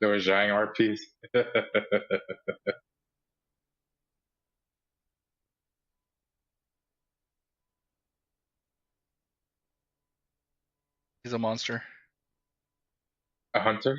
There was Zhang RPs. He's a monster. A hunter?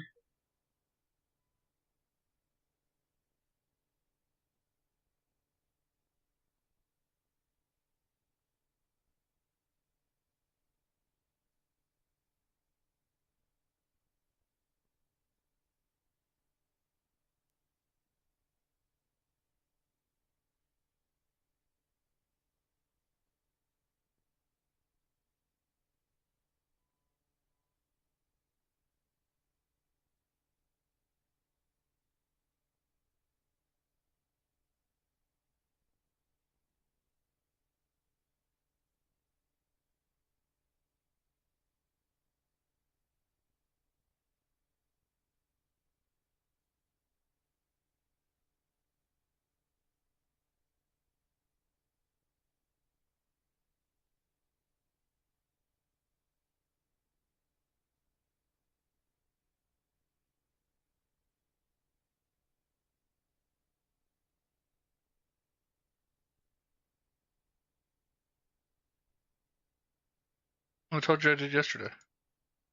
I told you I did yesterday.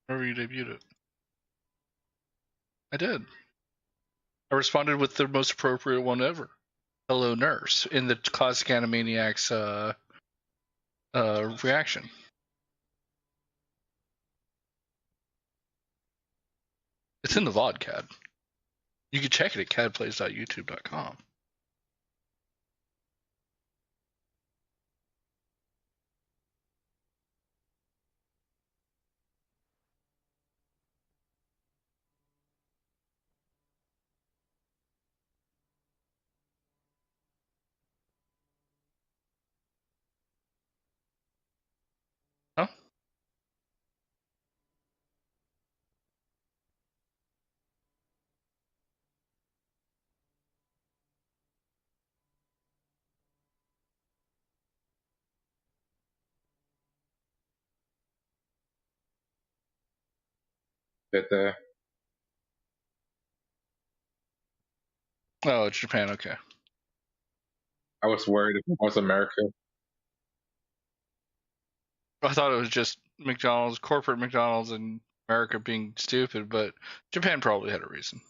Whenever you debuted it. I did. I responded with the most appropriate one ever. Hello, nurse, in the Classic Animaniacs reaction. It's in the VOD, CAD. You can check it at cadplays.youtube.com. Huh? That Oh, it's Japan. Okay. I was worried if it was America. I thought it was just McDonald's, corporate McDonald's, and America being stupid, but Japan probably had a reason.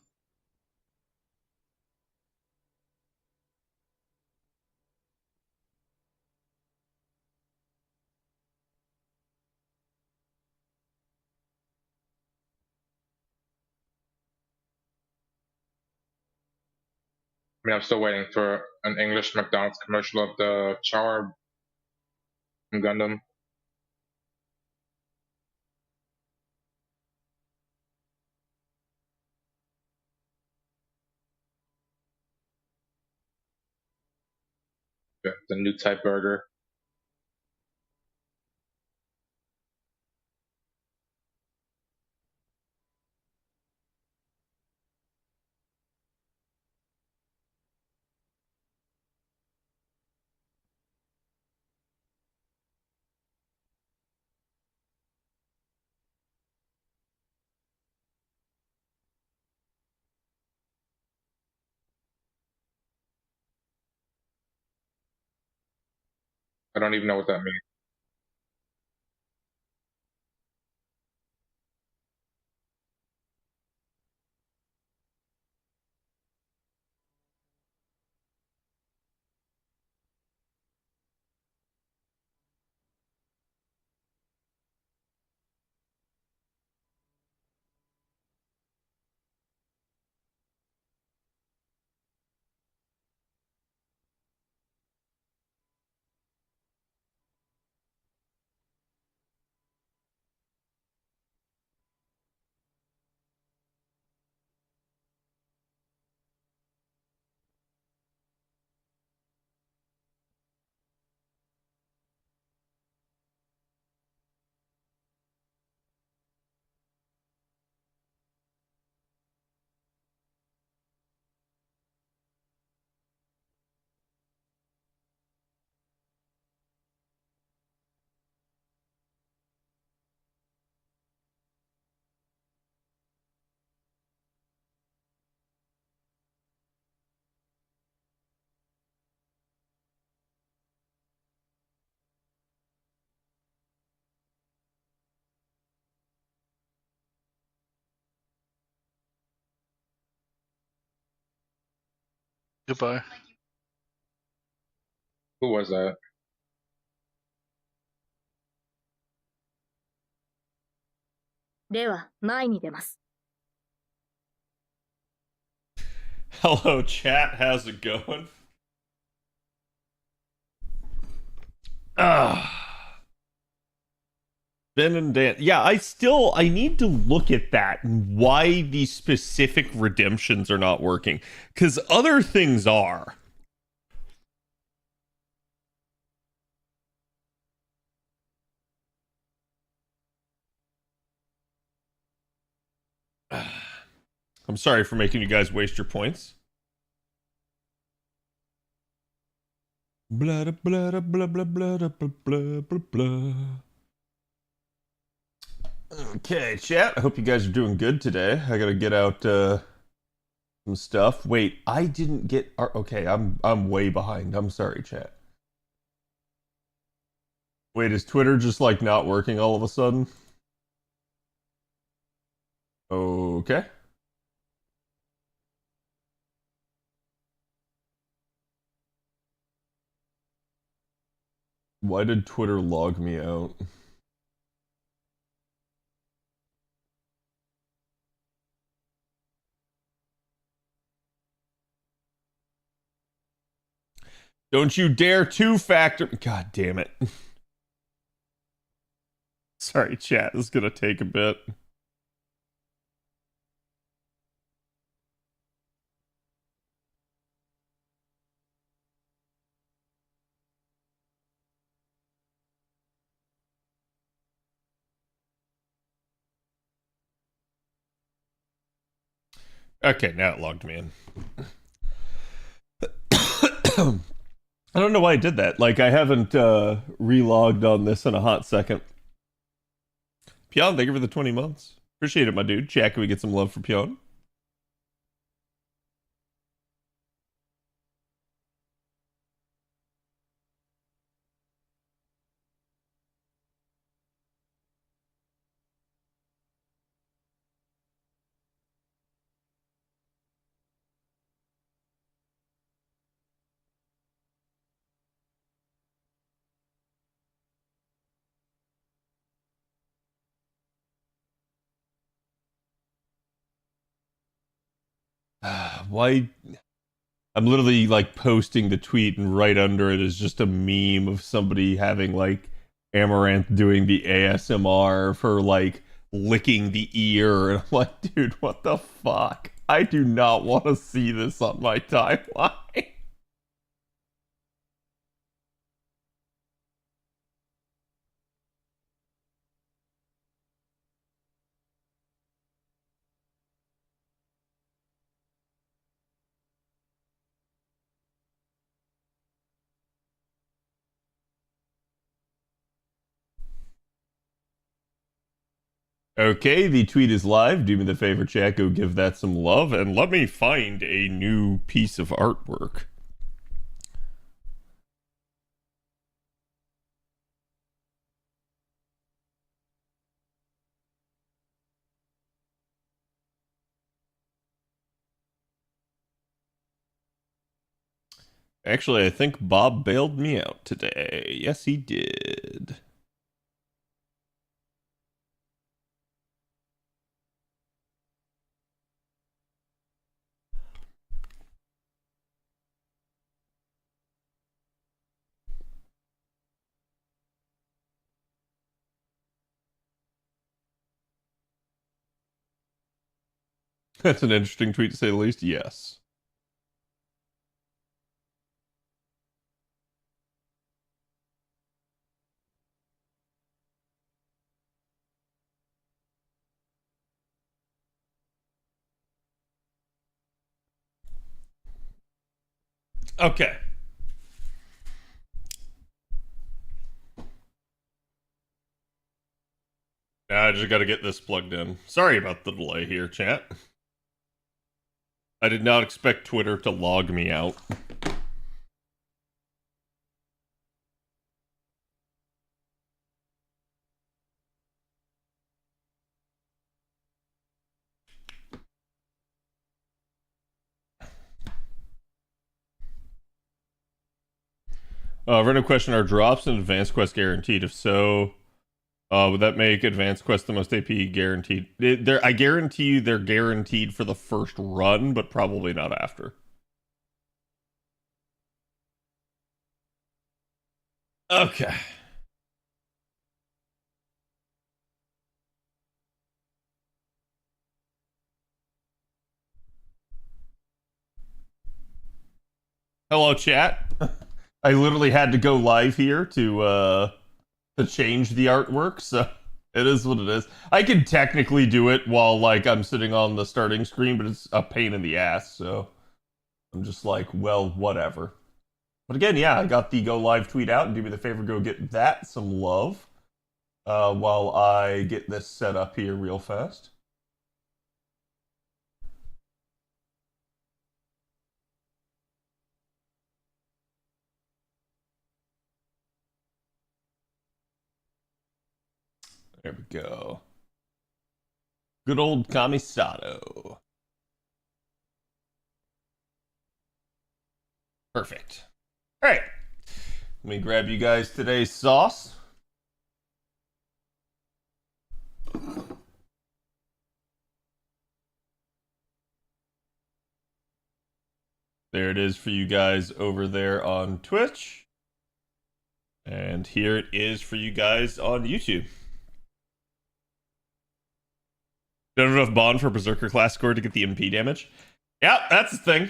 I mean, I'm still waiting for an English McDonald's commercial of the shower from Gundam. The new type burger. I don't even know what that means. Goodbye. Who was that? Hello, chat. How's it going? Ben and Dan. Yeah, I need to look at that and why these specific redemptions are not working. Because other things are. I'm sorry for making you guys waste your points. Blah, blah, blah, blah, blah, blah, blah, blah, blah, blah. Okay, chat. I hope you guys are doing good today. I gotta get out some stuff. Wait, I didn't get. Okay, I'm way behind. I'm sorry, chat. Wait, is Twitter just like not working all of a sudden? Okay. Why did Twitter log me out? Don't you dare two-factor. God damn it. Sorry, chat. This is gonna take a bit. Okay, now it logged me in. I don't know why I did that. Like, I haven't relogged on this in a hot second. Pion, thank you for the 20 months. Appreciate it, my dude. Chat, can we get some love for Pion? Why? I'm literally like posting the tweet, and right under it is just a meme of somebody having like Amaranth doing the ASMR for like licking the ear. And I'm like, dude, what the fuck? I do not want to see this on my timeline. Okay, the tweet is live. Do me the favor, chat, go give that some love, and let me find a new piece of artwork. Actually, I think Bob bailed me out today. Yes, he did. That's an interesting tweet to say the least. Yes. Okay. I just got to get this plugged in. Sorry about the delay here, chat. I did not expect Twitter to log me out. Random question: are drops in Advanced Quest guaranteed? If so, would that make Advanced Quest the most AP guaranteed? I guarantee you they're guaranteed for the first run, but probably not after. Okay. Hello, chat. I literally had to go live here to change the artwork, so it is what it is. I can technically do it while like I'm sitting on the starting screen, but it's a pain in the ass, so I'm just like, well, whatever. But again, yeah, I got the go live tweet out, and do me the favor, go get that some love while I get this set up here real fast. There we go. Good old Kamisato. Perfect. All right. Let me grab you guys today's sauce. There it is for you guys over there on Twitch. And here it is for you guys on YouTube. Don't have enough bond for Berserker class score to get the MP damage. Yeah, that's the thing.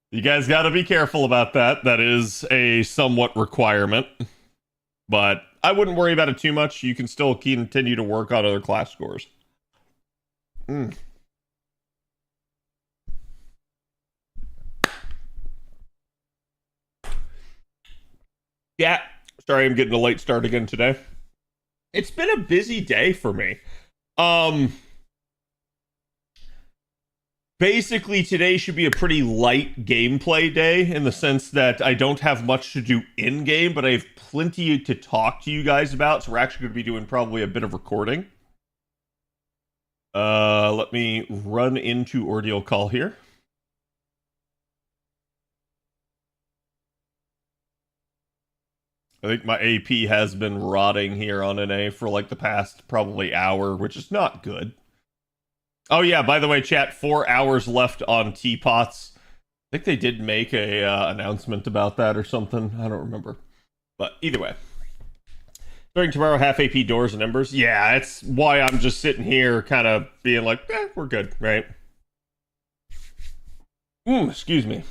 You guys got to be careful about that. That is a somewhat requirement. But I wouldn't worry about it too much. You can still continue to work on other class scores. Yeah, sorry I'm getting a late start again today. It's been a busy day for me. Basically, today should be a pretty light gameplay day in the sense that I don't have much to do in-game, but I have plenty to talk to you guys about, so we're actually going to be doing probably a bit of recording. Let me run into Ordeal Call here. I think my AP has been rotting here on NA for like the past probably hour, which is not good. Oh yeah, by the way, chat, 4 hours left on teapots. I think they did make a announcement about that or something. I don't remember. But either way. Starting tomorrow, half AP doors and embers. Yeah, it's why I'm just sitting here kind of being like, we're good, right? Excuse me.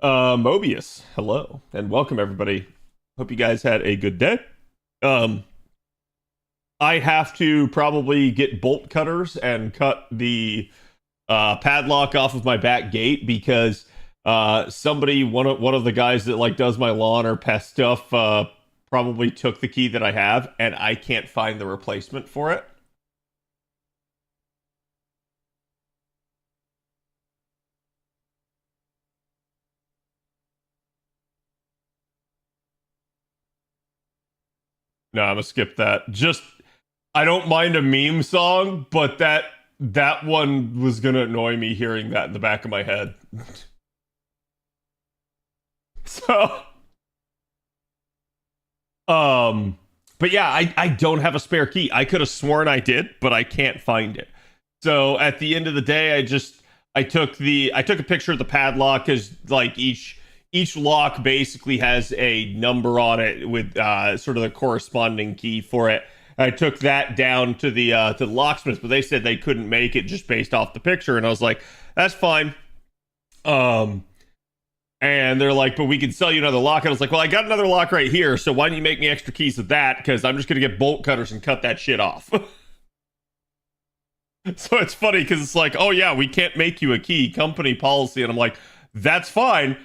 Mobius, hello, and welcome everybody. Hope you guys had a good day. I have to probably get bolt cutters and cut the padlock off of my back gate because somebody, one of the guys that like does my lawn or pest stuff, probably took the key that I have, and I can't find the replacement for it. No, I'm gonna skip that. Just, I don't mind a meme song, but that one was gonna annoy me hearing that in the back of my head. So, but yeah, I don't have a spare key. I could have sworn I did, but I can't find it. So at the end of the day, I took a picture of the padlock because like each lock basically has a number on it with sort of the corresponding key for it. I took that down to the locksmiths, but they said they couldn't make it just based off the picture, and I was like, that's fine. And they're like, but we can sell you another lock. And I was like, well, I got another lock right here, so why don't you make me extra keys with that? Because I'm just gonna get bolt cutters and cut that shit off. So it's funny because it's like, oh yeah, we can't make you a key, company policy, and I'm like, that's fine.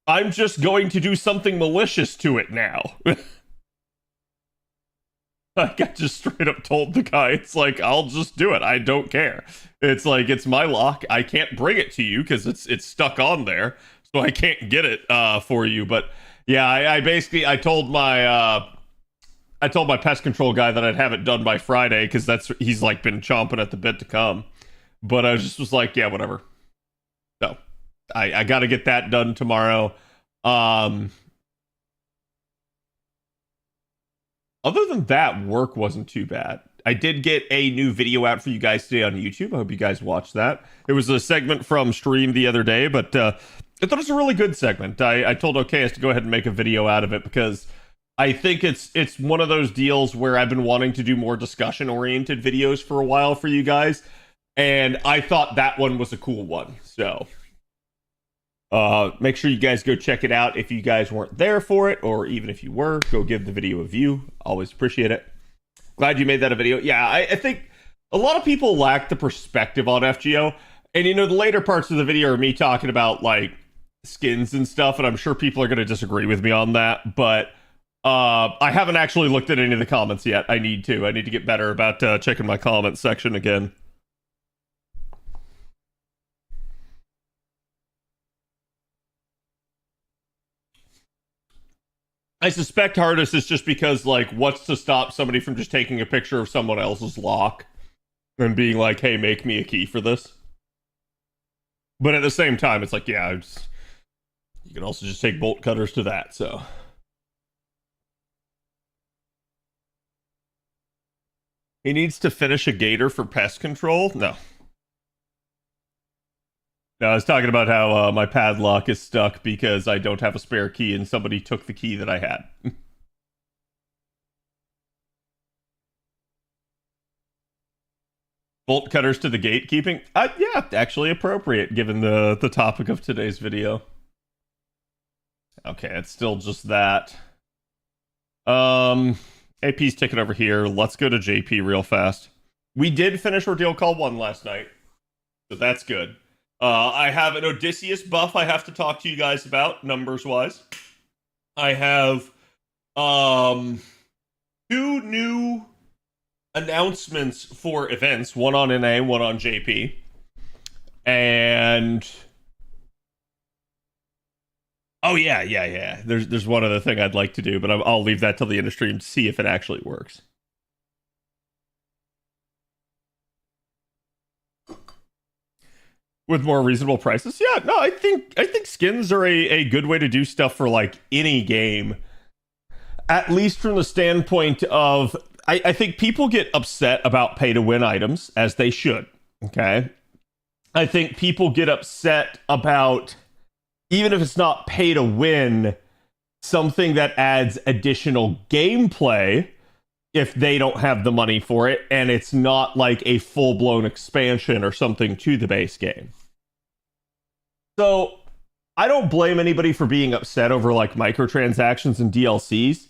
I'm just going to do something malicious to it now. Like, I just straight up told the guy, it's like, I'll just do it. I don't care. It's like, it's my lock. I can't bring it to you because it's stuck on there. So I can't get it for you. But yeah, I told my pest control guy that I'd have it done by Friday because he's like been chomping at the bit to come. But I just was like, yeah, whatever. So I got to get that done tomorrow. Other than that, work wasn't too bad. I did get a new video out for you guys today on YouTube. I hope you guys watched that. It was a segment from stream the other day, but I thought it was a really good segment. I told OKS to go ahead and make a video out of it because I think it's one of those deals where I've been wanting to do more discussion-oriented videos for a while for you guys, and I thought that one was a cool one. So make sure you guys go check it out if you guys weren't there for it, or even if you were, go give the video a view. Always appreciate it. Glad you made that a video. Yeah, I think a lot of people lack the perspective on FGO. And, the later parts of the video are me talking about, like, skins and stuff, and I'm sure people are going to disagree with me on that. But I haven't actually looked at any of the comments yet. I need to get better about checking my comment section again. I suspect hardest is just because, like, what's to stop somebody from just taking a picture of someone else's lock and being like, hey, make me a key for this? But at the same time, it's like, yeah, you can also just take bolt cutters to that, so. He needs to finish a gator for pest control? No. No, I was talking about how my padlock is stuck because I don't have a spare key and somebody took the key that I had. Bolt cutters to the gatekeeping? Yeah, actually appropriate given the topic of today's video. Okay, it's still just that. AP's ticking over here. Let's go to JP real fast. We did finish Ordeal Call 1 last night, so that's good. I have an Odysseus buff I have to talk to you guys about, numbers-wise. I have 2 new announcements for events, one on NA, one on JP. And oh yeah. There's one other thing I'd like to do, but I'll leave that till the end of stream to see if it actually works. With more reasonable prices, yeah. No, I think skins are a good way to do stuff for like any game. At least from the standpoint of, I think people get upset about pay-to-win items, as they should, okay? I think people get upset about, even if it's not pay-to-win, something that adds additional gameplay if they don't have the money for it, and it's not like a full-blown expansion or something to the base game. So, I don't blame anybody for being upset over like microtransactions and DLCs.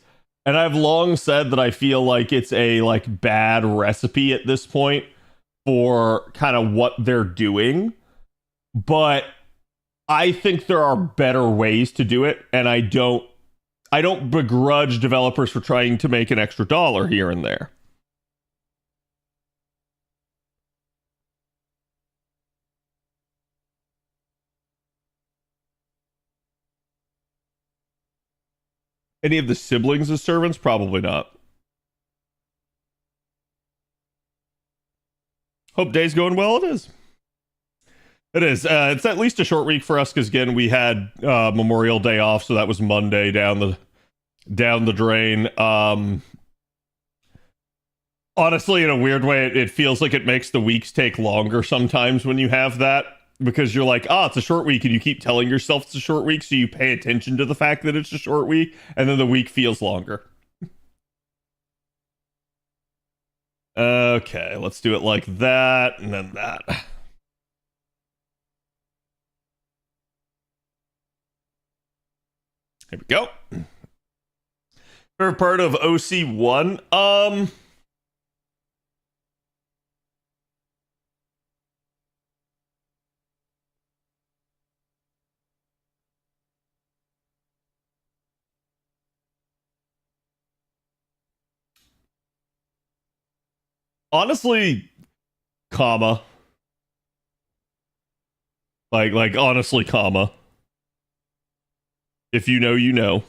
And I've long said that I feel like it's a like bad recipe at this point for kind of what they're doing. But I think there are better ways to do it, and I don't begrudge developers for trying to make an extra dollar here and there. Any of the siblings as servants? Probably not. Hope day's going well. It is. It is. It's at least a short week for us because again we had Memorial Day off, so that was Monday down the drain. Honestly, in a weird way, it feels like it makes the weeks take longer sometimes when you have that. Because you're like, it's a short week, and you keep telling yourself it's a short week, so you pay attention to the fact that it's a short week, and then the week feels longer. Okay, let's do it like that, and then that. Here we go. Favorite part of OC1? Honestly, comma. Like honestly, comma. If you know, you know.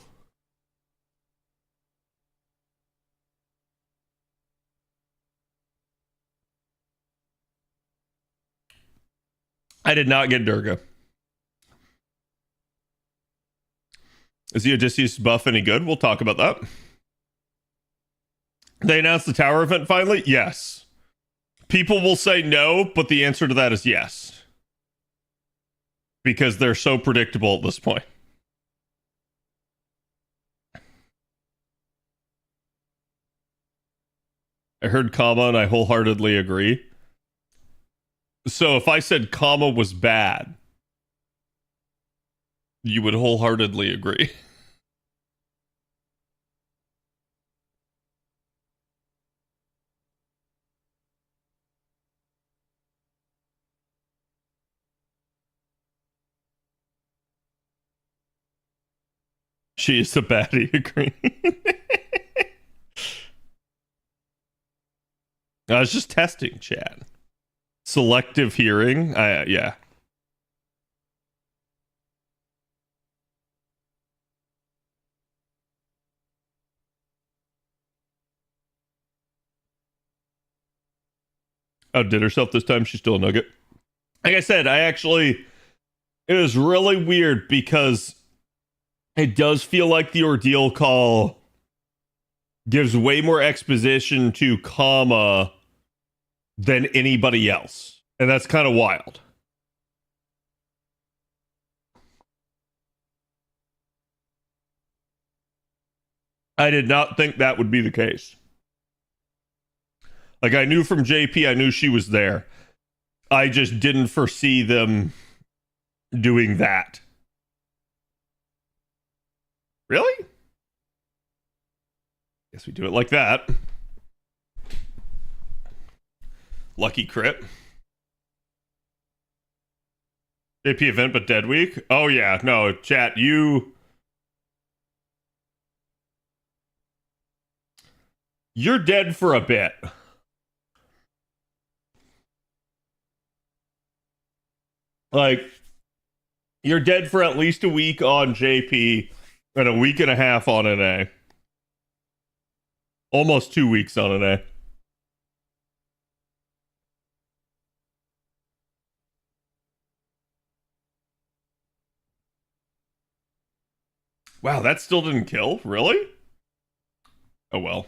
I did not get Durga. Is the Odysseus buff any good? We'll talk about that. They announced the tower event finally? Yes. People will say no, but the answer to that is yes. Because they're so predictable at this point. I heard comma and I wholeheartedly agree. So if I said comma was bad, you would wholeheartedly agree. She is a baddie, agree. I was just testing, chat. Selective hearing? Yeah. Outdid herself this time. She's still a nugget. Like I said, it was really weird because it does feel like the ordeal call gives way more exposition to comma than anybody else. And that's kind of wild. I did not think that would be the case. Like, I knew from JP, I knew she was there. I just didn't foresee them doing that. Really? Guess we do it like that. Lucky crit. JP event, but dead week? Oh, yeah. No, chat, you're dead for a bit. Like, you're dead for at least a week on JP and a week and a half on NA. Almost 2 weeks on NA. Wow, that still didn't kill? Really? Oh well.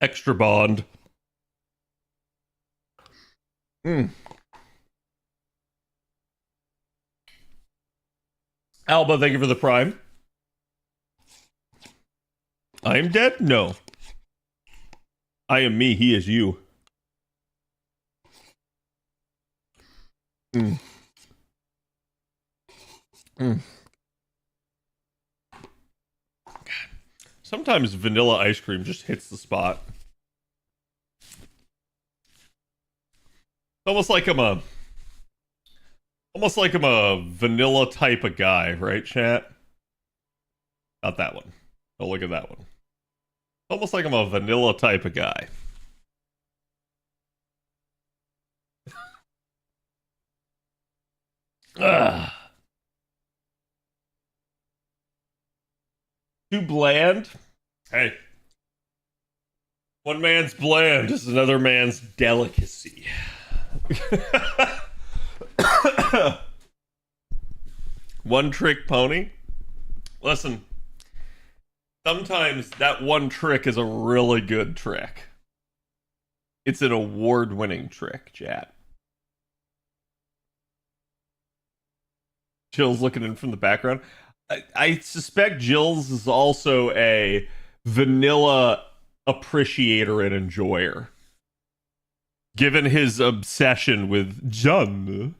Extra bond. Alba, thank you for the prime. I am dead? No. I am me, he is you. God. Sometimes vanilla ice cream just hits the spot. Almost like I'm a vanilla type of guy, right, chat? Not that one. Oh, look at that one. Almost like I'm a vanilla type of guy. Ugh. Too bland? Hey. One man's bland is another man's delicacy. One trick pony? Listen, sometimes that one trick is a really good trick. It's an award-winning trick, chat. Jill's looking in from the background. I suspect Jill's is also a vanilla appreciator and enjoyer. Given his obsession with Jun.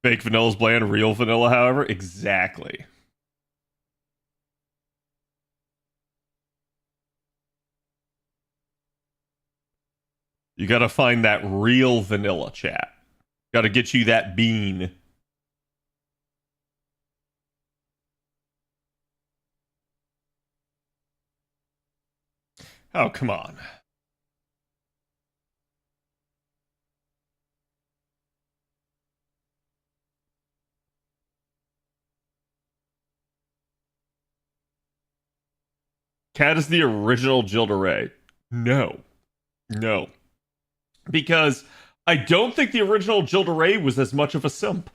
Fake vanilla's bland, real vanilla, however. Exactly. You gotta find that real vanilla, chat. Gotta get you that bean. Oh, come on. Cat is the original Gilda Ray. No. No. Because I don't think the original Gilda Ray was as much of a simp.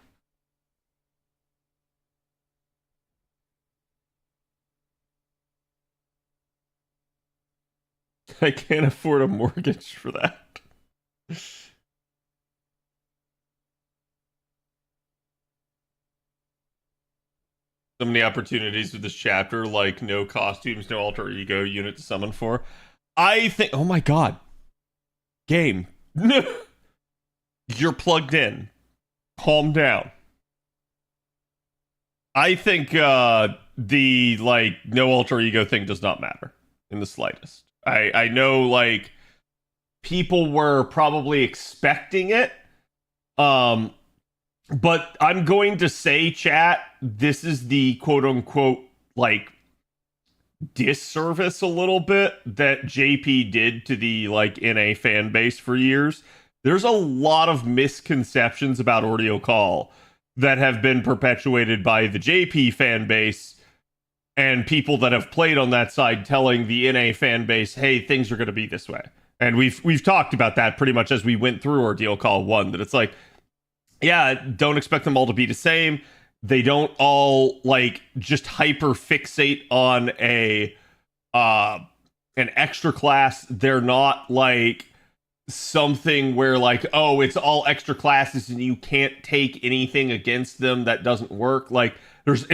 I can't afford a mortgage for that. So many opportunities with this chapter, like no costumes, no alter ego unit to summon for. I think, oh my god, game, you're plugged in. Calm down. I think the like no alter ego thing does not matter in the slightest. I know like people were probably expecting it. But I'm going to say, chat, this is the quote unquote like disservice a little bit that JP did to the like NA fan base for years. There's a lot of misconceptions about Ordeal Call that have been perpetuated by the JP fan base and people that have played on that side telling the NA fan base, hey, things are going to be this way. And we've talked about that pretty much as we went through Ordeal Call 1, that it's like, yeah, don't expect them all to be the same. They don't all like just hyper fixate on an extra class. They're not like something where like, oh, it's all extra classes and you can't take anything against them that doesn't work. Like there's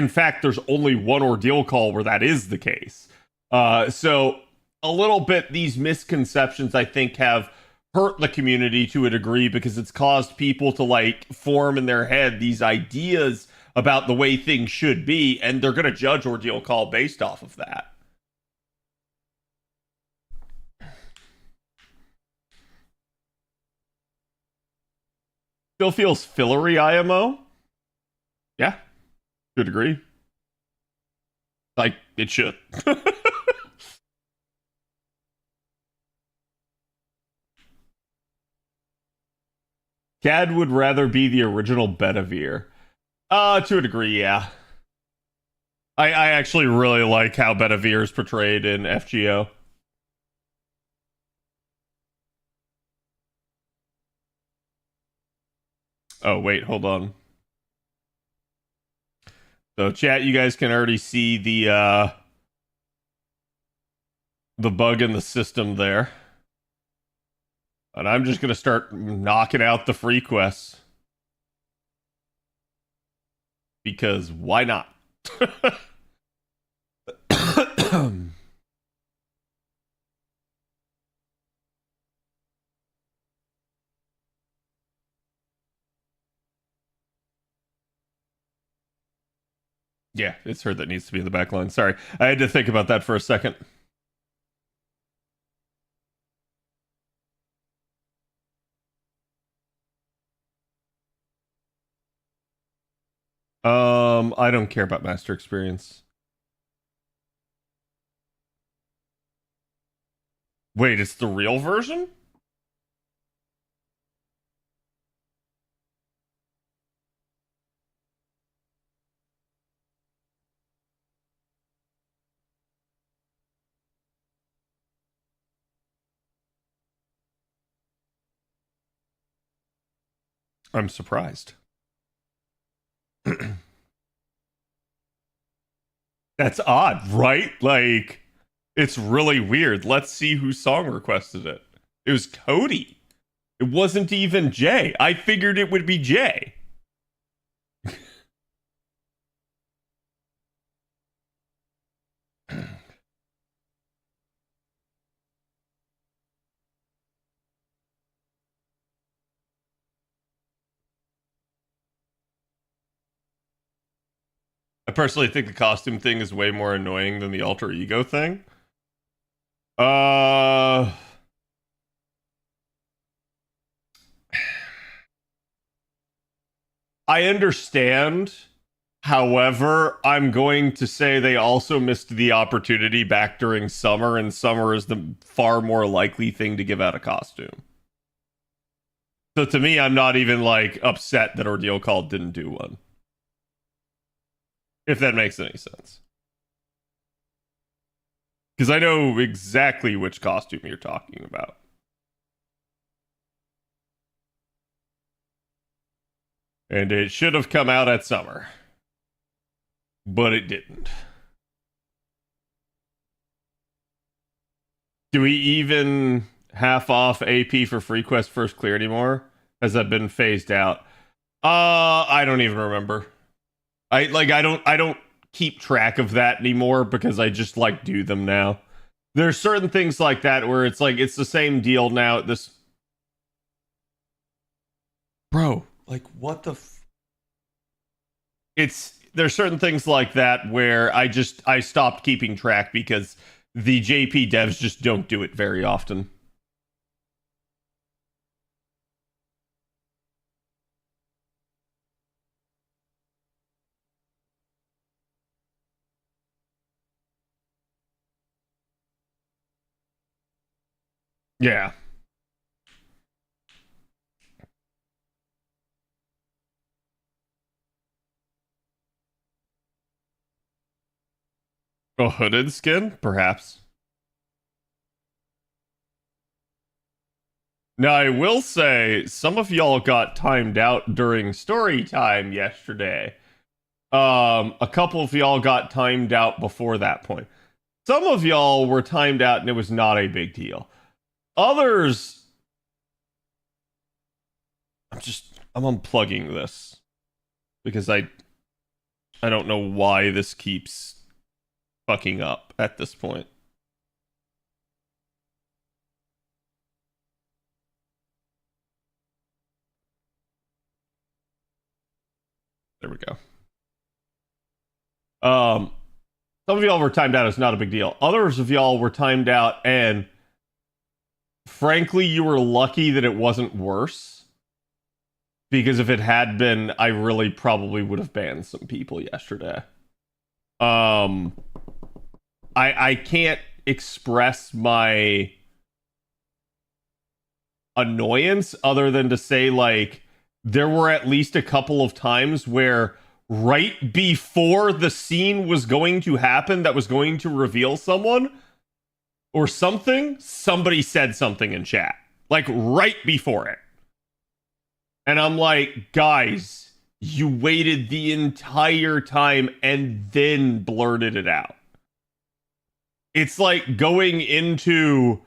only one Ordeal Call where that is the case. So a little bit these misconceptions I think have hurt the community to a degree because it's caused people to like form in their head these ideas about the way things should be, and they're going to judge Ordeal Call based off of that. Still feels fillery IMO? Yeah, to a degree. Like, it should. Cad would rather be the original Bedivere. To a degree, yeah. I actually really like how Bedivere is portrayed in FGO. Oh, wait, hold on. So, chat, you guys can already see the bug in the system there. And I'm just going to start knocking out the free quests. Because why not? Yeah, it's her that needs to be in the back line. Sorry, I had to think about that for a second. I don't care about master experience. Wait, it's the real version? I'm surprised. That's odd, right? Like, it's really weird. Let's see who song requested it. It was Cody. It wasn't even Jay. I figured it would be Jay. I personally think the costume thing is way more annoying than the alter ego thing. I understand. However, I'm going to say they also missed the opportunity back during summer, and summer is the far more likely thing to give out a costume. So to me, I'm not even like upset that Ordeal Call didn't do one. If that makes any sense. Because I know exactly which costume you're talking about. And it should have come out at summer. But it didn't. Do we even half off AP for free quest first clear anymore? Has that been phased out? I don't even remember. I don't keep track of that anymore because I just like do them now. There's certain things like that where it's like it's the same deal now. Bro, like what the there's certain things like that where I stopped keeping track because the JP devs just don't do it very often. Yeah. A hooded skin? Perhaps. Now, I will say, some of y'all got timed out during story time yesterday. A couple of y'all got timed out before that point. Some of y'all were timed out and it was not a big deal. Others... I'm unplugging this. Because I don't know why this keeps fucking up at this point. There we go. Some of y'all were timed out. It's not a big deal. Others of y'all were timed out, and frankly, you were lucky that it wasn't worse. Because if it had been, I really probably would have banned some people yesterday. I can't express my annoyance other than to say, like, there were at least a couple of times where right before the scene was going to happen that was going to reveal someone or something, somebody said something in chat. Like, right before it. And I'm like, guys, you waited the entire time and then blurted it out. It's like going into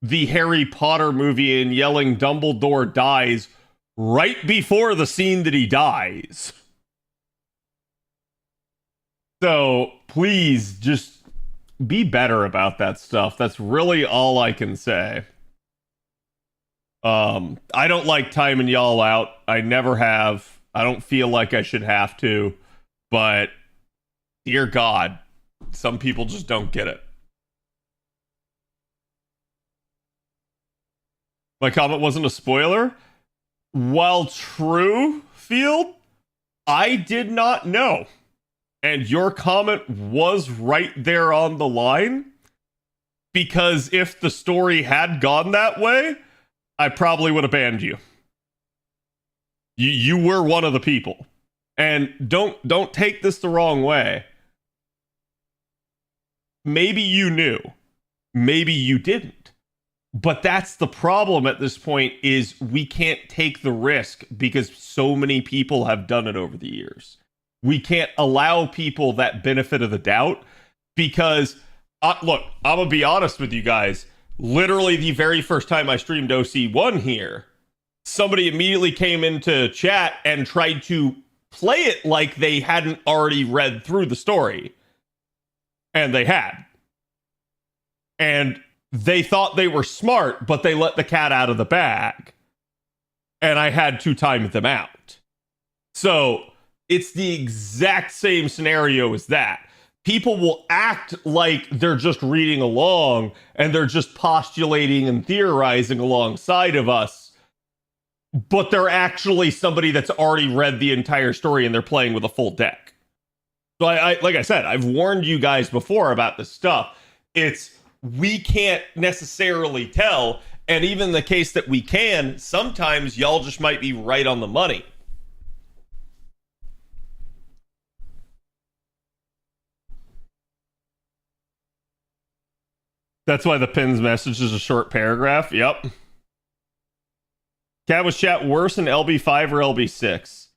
the Harry Potter movie and yelling Dumbledore dies right before the scene that he dies. So please just be better about that stuff. That's really all I can say. I don't like timing y'all out. I never have. I don't feel like I should have to. But dear God, some people just don't get it. My comment wasn't a spoiler. While true, Field, I did not know. And your comment was right there on the line. Because if the story had gone that way, I probably would have banned you. You were one of the people. And don't take this the wrong way. Maybe you knew. Maybe you didn't. But that's the problem at this point is we can't take the risk because so many people have done it over the years. We can't allow people that benefit of the doubt because, look, I'm going to be honest with you guys. Literally the very first time I streamed OC1 here, somebody immediately came into chat and tried to play it like they hadn't already read through the story. And they had. And they thought they were smart, but they let the cat out of the bag. And I had to time them out. So it's the exact same scenario as that. People will act like they're just reading along and they're just postulating and theorizing alongside of us, but they're actually somebody that's already read the entire story and they're playing with a full deck. So like I said, I've warned you guys before about this stuff. We can't necessarily tell, and even in the case that we can, sometimes y'all just might be right on the money. That's why the pins message is a short paragraph. Yep. Cat, was chat worse in LB5 or LB6?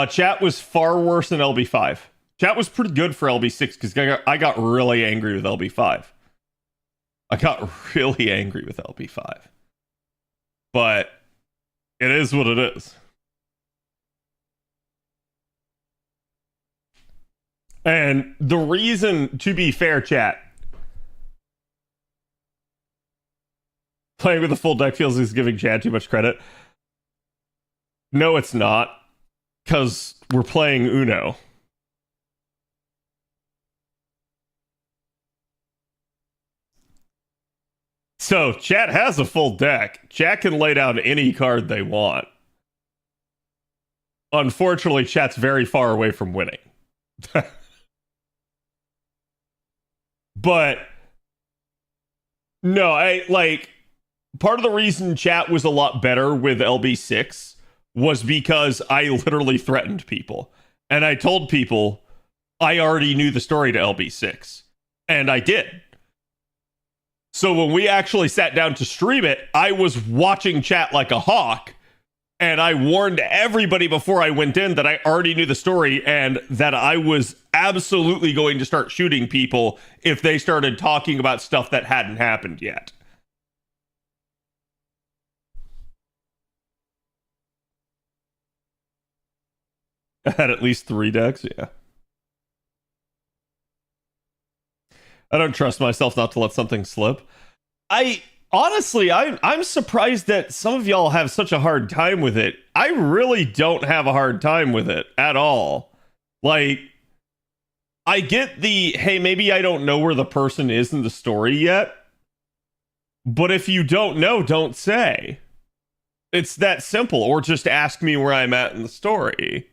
Chat was far worse in LB5. Chat was pretty good for LB6 because I got really angry with LB5. I got really angry with LB5. But it is what it is. And the reason, to be fair, chat, playing with a full deck feels like giving Chad too much credit. No, it's not. Because we're playing Uno. So, chat has a full deck. Chat can lay down any card they want. Unfortunately, chat's very far away from winning. But, no, part of the reason chat was a lot better with LB6 was because I literally threatened people. And I told people I already knew the story to LB6. And I did. So when we actually sat down to stream it, I was watching chat like a hawk. And I warned everybody before I went in that I already knew the story and that I was absolutely going to start shooting people if they started talking about stuff that hadn't happened yet. I had at least 3 decks, yeah. I don't trust myself not to let something slip. Honestly, I'm surprised that some of y'all have such a hard time with it. I really don't have a hard time with it at all. Like, I get the, hey, maybe I don't know where the person is in the story yet. But if you don't know, don't say. It's that simple. Or just ask me where I'm at in the story.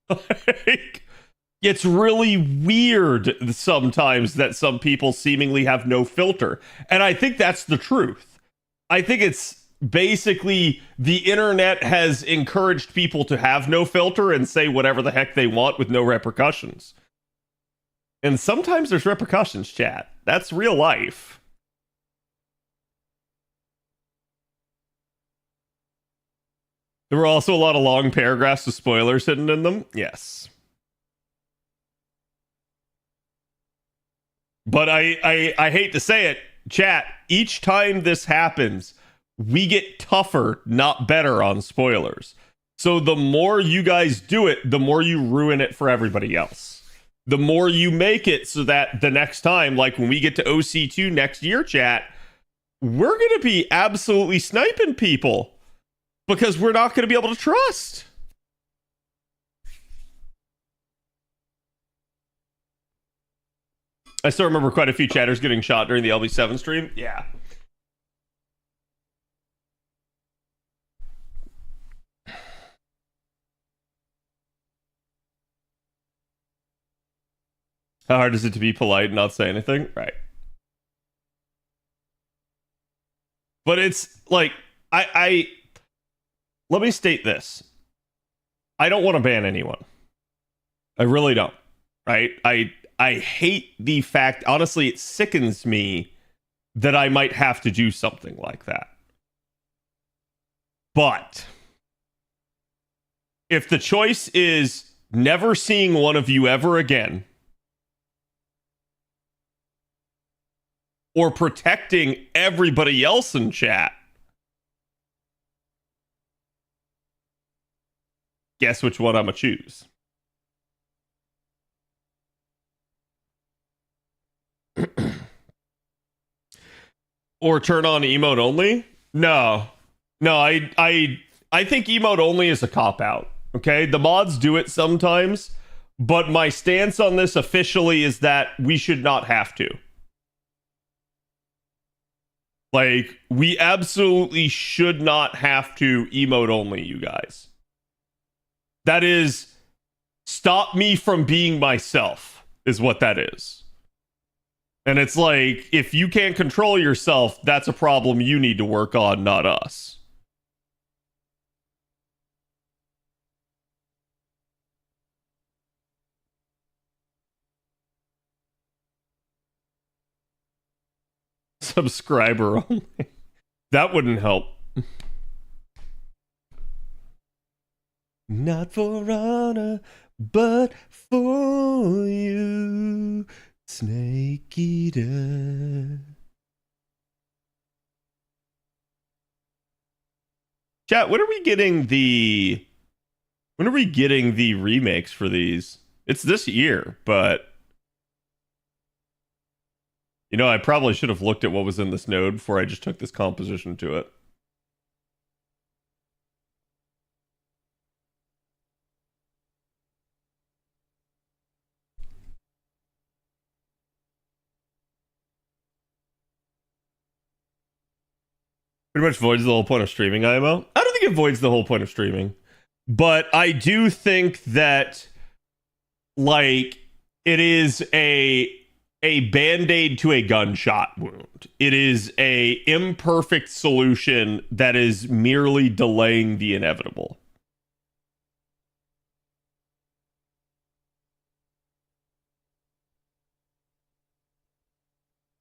Like, it's really weird sometimes that some people seemingly have no filter. And I think that's the truth. I think it's basically the internet has encouraged people to have no filter and say whatever the heck they want with no repercussions. And sometimes there's repercussions, chat. That's real life. There were also a lot of long paragraphs with spoilers hidden in them. Yes. But I hate to say it, chat, each time this happens, we get tougher, not better on spoilers. So the more you guys do it, the more you ruin it for everybody else. The more you make it so that the next time, like when we get to OC2 next year, chat, we're going to be absolutely sniping people because we're not going to be able to trust. I still remember quite a few chatters getting shot during the LB7 stream. Yeah. How hard is it to be polite and not say anything? Right. But it's like, let me state this. I don't want to ban anyone. I really don't. Right? I hate the fact, honestly, it sickens me that I might have to do something like that. But if the choice is never seeing one of you ever again, or protecting everybody else in chat, guess which one I'm gonna choose. Or turn on emote only? No, I think emote only is a cop-out. Okay, the mods do it sometimes, but my stance on this officially is that we should not have to. Like, we absolutely should not have to emote only, you guys. That is, stop me from being myself, is what that is. And it's like, if you can't control yourself, that's a problem you need to work on, not us. Subscriber only. That wouldn't help. Not for honor, but for you, Snake Eater. Chat, when are we getting the remakes for these? It's this year, but you know, I probably should have looked at what was in this node before I just took this composition to it. Pretty much voids the whole point of streaming, IMO. I don't think it voids the whole point of streaming, but I do think that, like, it is a band-aid to a gunshot wound. It is a imperfect solution that is merely delaying the inevitable.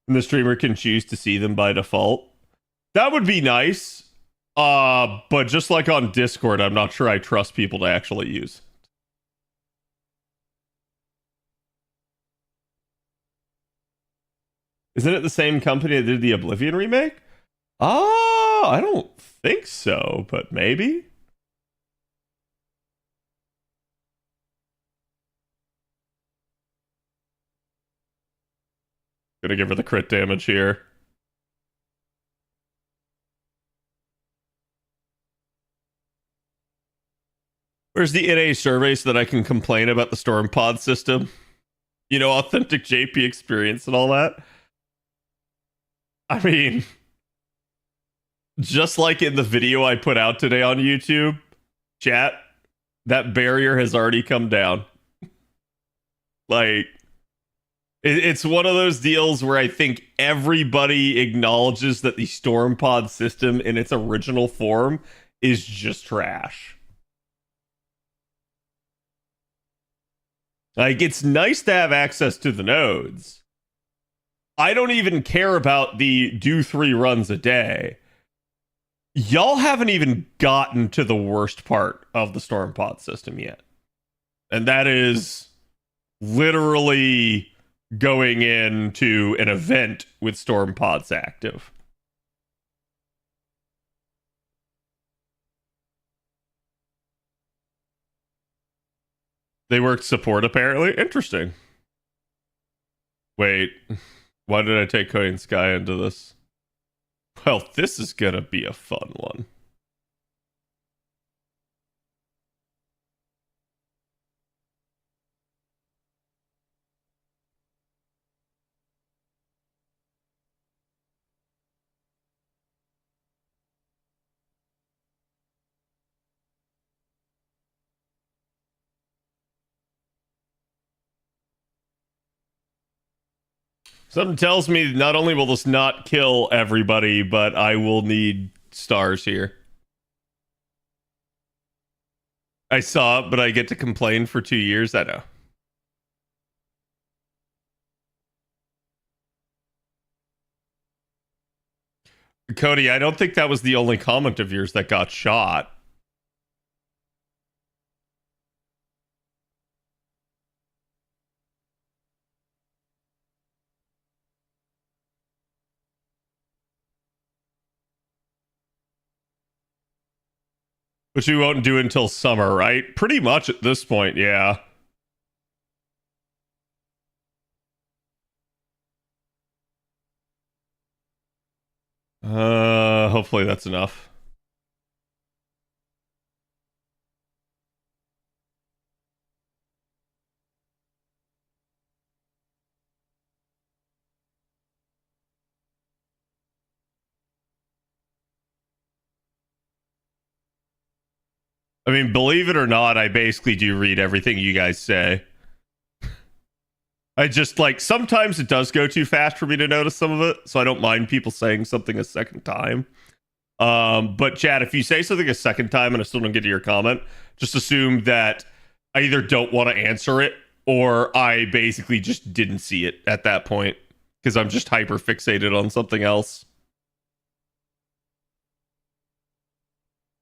And the streamer can choose to see them by default. That would be nice. But just like on Discord, I'm not sure I trust people to actually use. Isn't it the same company that did the Oblivion remake? I don't think so, but maybe. Gonna give her the crit damage here. Where's the NA survey so that I can complain about the Storm Pod system? You know, authentic JP experience and all that. I mean, just like in the video I put out today on YouTube, chat, that barrier has already come down. Like, it's one of those deals where I think everybody acknowledges that the Storm Pod system in its original form is just trash. Like, it's nice to have access to the nodes. I don't even care about the do 3 runs a day. Y'all haven't even gotten to the worst part of the Storm Pod system yet. And that is literally going into an event with Storm Pods active. They worked support, apparently. Interesting. Wait, why did I take Cody and Sky into this? Well, this is gonna be a fun one. Something tells me not only will this not kill everybody, but I will need stars here. I saw it, but I get to complain for 2 years. I know. Cody, I don't think that was the only comment of yours that got shot. Which we won't do until summer, right? Pretty much at this point, yeah. Hopefully that's enough. I mean, believe it or not, I basically do read everything you guys say. I just, like, sometimes it does go too fast for me to notice some of it, so I don't mind people saying something a second time. But Chad, if you say something a second time and I still don't get to your comment, just assume that I either don't want to answer it or I basically just didn't see it at that point because I'm just hyper fixated on something else.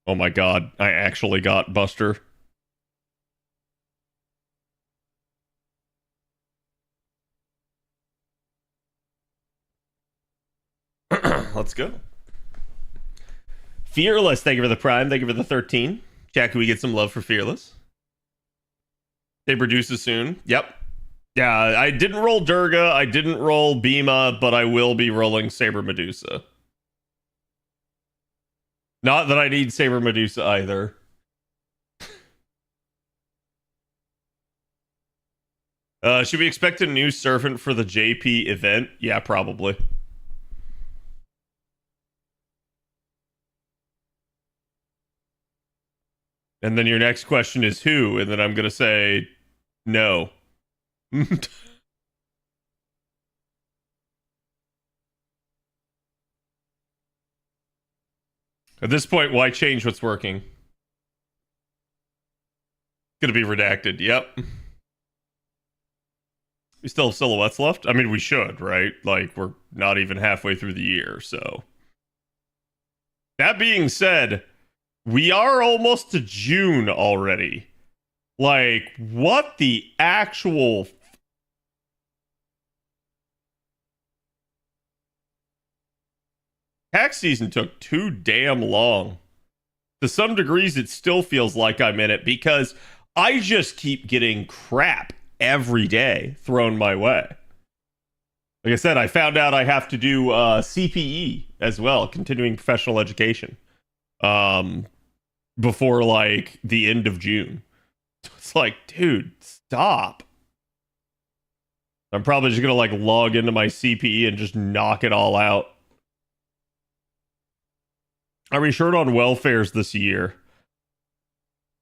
Oh my god, I actually got Buster. Let's go. Fearless, thank you for the prime. Thank you for the 13. Jack, can we get some love for Fearless? They produce it soon. Yep. Yeah, I didn't roll Durga. I didn't roll Bhima, but I will be rolling Saber Medusa. Not that I need Saber Medusa either. Should we expect a new servant for the JP event? Yeah, probably. And then your next question is who? And then I'm going to say no. At this point, why change what's working? Going to be redacted. Yep. We still have silhouettes left? I mean, we should, right? Like, we're not even halfway through the year, so. That being said, we are almost to June already. Like, what the actual... Tax season took too damn long. To some degrees, it still feels like I'm in it because I just keep getting crap every day thrown my way. Like I said, I found out I have to do CPE as well, continuing professional education, before like the end of June. It's like, dude, stop. I'm probably just gonna like log into my CPE and just knock it all out. Are we short on welfares this year?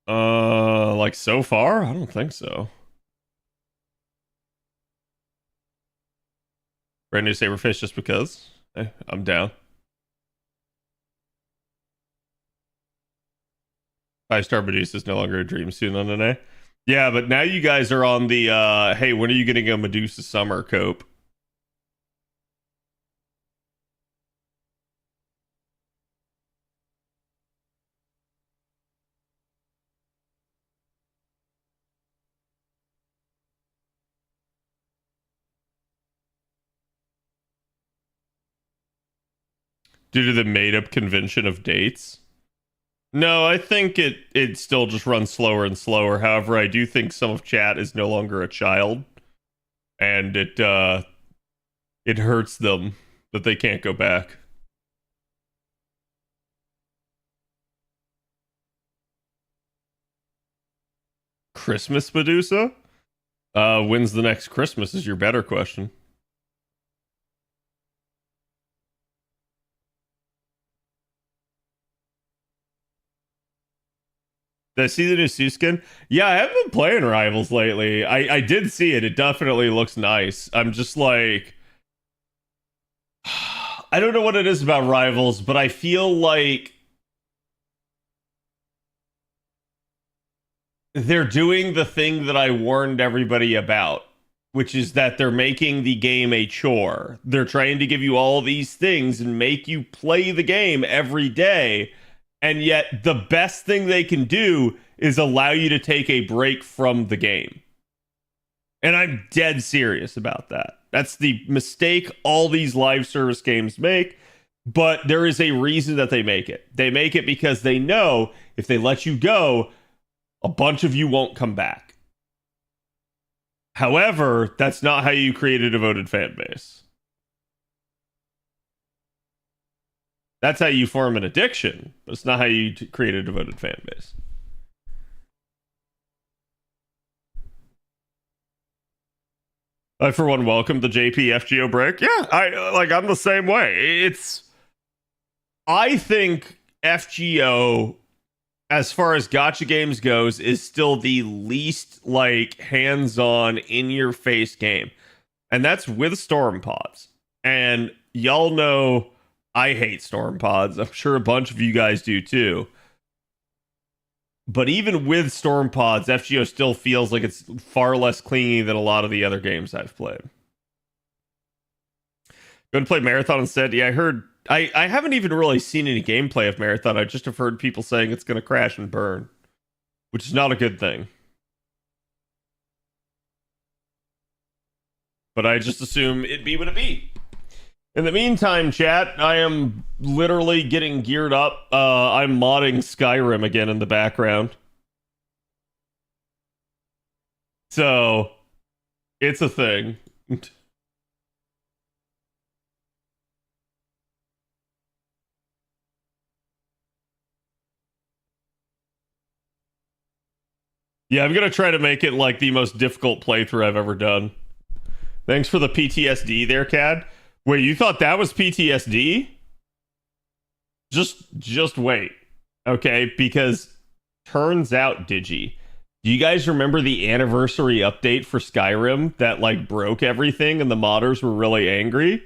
Like so far? I don't think so. Brand new Saberfish just because. I'm down. 5-star Medusa is no longer a dream soon on an A. Yeah, but now you guys are on the hey, when are you getting a Medusa Summer cope? Due to the made-up convention of dates? No, I think it still just runs slower and slower. However, I do think some of chat is no longer a child, and it hurts them that they can't go back. Christmas Medusa? When's the next Christmas is your better question. Did I see the new Sue skin? Yeah, I haven't been playing Rivals lately. I did see it. It definitely looks nice. I'm just like... I don't know what it is about Rivals, but I feel like... they're doing the thing that I warned everybody about, which is that they're making the game a chore. They're trying to give you all these things and make you play the game every day. And yet the best thing they can do is allow you to take a break from the game. And I'm dead serious about that. That's the mistake all these live service games make. But there is a reason that they make it. They make it because they know if they let you go, a bunch of you won't come back. However, that's not how you create a devoted fan base. That's how you form an addiction, but it's not how you create a devoted fan base. I, for one, welcome the JP FGO break. Yeah, I'm the same way. I think FGO, as far as gacha games goes, is still the least like hands-on, in-your-face game, and that's with Storm Pods. And y'all know I hate Storm Pods. I'm sure a bunch of you guys do too. But even with Storm Pods, FGO still feels like it's far less clingy than a lot of the other games I've played. Going to play Marathon instead? Yeah, I heard... I haven't even really seen any gameplay of Marathon. I just have heard people saying it's going to crash and burn, which is not a good thing. But I just assume it'd be what it be. In the meantime, chat, I am literally getting geared up. I'm modding Skyrim again in the background. So, it's a thing. Yeah, I'm gonna try to make it like the most difficult playthrough I've ever done. Thanks for the PTSD there, Cad. Wait, you thought that was PTSD? Just wait. Okay, because turns out, Digi, do you guys remember the anniversary update for Skyrim that like broke everything and the modders were really angry?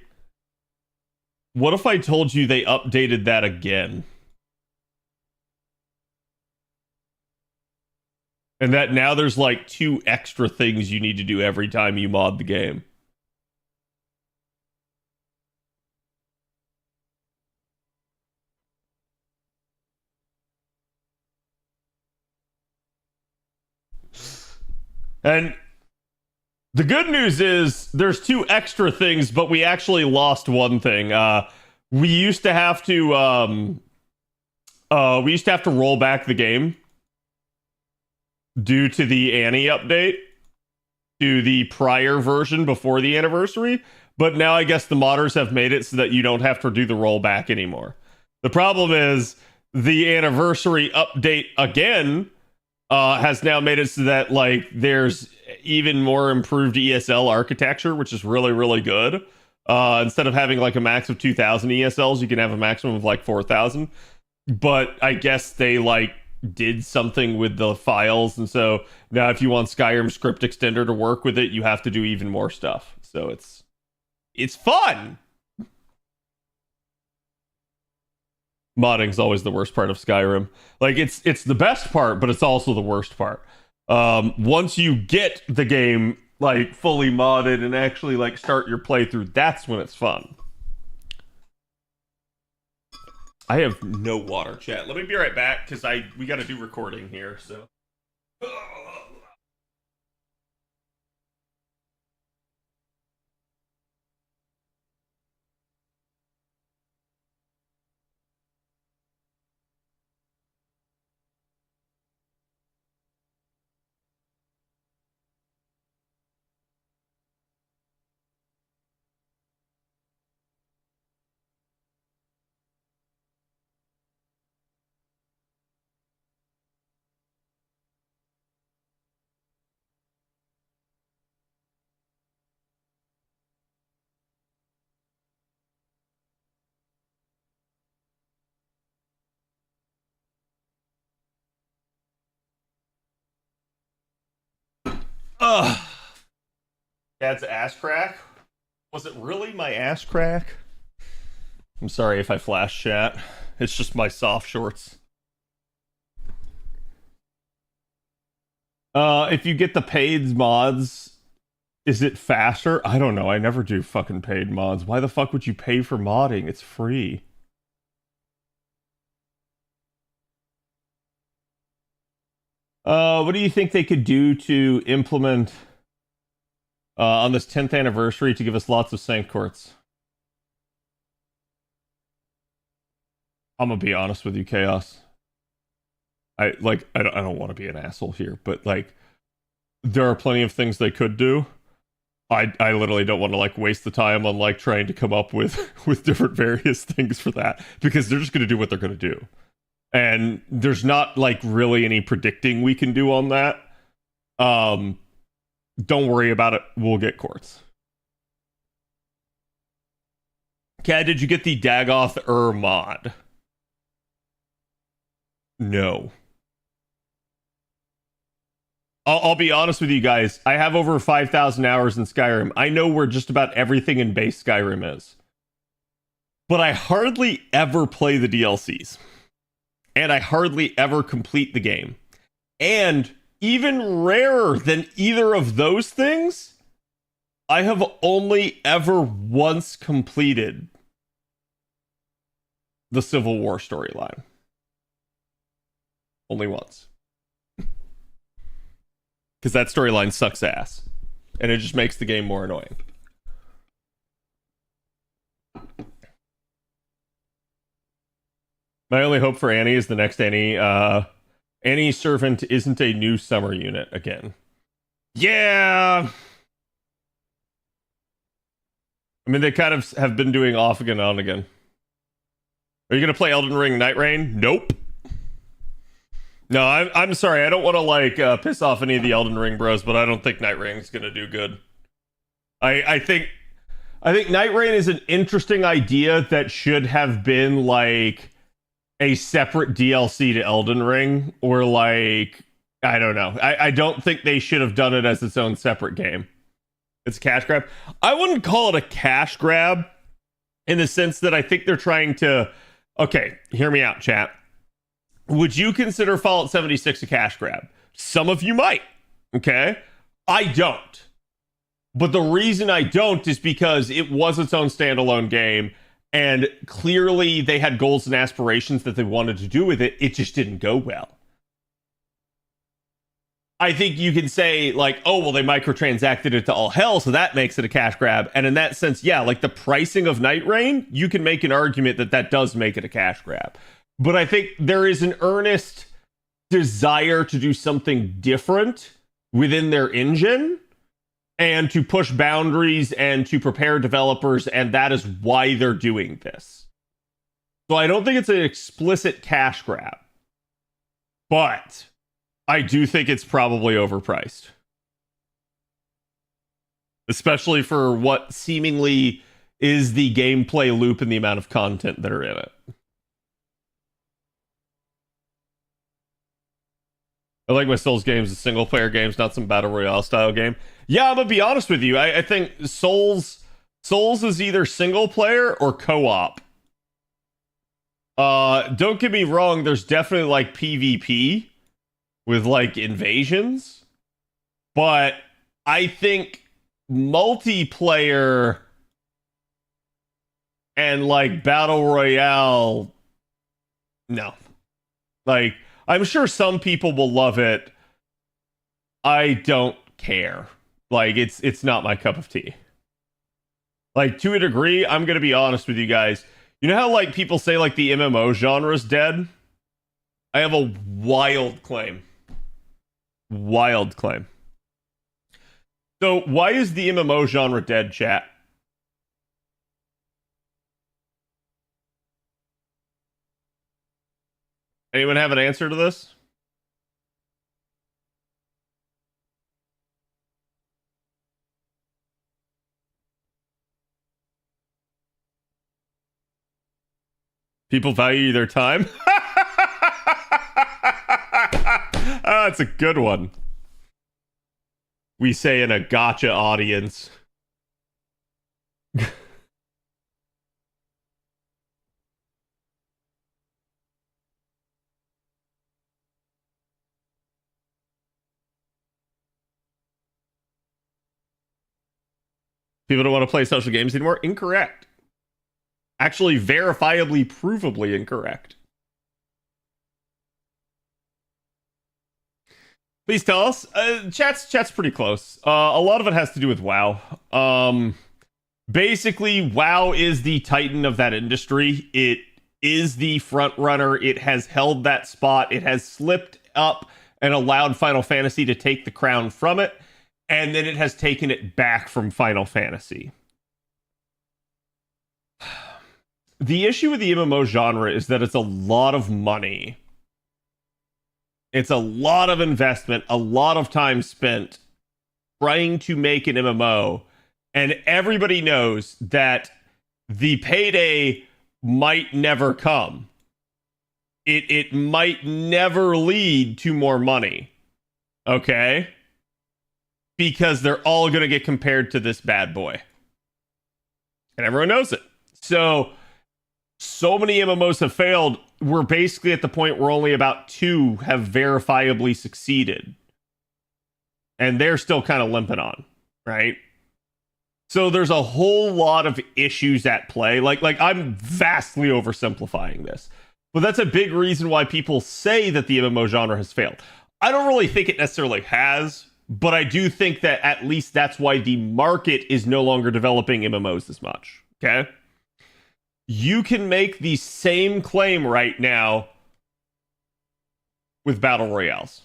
What if I told you they updated that again? And that now there's like 2 extra things you need to do every time you mod the game. And the good news is there's 2 extra things, but we actually lost one thing. We used to have to roll back the game due to the Annie update to the prior version before the anniversary, but now I guess the modders have made it so that you don't have to do the rollback anymore. The problem is the anniversary update again has now made it so that like there's even more improved ESL architecture, which is really, really good. Instead of having like a max of 2,000 ESLs, you can have a maximum of like 4,000. But I guess they like did something with the files, and so now if you want Skyrim script extender to work with it, you have to do even more stuff. So it's fun. Modding's always the worst part of Skyrim. Like it's the best part, but it's also the worst part. Once you get the game like fully modded and actually like start your playthrough, that's when it's fun. I have no water, chat. Let me be right back because we got to do recording here. So. Dad's ass crack? Was it really my ass crack? I'm sorry if I flash chat. It's just my soft shorts. If you get the paid mods, is it faster? I don't know. I never do fucking paid mods. Why the fuck would you pay for modding? It's free. What do you think they could do to implement on this 10th anniversary to give us lots of sanct courts? I'm gonna be honest with you, Chaos. I don't want to be an asshole here, but like there are plenty of things they could do. I literally don't want to like waste the time on like trying to come up with different various things for that, because they're just going to do what they're going to do. And there's not like really any predicting we can do on that. Don't worry about it. We'll get courts. Cad, did you get the Dagoth mod? No. I'll be honest with you guys. I have over 5,000 hours in Skyrim. I know where just about everything in base Skyrim is. But I hardly ever play the DLCs. And I hardly ever complete the game. And even rarer than either of those things, I have only ever once completed the Civil War storyline. Only once. Because that storyline sucks ass. And it just makes the game more annoying. My only hope for Annie is the next Annie. Annie Servant isn't a new summer unit again. Yeah. I mean, they kind of have been doing off again, on again. Are you gonna play Elden Ring Night Rain? Nope. No, I'm sorry. I don't want to like piss off any of the Elden Ring bros, but I don't think Night Rain is gonna do good. I think Night Rain is an interesting idea that should have been like a separate DLC to Elden Ring, or like I don't know. I don't think they should have done it as its own separate game. It's a cash grab. I wouldn't call it a cash grab in the sense that I think they're trying to. Okay, hear me out, chat. Would you consider Fallout 76 a cash grab? Some of you might. Okay, I don't. But the reason I don't is because it was its own standalone game, and clearly they had goals and aspirations that they wanted to do with it. It just didn't go well. I think you can say, like, oh, well, they microtransacted it to all hell, so that makes it a cash grab. And in that sense, yeah, like the pricing of Night Rain, you can make an argument that that does make it a cash grab. But I think there is an earnest desire to do something different within their engine and to push boundaries and to prepare developers, and that is why they're doing this. So I don't think it's an explicit cash grab, but I do think it's probably overpriced. Especially for what seemingly is the gameplay loop and the amount of content that are in it. I like my Souls games as single player games, not some battle royale style game. Yeah, I'm gonna be honest with you. I think Souls is either single player or co-op. Don't get me wrong, there's definitely like PvP with like invasions, but I think multiplayer and like battle royale, no. Like, I'm sure some people will love it. I don't care. Like, it's not my cup of tea. Like, to a degree, I'm gonna be honest with you guys. You know how like people say like the MMO genre is dead? I have a wild claim. Wild claim. So why is the MMO genre dead, chat? Anyone have an answer to this? People value their time? Oh, that's a good one. We say in a Gacha audience. People don't want to play social games anymore? Incorrect. Actually, verifiably, provably incorrect. Please tell us. Chat's pretty close. A lot of it has to do with WoW. Basically, WoW is the titan of that industry. It is the front runner. It has held that spot. It has slipped up and allowed Final Fantasy to take the crown from it, and then it has taken it back from Final Fantasy. The issue with the MMO genre is that it's a lot of money. It's a lot of investment, a lot of time spent trying to make an MMO, and everybody knows that the payday might never come. It might never lead to more money. Okay? Because they're all going to get compared to this bad boy. And everyone knows it. So many MMOs have failed. We're basically at the point where only about 2 have verifiably succeeded. And they're still kind of limping on, right? So there's a whole lot of issues at play. Like I'm vastly oversimplifying this. But that's a big reason why people say that the MMO genre has failed. I don't really think it necessarily has, but I do think that at least that's why the market is no longer developing MMOs as much, okay? You can make the same claim right now with battle royales.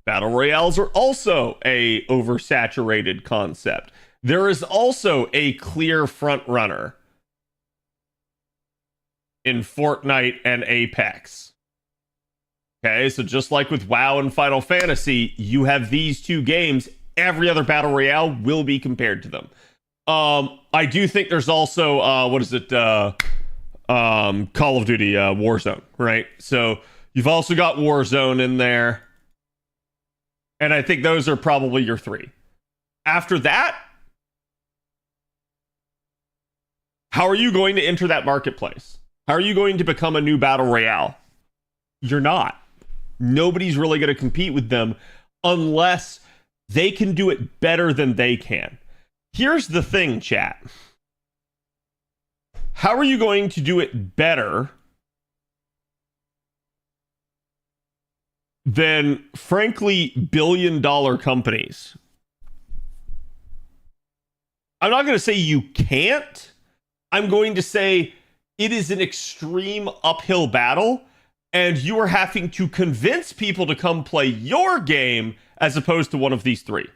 Battle royales are also a oversaturated concept. There is also a clear front runner in Fortnite and Apex. Okay, so just like with WoW and Final Fantasy, you have these two games. Every other battle royale will be compared to them. I do think there's also Call of Duty Warzone, right? So you've also got Warzone in there. And I think those are probably your three. After that, how are you going to enter that marketplace? How are you going to become a new battle royale? You're not. Nobody's really going to compete with them unless they can do it better than they can. Here's the thing, chat. How are you going to do it better than, frankly, billion-dollar companies? I'm not going to say you can't. I'm going to say it is an extreme uphill battle, and you are having to convince people to come play your game as opposed to one of these three.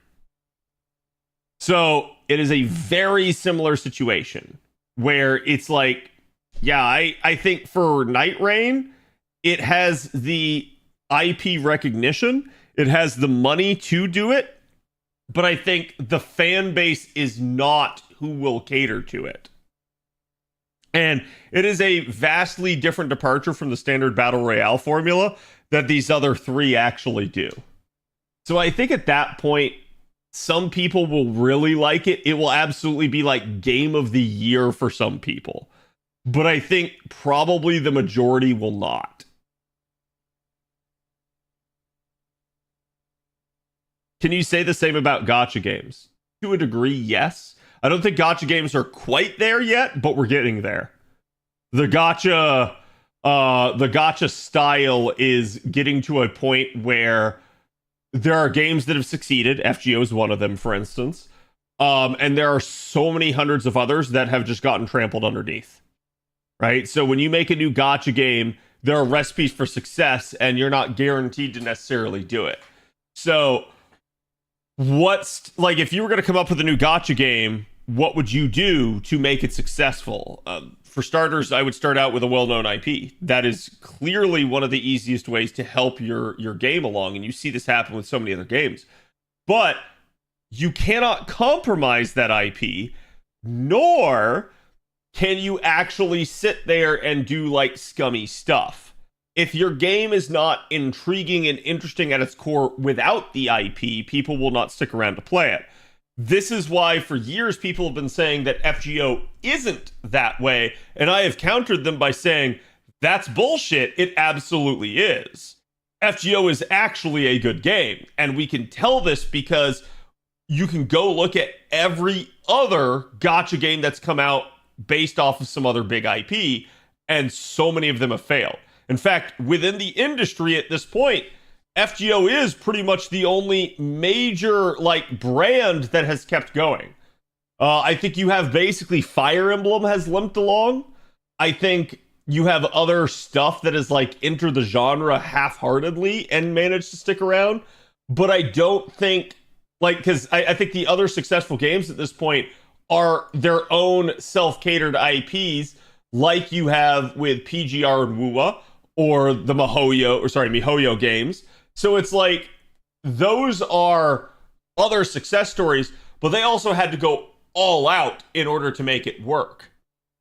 So it is a very similar situation where it's like, yeah, I think for Night Rain, it has the IP recognition, it has the money to do it, but I think the fan base is not who will cater to it. And it is a vastly different departure from the standard battle royale formula that these other three actually do. So I think at that point, some people will really like it. It will absolutely be like game of the year for some people. But I think probably the majority will not. Can you say the same about gacha games? To a degree, yes. I don't think gacha games are quite there yet, but we're getting there. The gacha style is getting to a point where there are games that have succeeded. FGO is one of them, for instance. And there are so many hundreds of others that have just gotten trampled underneath. Right? So when you make a new gacha game, there are recipes for success, and you're not guaranteed to necessarily do it. So what's like, if you were going to come up with a new gacha game, what would you do to make it successful? For starters, I would start out with a well-known IP. That is clearly one of the easiest ways to help your game along, and you see this happen with so many other games. But you cannot compromise that IP, nor can you actually sit there and do like scummy stuff. If your game is not intriguing and interesting at its core without the IP, people will not stick around to play it. This is why for years people have been saying that FGO isn't that way, and I have countered them by saying that's bullshit. It absolutely is. FGO is actually a good game, and we can tell this because you can go look at every other gacha game that's come out based off of some other big IP, and so many of them have failed. In fact, within the industry at this point, FGO is pretty much the only major like brand that has kept going. I think you have basically Fire Emblem has limped along. I think you have other stuff that has like entered the genre half-heartedly and managed to stick around. But I don't think like, because I think the other successful games at this point are their own self-catered IPs, like you have with PGR and WUA or the MiHoYo games. So it's like, those are other success stories, but they also had to go all out in order to make it work.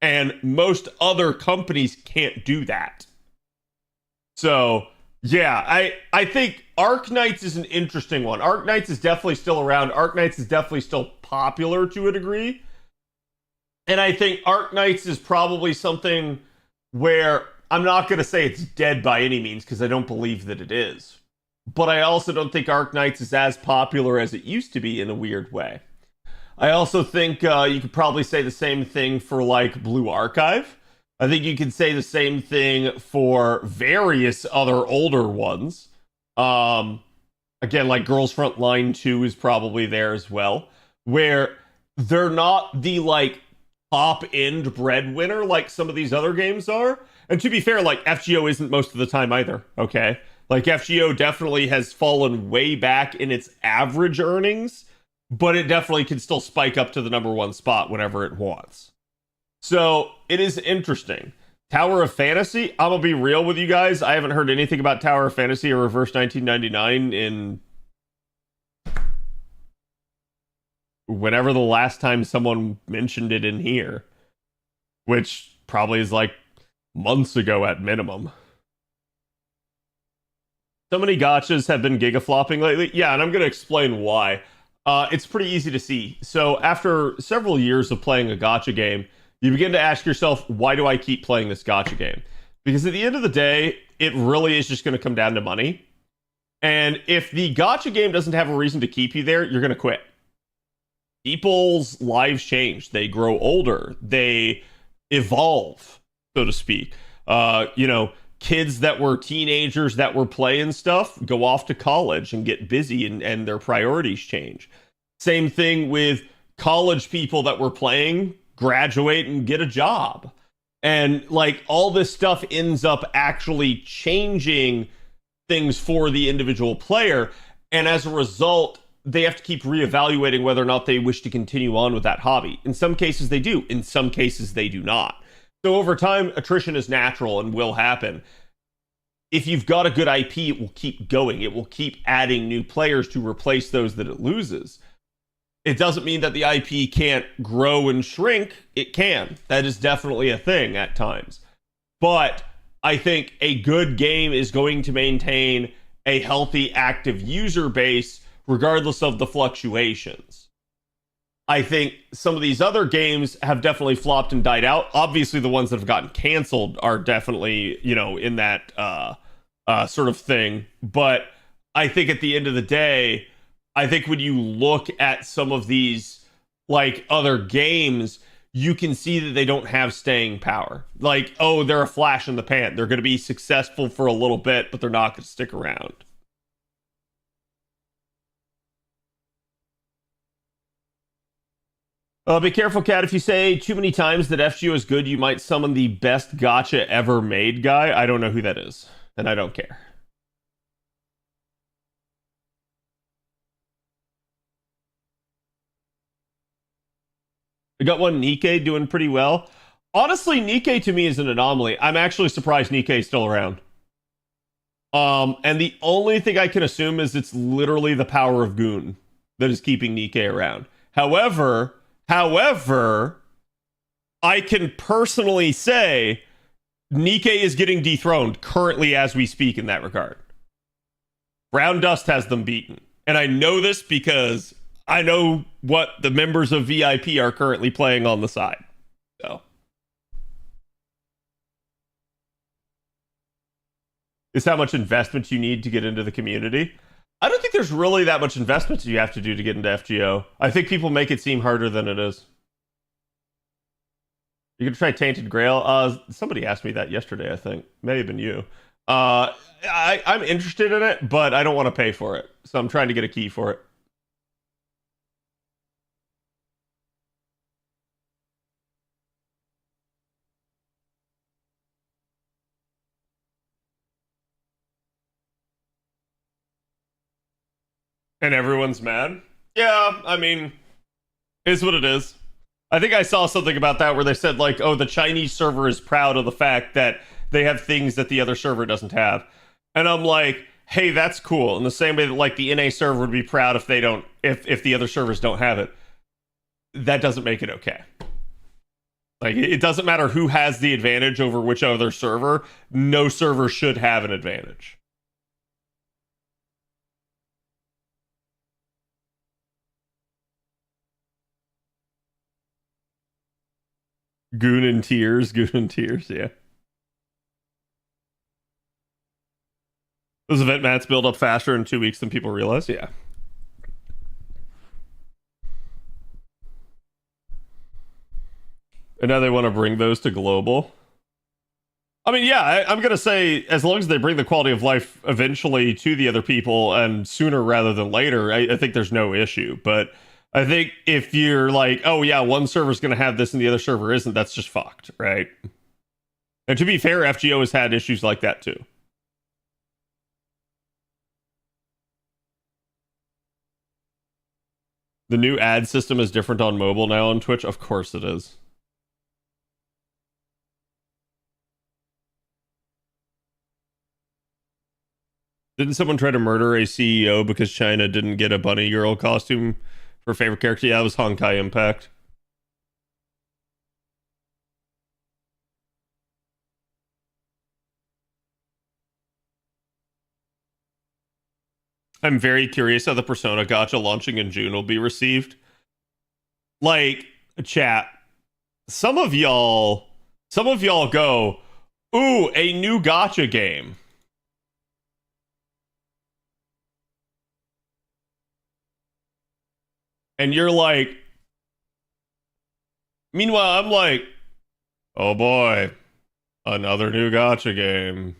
And most other companies can't do that. So, yeah, I think Arknights is an interesting one. Arknights is definitely still around. Arknights is definitely still popular to a degree. And I think Arknights is probably something where I'm not going to say it's dead by any means, because I don't believe that it is. But I also don't think Arknights is as popular as it used to be in a weird way. I also think you could probably say the same thing for like Blue Archive. I think you could say the same thing for various other older ones. Again, like Girls Front Line 2 is probably there as well, where they're not the like top-end breadwinner like some of these other games are. And to be fair, like, FGO isn't most of the time either, okay? Like, FGO definitely has fallen way back in its average earnings, but it definitely can still spike up to the #1 spot whenever it wants. So, it is interesting. Tower of Fantasy, I'm gonna be real with you guys. I haven't heard anything about Tower of Fantasy or Reverse 1999 in whenever the last time someone mentioned it in here, which probably is like months ago at minimum. So many gachas have been gigaflopping lately. Yeah, and I'm going to explain why. It's pretty easy to see. So after several years of playing a gacha game, you begin to ask yourself, why do I keep playing this gacha game? Because at the end of the day, it really is just going to come down to money. And if the gacha game doesn't have a reason to keep you there, you're going to quit. People's lives change. They grow older. They evolve, so to speak. Kids that were teenagers that were playing stuff go off to college and get busy, and their priorities change. Same thing with college people that were playing, graduate and get a job. And like all this stuff ends up actually changing things for the individual player. And as a result, they have to keep reevaluating whether or not they wish to continue on with that hobby. In some cases they do, in some cases they do not. So over time, attrition is natural and will happen. If you've got a good IP, it will keep going. It will keep adding new players to replace those that it loses. It doesn't mean that the IP can't grow and shrink. It can. That is definitely a thing at times. But I think a good game is going to maintain a healthy, active user base regardless of the fluctuations. I think some of these other games have definitely flopped and died out. Obviously, the ones that have gotten canceled are definitely, in that sort of thing. But I think at the end of the day, I think when you look at some of these, like, other games, you can see that they don't have staying power. Like, oh, they're a flash in the pan. They're going to be successful for a little bit, but they're not going to stick around. Be careful, Cat. If you say too many times that FGO is good, you might summon the best gacha ever made guy. I don't know who that is, and I don't care. We got one Nikkei doing pretty well. Honestly, Nikkei to me is an anomaly. I'm actually surprised Nikkei is still around. And the only thing I can assume is it's literally the power of Goon that is keeping Nikkei around. However, I can personally say Nikkei is getting dethroned currently as we speak in that regard. Brown Dust has them beaten. And I know this because I know what the members of VIP are currently playing on the side. So. Is how much investment you need to get into the community. I don't think there's really that much investment you have to do to get into FGO. I think people make it seem harder than it is. You can try Tainted Grail. Somebody asked me that yesterday, I think. May have been you. I'm interested in it, but I don't want to pay for it. So I'm trying to get a key for it. And everyone's mad? Yeah, I mean, is what it is. I think I saw something about that where they said, like, oh, the Chinese server is proud of the fact that they have things that the other server doesn't have. And I'm like, hey, that's cool. In the same way that, like, the NA server would be proud if they don't, if the other servers don't have it. That doesn't make it okay. Like, it doesn't matter who has the advantage over which other server. No server should have an advantage. Goon in tears, yeah. Those event mats build up faster in 2 weeks than people realize, yeah. And now they want to bring those to global. I mean, yeah, I'm going to say, as long as they bring the quality of life eventually to the other people, and sooner rather than later, I think there's no issue. But I think if you're like, oh yeah, one server's going to have this and the other server isn't, that's just fucked, right? And to be fair, FGO has had issues like that too. The new ad system is different on mobile now on Twitch. Of course it is. Didn't someone try to murder a CEO because China didn't get a bunny girl costume for favorite character? Yeah, that was Honkai Impact. I'm very curious how the Persona Gacha launching in June will be received. Like, chat, some of y'all go, ooh, a new Gacha game. And you're like, meanwhile, I'm like, oh boy, another new Gacha game.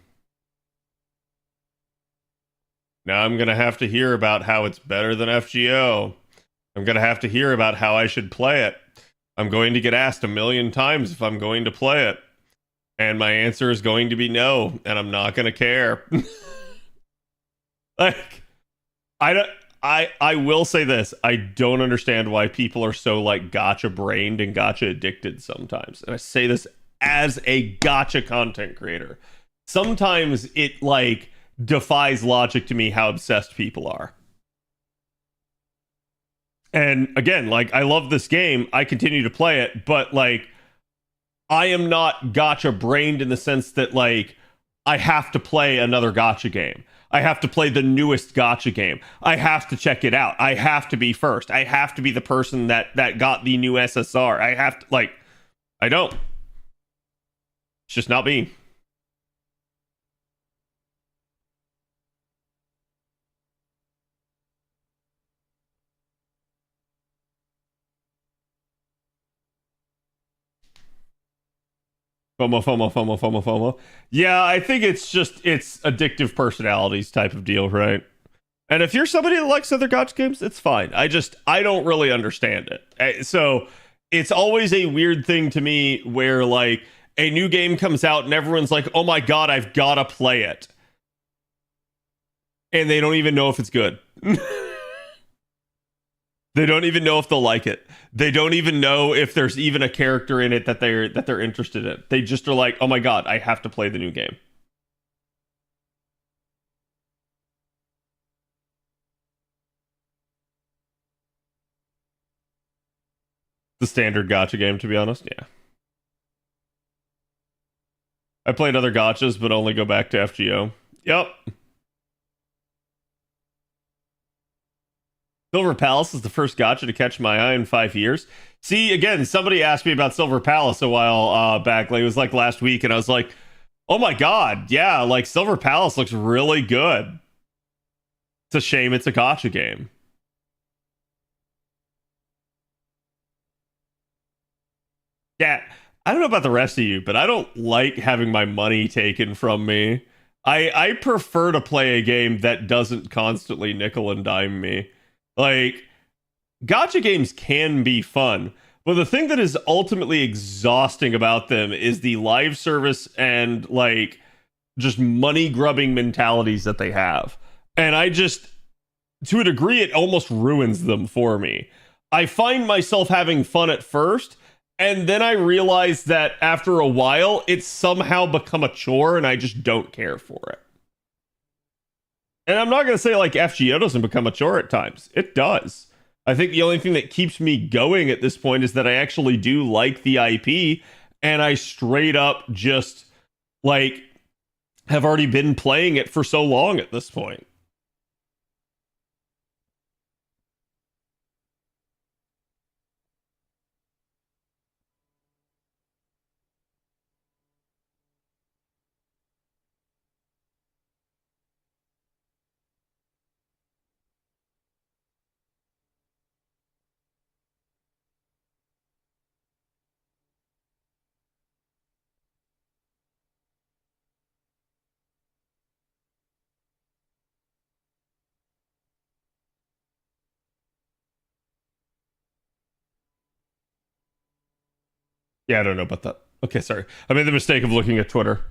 Now I'm going to have to hear about how it's better than FGO. I'm going to have to hear about how I should play it. I'm going to get asked 1,000,000 times if I'm going to play it. And my answer is going to be no, and I'm not going to care. Like, I will say this. I don't understand why people are so like gacha brained and gacha addicted sometimes. And I say this as a gacha content creator. Sometimes it like defies logic to me how obsessed people are. And again, like, I love this game. I continue to play it, but like, I am not gacha brained in the sense that like I have to play another gacha game. I have to play the newest gacha game. I have to check it out. I have to be first. I have to be the person that got the new SSR. I have to, like, I don't. It's just not me. FOMO. Yeah, I think it's addictive personalities type of deal, right? And if you're somebody that likes other gacha games, it's fine. I don't really understand it. So it's always a weird thing to me where like a new game comes out and everyone's like, oh my god, I've gotta play it. And they don't even know if it's good. They don't even know if they'll like it. They don't even know if there's even a character in it that they're interested in. They just are like, "Oh my god, I have to play the new game." The standard gacha game, to be honest. Yeah. I played other gachas, but only go back to FGO. Yep. Silver Palace is the first gacha to catch my eye in 5 years. See, again, somebody asked me about Silver Palace a while back. Like, it was like last week, and I was like, oh my god, yeah, like Silver Palace looks really good. It's a shame it's a gacha game. Yeah, I don't know about the rest of you, but I don't like having my money taken from me. I prefer to play a game that doesn't constantly nickel and dime me. Like, gacha games can be fun, but the thing that is ultimately exhausting about them is the live service and like just money grubbing mentalities that they have. And I just, to a degree, it almost ruins them for me. I find myself having fun at first, and then I realize that after a while, it's somehow become a chore and I just don't care for it. And I'm not going to say like FGO doesn't become a chore at times. It does. I think the only thing that keeps me going at this point is that I actually do like the IP, and I straight up just like have already been playing it for so long at this point. Yeah, I don't know about that. Okay, sorry. I made the mistake of looking at Twitter.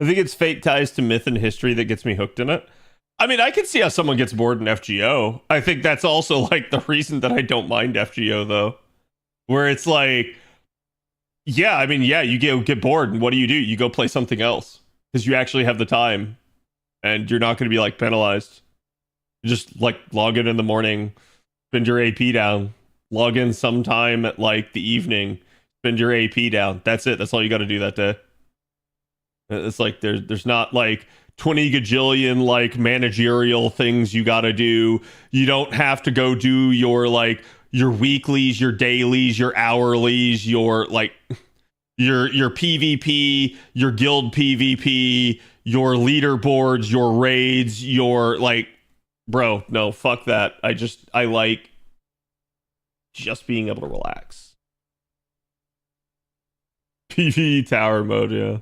I think it's fate ties to myth and history that gets me hooked in it. I mean, I can see how someone gets bored in FGO. I think that's also like the reason that I don't mind FGO though. Where it's like, yeah, I mean, yeah, you get bored and what do? You go play something else because you actually have the time and you're not going to be like penalized. You just like log in the morning, spend your AP down, log in sometime at like the evening, spend your AP down. That's it. That's all you got to do that day. It's like there's not like 20 gajillion like managerial things you got to do. You don't have to go do your like your weeklies, your dailies, your hourlies, your like your PvP, your guild PvP, your leaderboards, your raids, your like bro, no, fuck that. I like just being able to relax. PvE tower mode, yeah.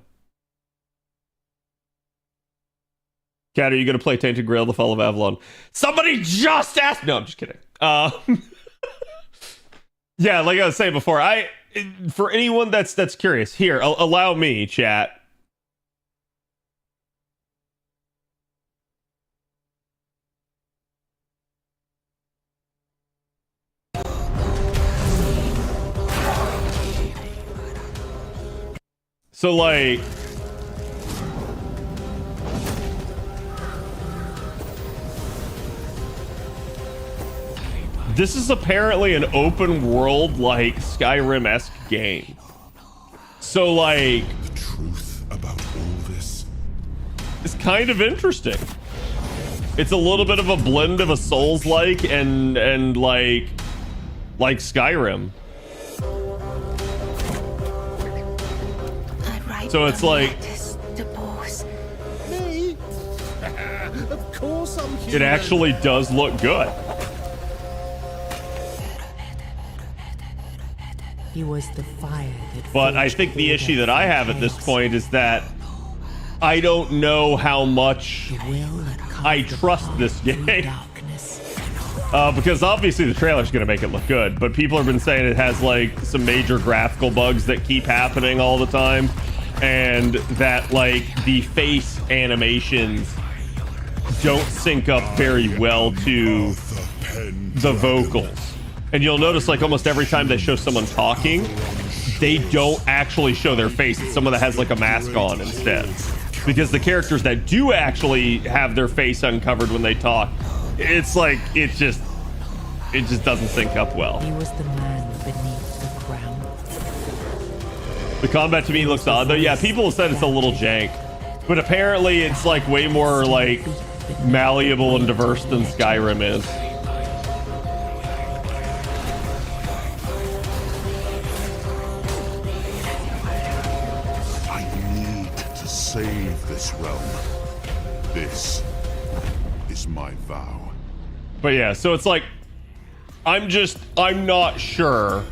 Cat, are you going to play Tainted Grail, The Fall of Avalon? Somebody just asked. No, I'm just kidding. Yeah, like I was saying before, for anyone that's curious, here, allow me, chat. So like, this is apparently an open world, like Skyrim-esque game. So like, The truth about all this. it's kind of interesting. It's a little bit of a blend of a Souls-like and like Skyrim. So it's like, Me? Of course I'm human. it actually does look good. He was the fire that But I forged think the order issue that I from have at this chaos. point is that I don't know how much The will that I carved trust apart this through game. darkness. Because obviously the trailer's going to make it look good, but people have been saying it has like some major graphical bugs that keep happening all the time, and that like the face animations don't sync up very well to the vocals. And you'll notice like almost every time they show someone talking, they don't actually show their face. It's someone that has like a mask on instead. Because the characters that do actually have their face uncovered when they talk, it's like it just doesn't sync up well. He was the man beneath the crown. The combat to me looks odd though. Yeah, people have said it's a little jank, but apparently it's like way more like malleable and diverse than Skyrim is. I need to save this realm. This is my vow. But yeah, so it's like I'm not sure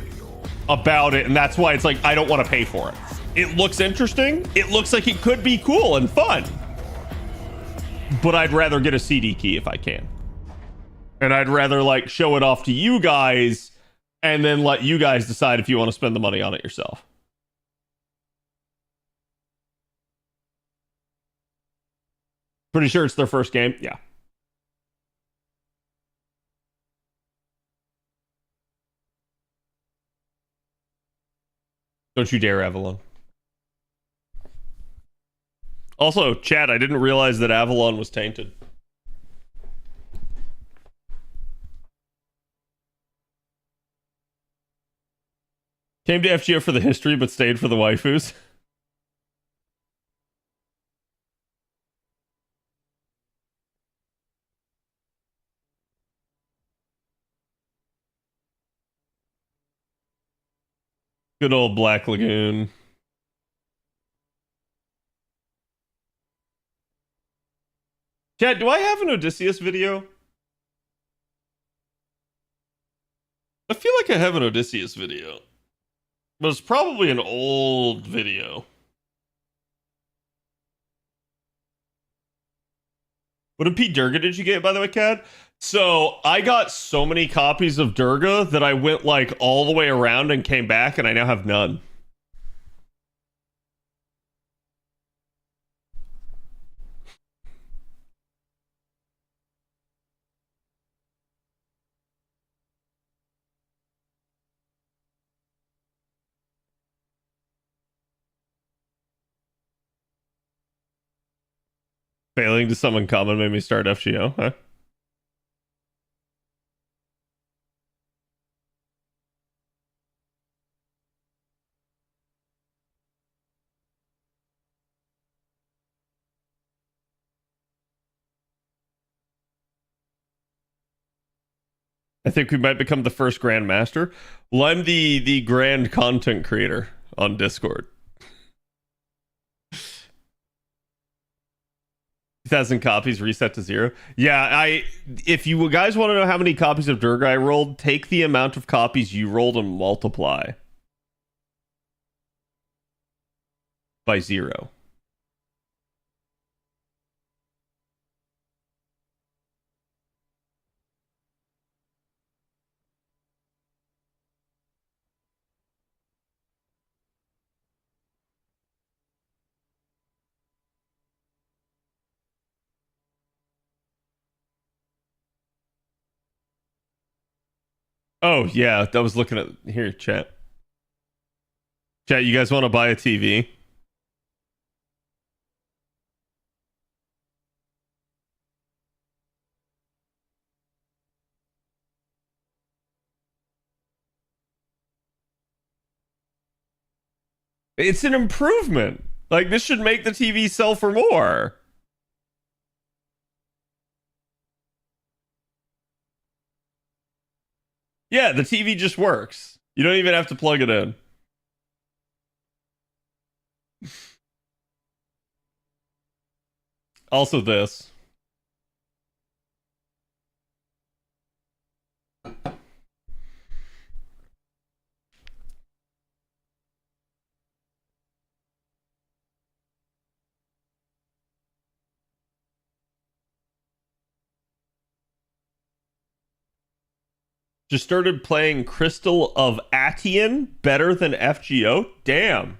about it, and that's why it's like I don't want to pay for it. It looks interesting. It looks like it could be cool and fun. But I'd rather get a CD key if I can. And I'd rather like show it off to you guys and then let you guys decide if you want to spend the money on it yourself. Pretty sure it's their first game. Yeah. Don't you dare, Avalon. Also, chat, I didn't realize that Avalon was tainted. Came to FGO for the history, but stayed for the waifus. Good old Black Lagoon. Chat, do I have an Odysseus video? I feel like I have an Odysseus video. But it's probably an old video. What a P Durga did you get, by the way, Cad? So I got so many copies of Durga that I went like all the way around and came back, and I now have none. Failing to summon common made me start FGO, huh? I think we might become the first Grandmaster. Well, I'm the grand content creator on Discord. 2,000 copies reset to 0. Yeah, if you guys want to know how many copies of Durga I rolled, take the amount of copies you rolled and multiply by 0. Oh, yeah, I was looking at... Here, chat. Chat, you guys want to buy a TV? It's an improvement. Like, this should make the TV sell for more. Yeah, the TV just works. You don't even have to plug it in. Also this. Just started playing Crystal of Atian better than FGO? Damn.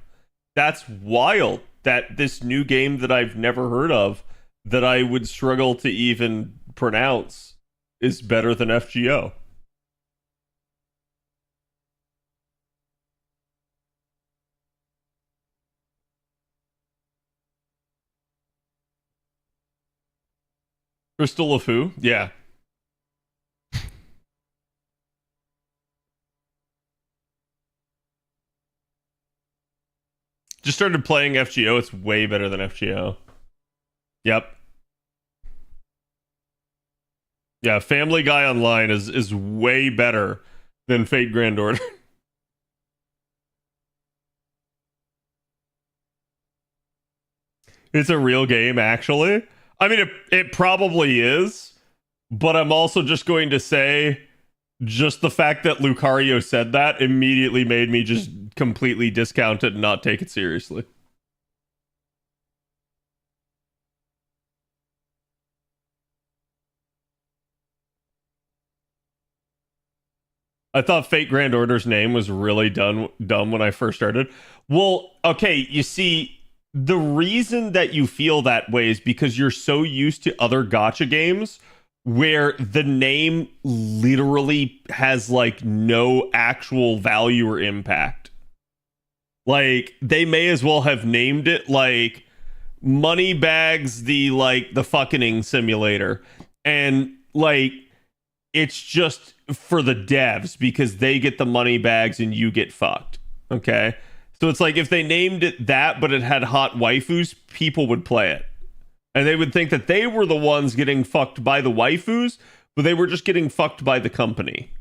That's wild. That this new game that I've never heard of, that I would struggle to even pronounce, is better than FGO. Crystal of who? Yeah. Just started playing FGO. It's way better than FGO. Yep. Yeah, Family Guy Online is way better than Fate Grand Order. It's a real game, actually. I mean, it probably is, but I'm also just going to say, just the fact that Lucario said that immediately made me just completely discount it and not take it seriously. I thought Fate Grand Order's name was really dumb when I first started. Well, okay, you see, the reason that you feel that way is because you're so used to other gacha games where the name literally has like no actual value or impact. Like, they may as well have named it like Moneybags, the fucking simulator. And like, it's just for the devs because they get the money bags and you get fucked. Okay? So it's like if they named it that, but it had hot waifus, people would play it. And they would think that they were the ones getting fucked by the waifus, but they were just getting fucked by the company.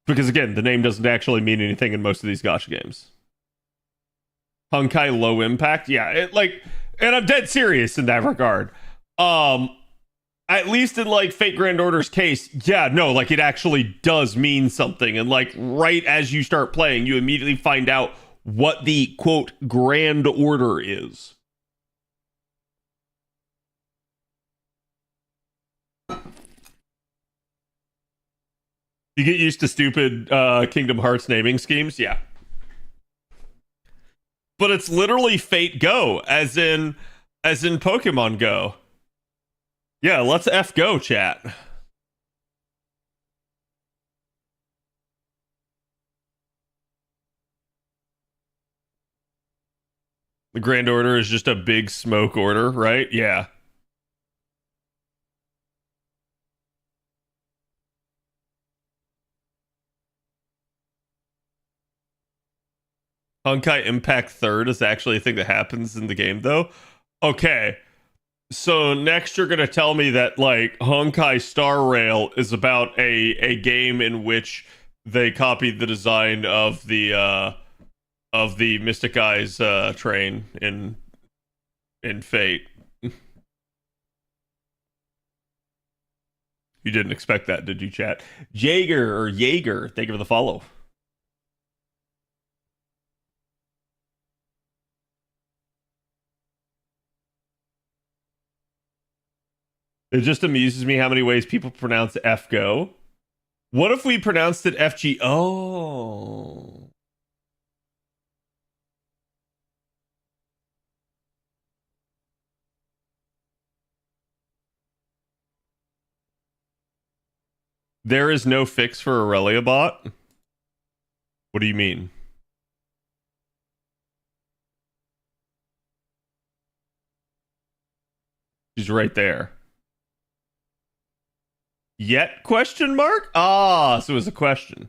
Because again, the name doesn't actually mean anything in most of these gacha games. Honkai low impact? Yeah, and I'm dead serious in that regard. At least in like Fate Grand Order's case, yeah, no, like it actually does mean something. And like right as you start playing, you immediately find out what the quote grand order is. You get used to stupid Kingdom Hearts naming schemes, yeah. But it's literally Fate Go, as in Pokemon Go. Yeah, let's FGO, chat. The Grand Order is just a big smoke order, right? Yeah. Honkai Impact 3rd is actually a thing that happens in the game, though. Okay. So next you're gonna tell me that like Honkai Star Rail is about a game in which they copied the design of the Mystic Eyes train in Fate. You didn't expect that, did you, chat? Jaeger, thank you for the follow. It just amuses me how many ways people pronounce FGO. What if we pronounced it FGO? There is no fix for Aurelia bot? What do you mean? She's right there. Yet question mark? Ah, so it was a question.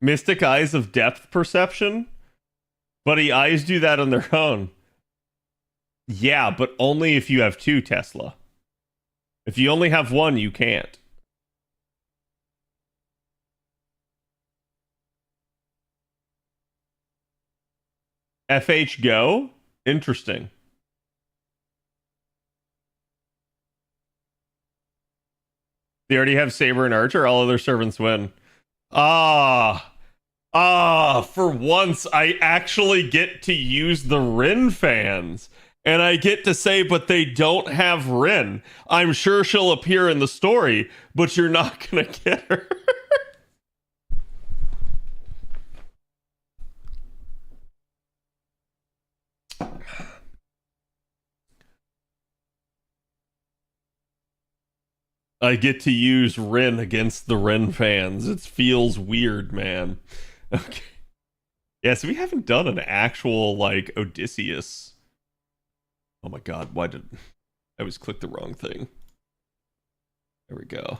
Mystic Eyes of depth perception? Buddy, eyes do that on their own. Yeah, but only if you have two, Tesla. If you only have one, you can't. FHGO? Interesting. They already have Saber and Archer. All other servants win. For once, I actually get to use the Rin fans. And I get to say, but they don't have Rin. I'm sure she'll appear in the story, but you're not going to get her. I get to use Rin against the Rin fans. It feels weird, man. Okay. Yeah, so we haven't done an actual, like, Odysseus. Oh my god, why did... I always click the wrong thing. There we go.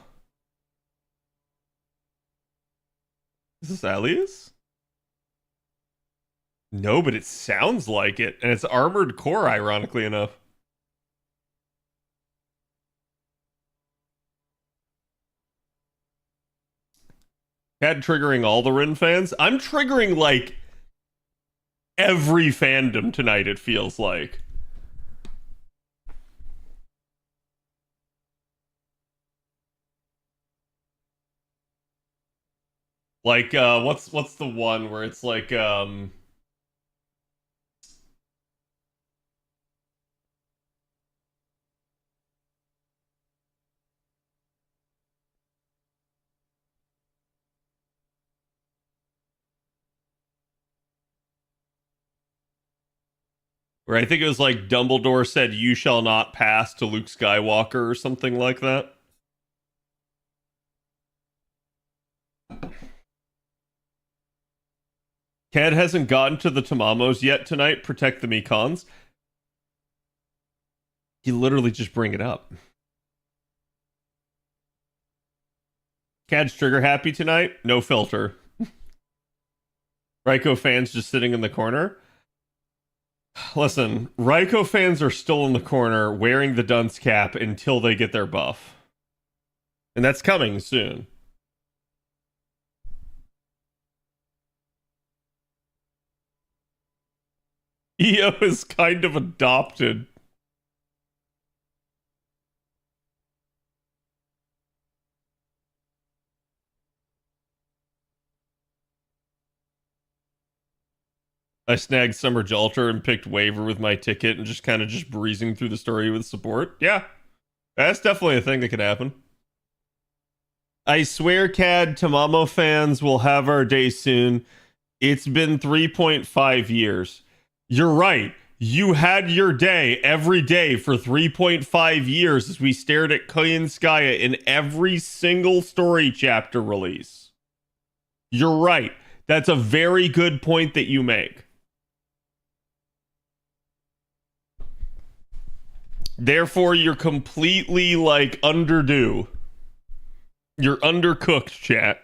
Is this Alias? No, but it sounds like it. And it's Armored Core, ironically enough. Had triggering all the Rin fans? I'm triggering, like, every fandom tonight, it feels like. Like, what's the one where it's like, where I think it was like Dumbledore said, "You shall not pass" to Luke Skywalker or something like that. Cad hasn't gotten to the Tamamos yet tonight. Protect the Mikons. You literally just bring it up. Cad's trigger happy tonight? No filter. Raiko fans just sitting in the corner. Listen, Raiko fans are still in the corner wearing the dunce cap until they get their buff. And that's coming soon. EO is kind of adopted. I snagged Summer Jalter and picked waiver with my ticket and just kind of just breezing through the story with support. Yeah, that's definitely a thing that could happen. I swear, CAD Tamamo fans will have our day soon. It's been 3.5 years. You're right. You had your day every day for 3.5 years as we stared at Koyanskaya in every single story chapter release. You're right. That's a very good point that you make. Therefore, you're completely, like, underdue. You're undercooked, chat.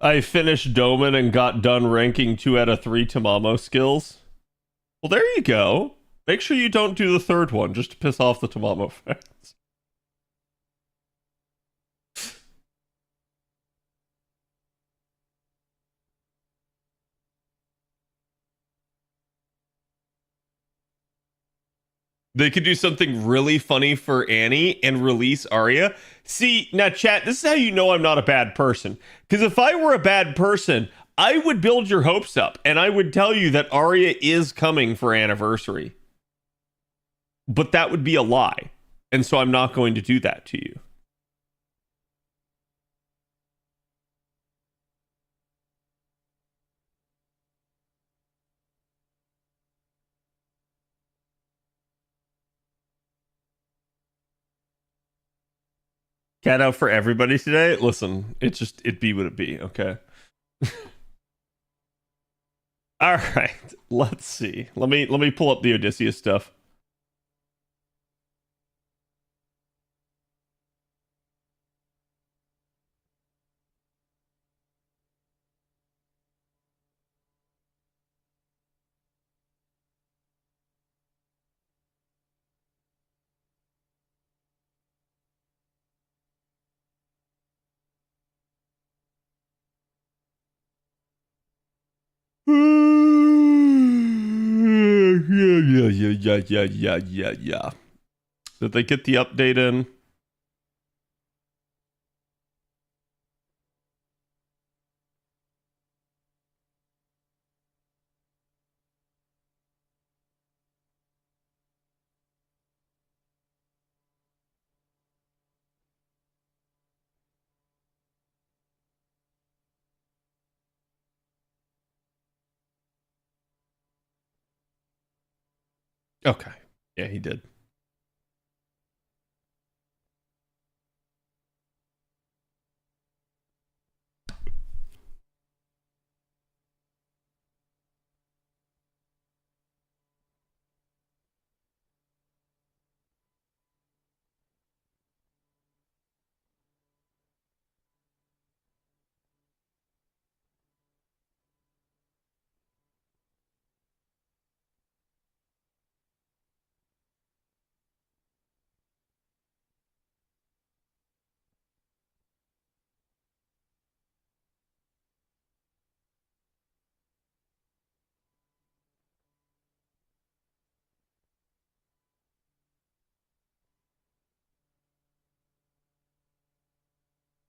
I finished Doman and got done ranking 2 out of 3 Tamamo skills. Well, there you go. Make sure you don't do the third one just to piss off the Tamamo fans. They could do something really funny for Annie and release Arya. See, now chat, this is how you know I'm not a bad person. Because if I were a bad person, I would build your hopes up and I would tell you that Arya is coming for Anniversary. But that would be a lie. And so I'm not going to do that to you. Cat out for everybody today. Listen, it be what it be, okay? All right, let's see. Let me pull up the Odysseus stuff. Yeah. Did they get the update in? Okay. Yeah, he did.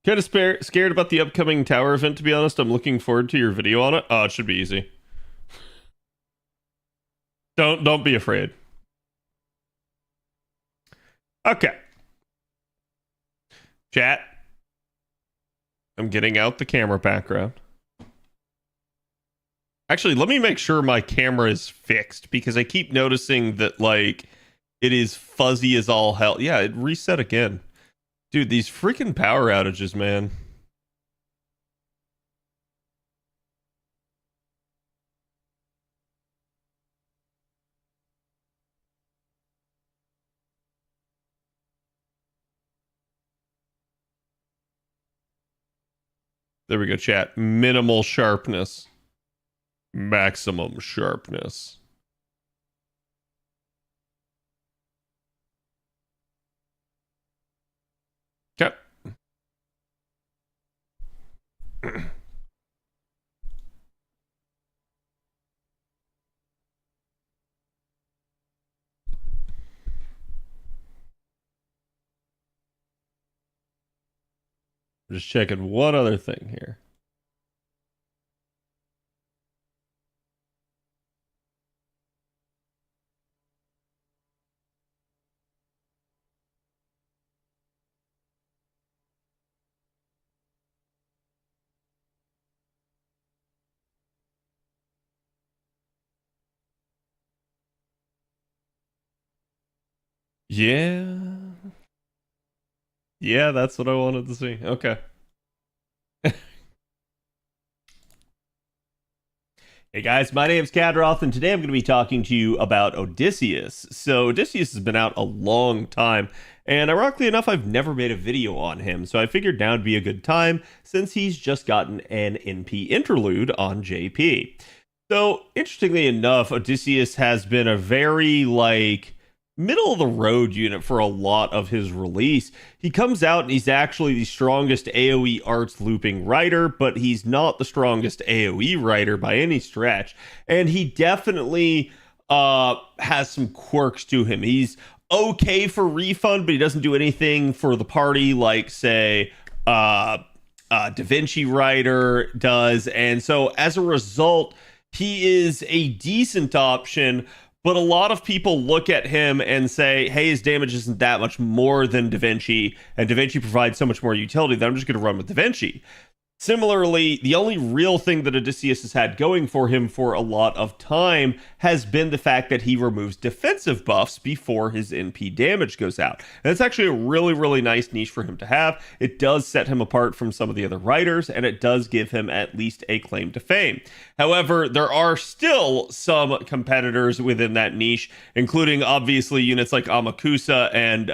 Kind of scared about the upcoming tower event, to be honest. I'm looking forward to your video on it. Oh, it should be easy. Don't be afraid. Okay. Chat. I'm getting out the camera background. Actually, let me make sure my camera is fixed because I keep noticing that, like, it is fuzzy as all hell. Yeah, it reset again. Dude, these freaking power outages, man. There we go, chat. Minimal sharpness. Maximum sharpness. Okay. I'm just checking one other thing here. Yeah. Yeah, that's what I wanted to see. Okay. Hey guys, my name's Kadroth, and today I'm going to be talking to you about Odysseus. So, Odysseus has been out a long time, and ironically enough, I've never made a video on him, so I figured now would be a good time since he's just gotten an NP interlude on JP. So, interestingly enough, Odysseus has been a very, middle of the road unit for a lot of his release. He comes out and he's actually the strongest AoE arts looping writer, but he's not the strongest AoE writer by any stretch. And he definitely has some quirks to him. He's okay for refund, but he doesn't do anything for the party like, say, Da Vinci writer does. And so as a result, he is a decent option. But a lot of people look at him and say, hey, his damage isn't that much more than Da Vinci, and Da Vinci provides so much more utility that I'm just going to run with Da Vinci. Similarly, the only real thing that Odysseus has had going for him for a lot of time has been the fact that he removes defensive buffs before his NP damage goes out. And it's actually a really, really nice niche for him to have. It does set him apart from some of the other writers, and it does give him at least a claim to fame. However, there are still some competitors within that niche, including obviously units like Amakusa and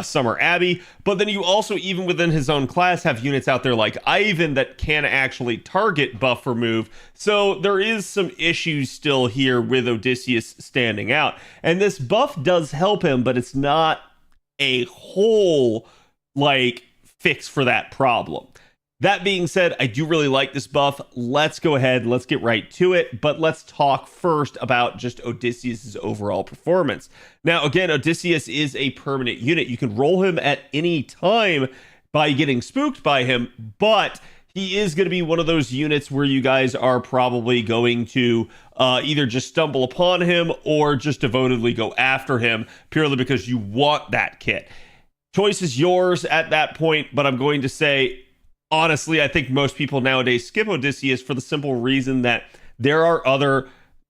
Summer Abbey, but then you also, even within his own class, have units out there like Ivan that can actually target buff remove. So there is some issues still here with Odysseus standing out, and this buff does help him, but it's not a whole fix for that problem. That being said, I do really like this buff. Let's go ahead, let's get right to it, but let's talk first about just Odysseus's overall performance. Now, again, Odysseus is a permanent unit. You can roll him at any time by getting spooked by him, but he is going to be one of those units where you guys are probably going to either just stumble upon him or just devotedly go after him purely because you want that kit. Choice is yours at that point, but I'm going to say, honestly, I think most people nowadays skip Odysseus for the simple reason that there are other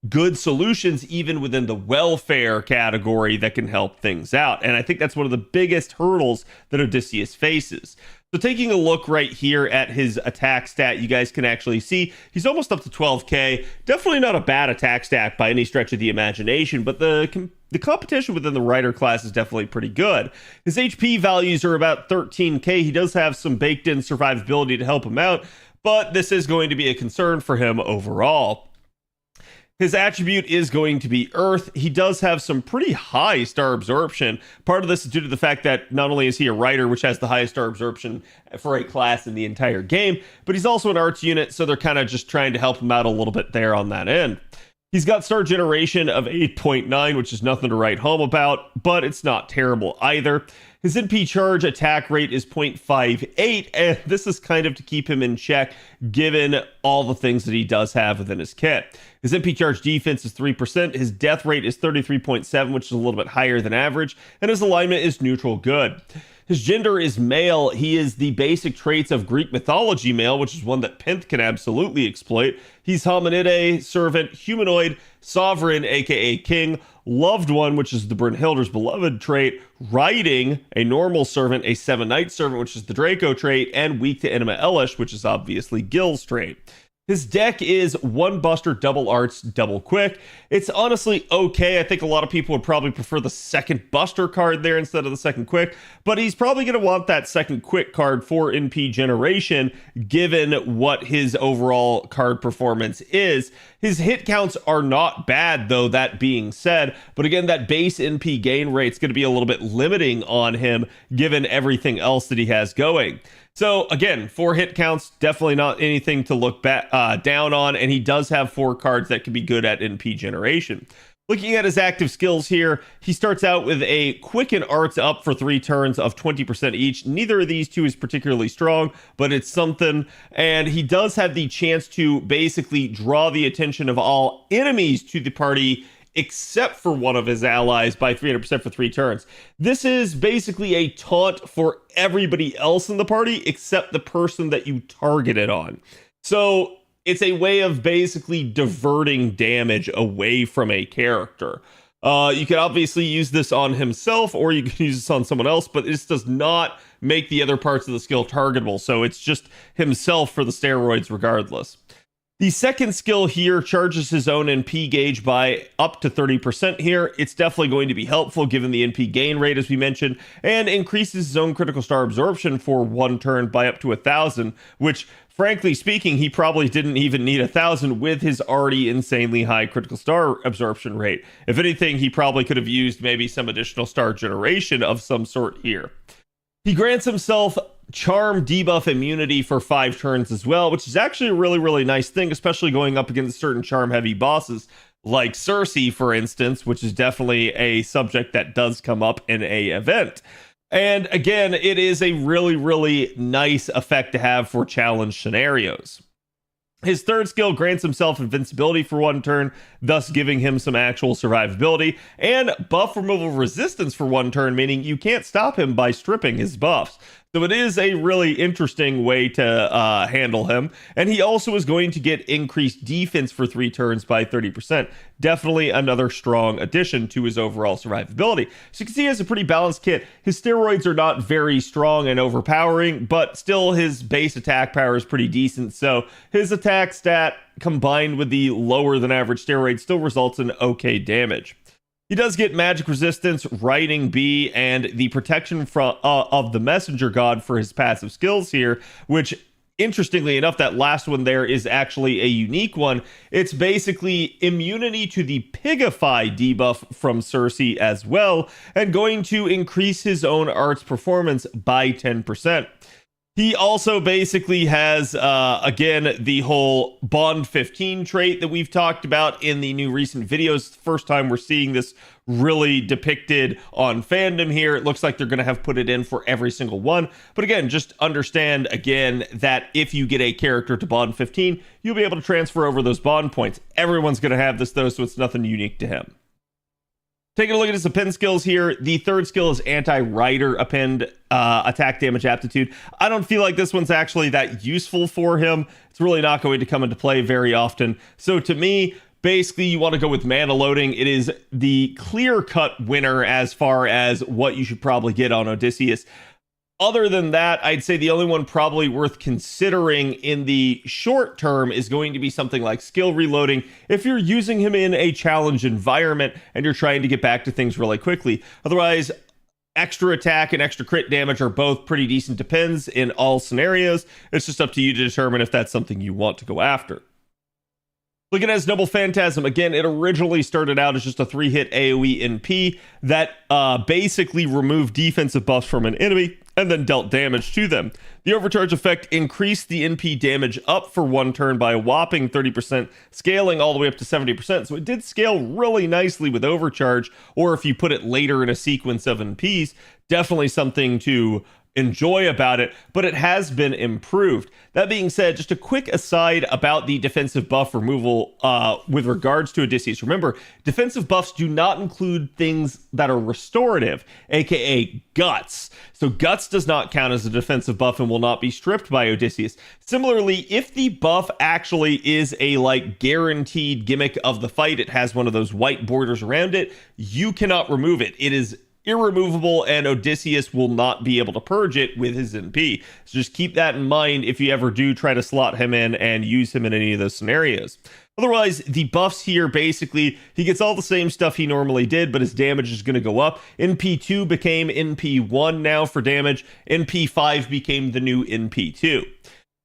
good solutions even within the welfare category that can help things out. And I think that's one of the biggest hurdles that Odysseus faces. So taking a look right here at his attack stat, you guys can actually see he's almost up to 12k. Definitely not a bad attack stat by any stretch of the imagination, but the competition within the writer class is definitely pretty good. His HP values are about 13k. He does have some baked in survivability to help him out, but this is going to be a concern for him overall. His attribute is going to be Earth. He does have some pretty high star absorption. Part of this is due to the fact that not only is he a writer, which has the highest star absorption for a class in the entire game, but he's also an arts unit, so they're kind of just trying to help him out a little bit there on that end. He's got star generation of 8.9, which is nothing to write home about, but it's not terrible either. His NP charge attack rate is 0.58, and this is kind of to keep him in check given all the things that he does have within his kit. His NP charge defense is 3%, his death rate is 33.7, which is a little bit higher than average, and his alignment is neutral good. His gender is male. He is the basic traits of Greek mythology male, which is one that Penth can absolutely exploit. He's hominide, servant, humanoid, sovereign, aka king, loved one, which is the Brynhilder's beloved trait, riding, a normal servant, a seven knight servant, which is the Draco trait, and weak to Enema Elish, which is obviously Gil's trait. His deck is one buster, double arts, double quick. It's honestly okay. I think a lot of people would probably prefer the second buster card there instead of the second quick, but he's probably going to want that second quick card for NP generation, given what his overall card performance is. His hit counts are not bad, though, that being said, but again, that base NP gain rate is going to be a little bit limiting on him, given everything else that he has going. So again, 4 hit counts, definitely not anything to look down on, and he does have 4 cards that can be good at NP generation. Looking at his active skills here, he starts out with a Quicken Arts up for 3 turns of 20% each. Neither of these two is particularly strong, but it's something. And he does have the chance to basically draw the attention of all enemies to the party, except for one of his allies, by 300% for 3 turns. This is basically a taunt for everybody else in the party, except the person that you targeted on. So it's a way of basically diverting damage away from a character. You can obviously use this on himself, or you can use this on someone else, but this does not make the other parts of the skill targetable. So it's just himself for the steroids regardless. The second skill here charges his own NP gauge by up to 30% here. It's definitely going to be helpful given the NP gain rate, as we mentioned, and increases his own critical star absorption for 1 turn by up to 1,000, which, frankly speaking, he probably didn't even need 1,000 with his already insanely high critical star absorption rate. If anything, he probably could have used maybe some additional star generation of some sort here. He grants himself Charm debuff immunity for 5 turns as well, which is actually a really, really nice thing, especially going up against certain charm heavy bosses like Cersei, for instance, which is definitely a subject that does come up in a event. And again, it is a really, really nice effect to have for challenge scenarios. His third skill grants himself invincibility for 1 turn, thus giving him some actual survivability, and buff removal resistance for 1 turn, meaning you can't stop him by stripping his buffs. So it is a really interesting way to handle him. And he also is going to get increased defense for 3 turns by 30%. Definitely another strong addition to his overall survivability. So you can see he has a pretty balanced kit. His steroids are not very strong and overpowering, but still his base attack power is pretty decent. So his attack stat combined with the lower than average steroid still results in okay damage. He does get magic resistance, riding B, and the protection from of the messenger god for his passive skills here, which, interestingly enough, that last one there is actually a unique one. It's basically immunity to the Pigify debuff from Cersei as well, and going to increase his own arts performance by 10%. He also basically has, again, the whole Bond 15 trait that we've talked about in the new recent videos. First time we're seeing this really depicted on fandom here. It looks like they're going to have put it in for every single one. But again, just understand, again, that if you get a character to Bond 15, you'll be able to transfer over those Bond points. Everyone's going to have this, though, so it's nothing unique to him. Taking a look at his append skills here, the third skill is anti-rider append attack damage aptitude. I don't feel like this one's actually that useful for him. It's really not going to come into play very often. So to me, basically, you want to go with mana loading. It is the clear-cut winner as far as what you should probably get on Odysseus. Other than that, I'd say the only one probably worth considering in the short term is going to be something like skill reloading if you're using him in a challenge environment and you're trying to get back to things really quickly. Otherwise, extra attack and extra crit damage are both pretty decent depends in all scenarios. It's just up to you to determine if that's something you want to go after. Looking at his Noble Phantasm, again, it originally started out as just a 3-hit AoE NP that basically removed defensive buffs from an enemy and then dealt damage to them. The overcharge effect increased the NP damage up for 1 turn by a whopping 30%, scaling all the way up to 70%. So it did scale really nicely with overcharge, or if you put it later in a sequence of NPs, definitely something to enjoy about it, but it has been improved. That being said, just a quick aside about the defensive buff removal with regards to Odysseus. Remember, defensive buffs do not include things that are restorative, aka guts. So guts does not count as a defensive buff and will not be stripped by Odysseus. Similarly, if the buff actually is a guaranteed gimmick of the fight, it has one of those white borders around it, you cannot remove it. It is irremovable, and Odysseus will not be able to purge it with his NP. So just keep that in mind if you ever do try to slot him in and use him in any of those scenarios. Otherwise, the buffs here, basically, he gets all the same stuff he normally did, but his damage is going to go up. NP2 became NP1 now for damage. NP5 became the new NP2.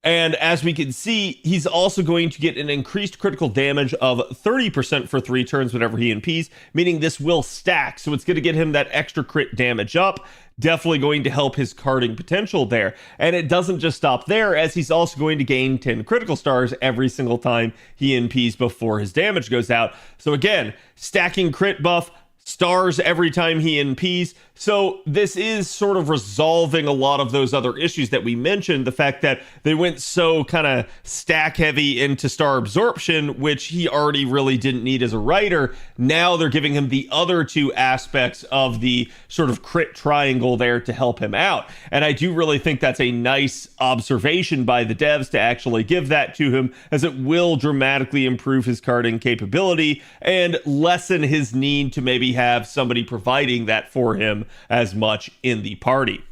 And as we can see, he's also going to get an increased critical damage of 30% for 3 turns whenever he NPs, meaning this will stack. So it's going to get him that extra crit damage up. Definitely going to help his carding potential there. And it doesn't just stop there, as he's also going to gain 10 critical stars every single time he NPs before his damage goes out. So again, stacking crit buff, stars every time he NPs. So this is sort of resolving a lot of those other issues that we mentioned. The fact that they went so kind of stack heavy into star absorption, which he already really didn't need as a writer. Now they're giving him the other 2 aspects of the sort of crit triangle there to help him out. And I do really think that's a nice observation by the devs to actually give that to him, as it will dramatically improve his carding capability and lessen his need to maybe have somebody providing that for him as much in the party.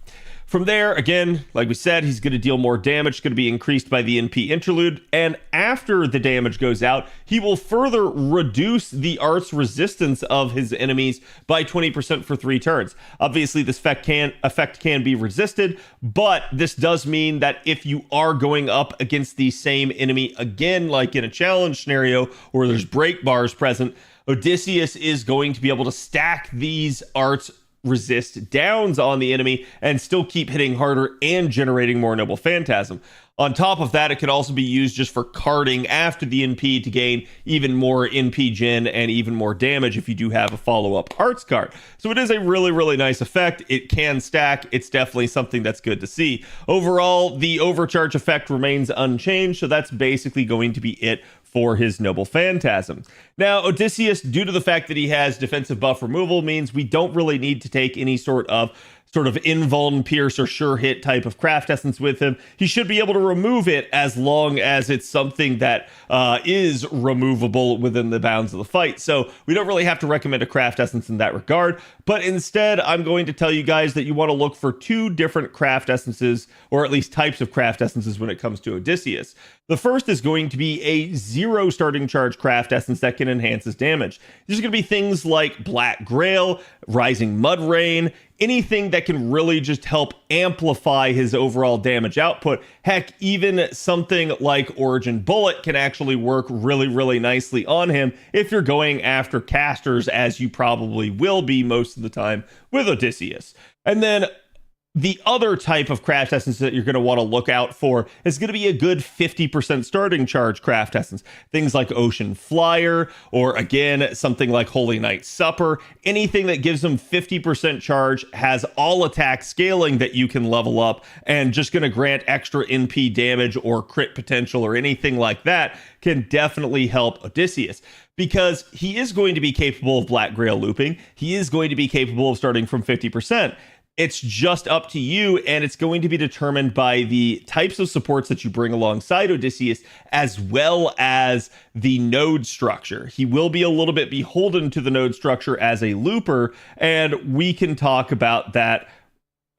From there, again, like we said, he's going to deal more damage, going to be increased by the NP interlude, and after the damage goes out, he will further reduce the art's resistance of his enemies by 20% for 3 turns. Obviously, this effect can be resisted, but this does mean that if you are going up against the same enemy again, like in a challenge scenario where there's break bars present, Odysseus is going to be able to stack these arts resist downs on the enemy and still keep hitting harder and generating more Noble Phantasm. On top of that, it can also be used just for carding after the NP to gain even more NP gen and even more damage if you do have a follow-up arts card. So it is a really, really nice effect. It can stack. It's definitely something that's good to see. Overall, the overcharge effect remains unchanged, so that's basically going to be it for his Noble Phantasm. Now, Odysseus, due to the fact that he has defensive buff removal, means we don't really need to take any sort of invuln, pierce, or sure hit type of craft essence with him. He should be able to remove it as long as it's something that is removable within the bounds of the fight. So we don't really have to recommend a craft essence in that regard. But instead, I'm going to tell you guys that you want to look for 2 different craft essences, or at least types of craft essences when it comes to Odysseus. The first is going to be a 0 starting charge craft essence that can enhance his damage. These are going to be things like Black Grail, Rising Mud Rain, anything that can really just help amplify his overall damage output. Heck, even something like Origin Bullet can actually work really, really nicely on him if you're going after casters, as you probably will be most of the time with Odysseus. And then the other type of craft essence that you're going to want to look out for is going to be a good 50% starting charge craft essence. Things like Ocean Flyer, or again, something like Holy Night Supper. Anything that gives them 50% charge, has all attack scaling that you can level up, and just going to grant extra NP damage or crit potential or anything like that can definitely help Odysseus. Because he is going to be capable of Black Grail looping. He is going to be capable of starting from 50%. It's just up to you, and it's going to be determined by the types of supports that you bring alongside Odysseus, as well as the node structure. He will be a little bit beholden to the node structure as a looper, and we can talk about that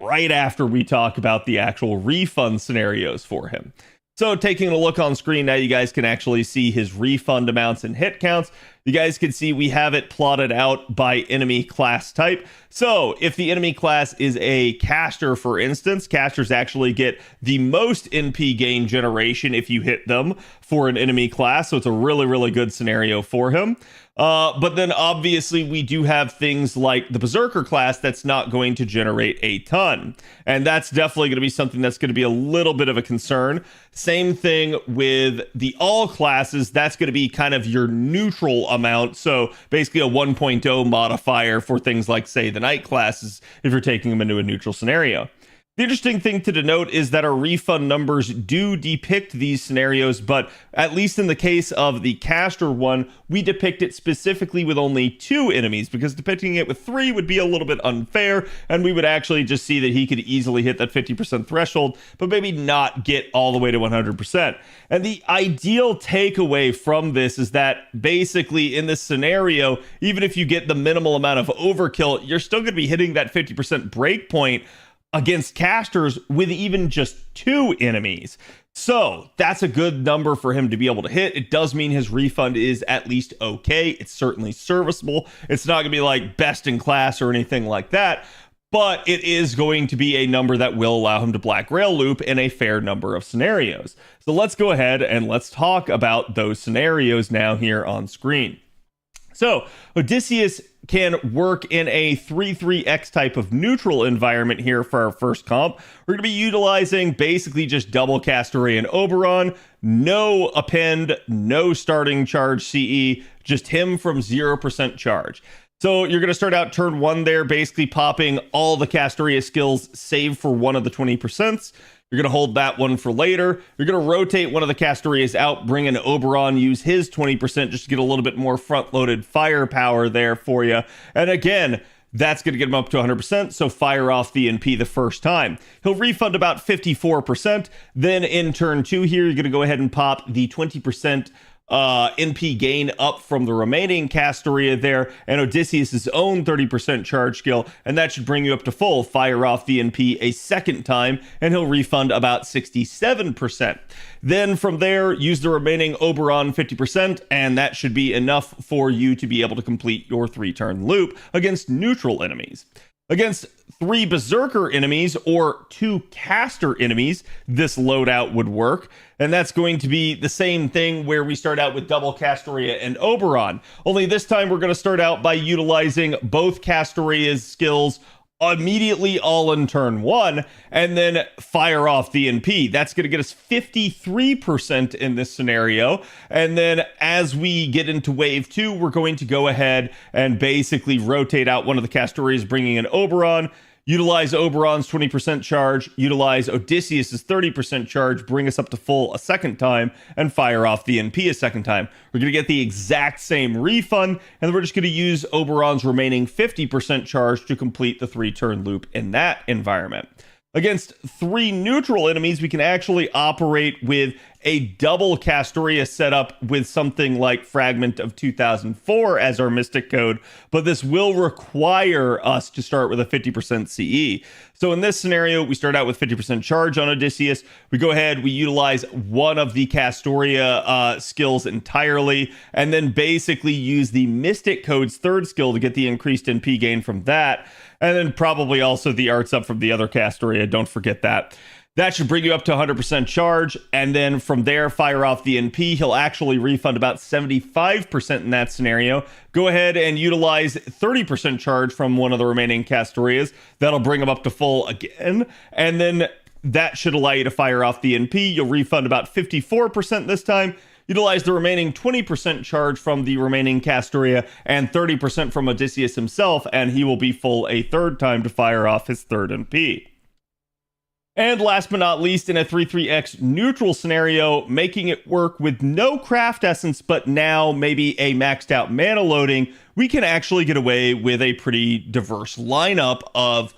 right after we talk about the actual refund scenarios for him. So taking a look on screen now, you guys can actually see his refund amounts and hit counts. You guys can see we have it plotted out by enemy class type. So if the enemy class is a caster, for instance, casters actually get the most NP gain generation if you hit them for an enemy class. So it's a really, really good scenario for him. But then obviously we do have things like the Berserker class that's not going to generate a ton. And that's definitely going to be something that's going to be a little bit of a concern. Same thing with the all classes. That's going to be kind of your neutral amount. So basically a 1.0 modifier for things like, say, the Knight classes, if you're taking them into a neutral scenario. The interesting thing to denote is that our refund numbers do depict these scenarios, but at least in the case of the caster one, we depict it specifically with only 2 enemies, because depicting it with 3 would be a little bit unfair, and we would actually just see that he could easily hit that 50% threshold, but maybe not get all the way to 100%. And the ideal takeaway from this is that basically in this scenario, even if you get the minimal amount of overkill, you're still going to be hitting that 50% breakpoint against casters with even just 2 enemies. So that's a good number for him to be able to hit. It does mean his refund is at least okay. It's certainly serviceable. It's not gonna be like best in class or anything like that, but it is going to be a number that will allow him to Black Grail loop in a fair number of scenarios. So let's go ahead and let's talk about those scenarios now here on screen. So Odysseus can work in a 3-3x type of neutral environment here for our first comp. We're going to be utilizing basically just double Castoria and Oberon, no append, no starting charge CE, just him from 0% charge. So you're going to start out turn 1 there, basically popping all the Castoria skills save for one of the 20%. You're going to hold that one for later. You're going to rotate one of the Castorias out, bring in Oberon, use his 20% just to get a little bit more front-loaded firepower there for you. And again, that's going to get him up to 100%, so fire off the NP the first time. He'll refund about 54%. Then in turn 2 here, you're going to go ahead and pop the 20% NP gain up from the remaining Castoria there, and Odysseus' own 30% charge skill, and that should bring you up to full fire off the NP a second time, and he'll refund about 67%. Then from there, use the remaining Oberon 50%, and that should be enough for you to be able to complete your 3-turn loop against neutral enemies. Against 3 Berserker enemies or 2 Caster enemies, this loadout would work. And that's going to be the same thing where we start out with double Castoria and Oberon. Only this time we're going to start out by utilizing both Castoria's skills immediately all in turn 1 and then fire off the NP. That's going to get us 53% in this scenario. And then as we get into wave 2, we're going to go ahead and basically rotate out one of the Castorias, bringing in Oberon, utilize Oberon's 20% charge, utilize Odysseus' 30% charge, bring us up to full a second time, and fire off the NP a second time. We're going to get the exact same refund, and then we're just going to use Oberon's remaining 50% charge to complete the 3-turn loop in that environment. Against 3 neutral enemies, we can actually operate with a double Castoria setup with something like Fragment of 2004 as our Mystic Code, but this will require us to start with a 50% CE. So in this scenario, we start out with 50% charge on Odysseus. We go ahead, we utilize one of the Castoria skills entirely, and then basically use the Mystic Code's 3rd skill to get the increased NP gain from that. And then probably also the arts up from the other Castoria, don't forget that. That should bring you up to 100% charge, and then from there, fire off the NP. He'll actually refund about 75% in that scenario. Go ahead and utilize 30% charge from one of the remaining Castorias. That'll bring him up to full again, and then that should allow you to fire off the NP. You'll refund about 54% this time. Utilize the remaining 20% charge from the remaining Castoria and 30% from Odysseus himself, and he will be full a third time to fire off his 3rd NP. And last but not least, in a 3-3x neutral scenario, making it work with no craft essence, but now maybe a maxed out mana loading, we can actually get away with a pretty diverse lineup of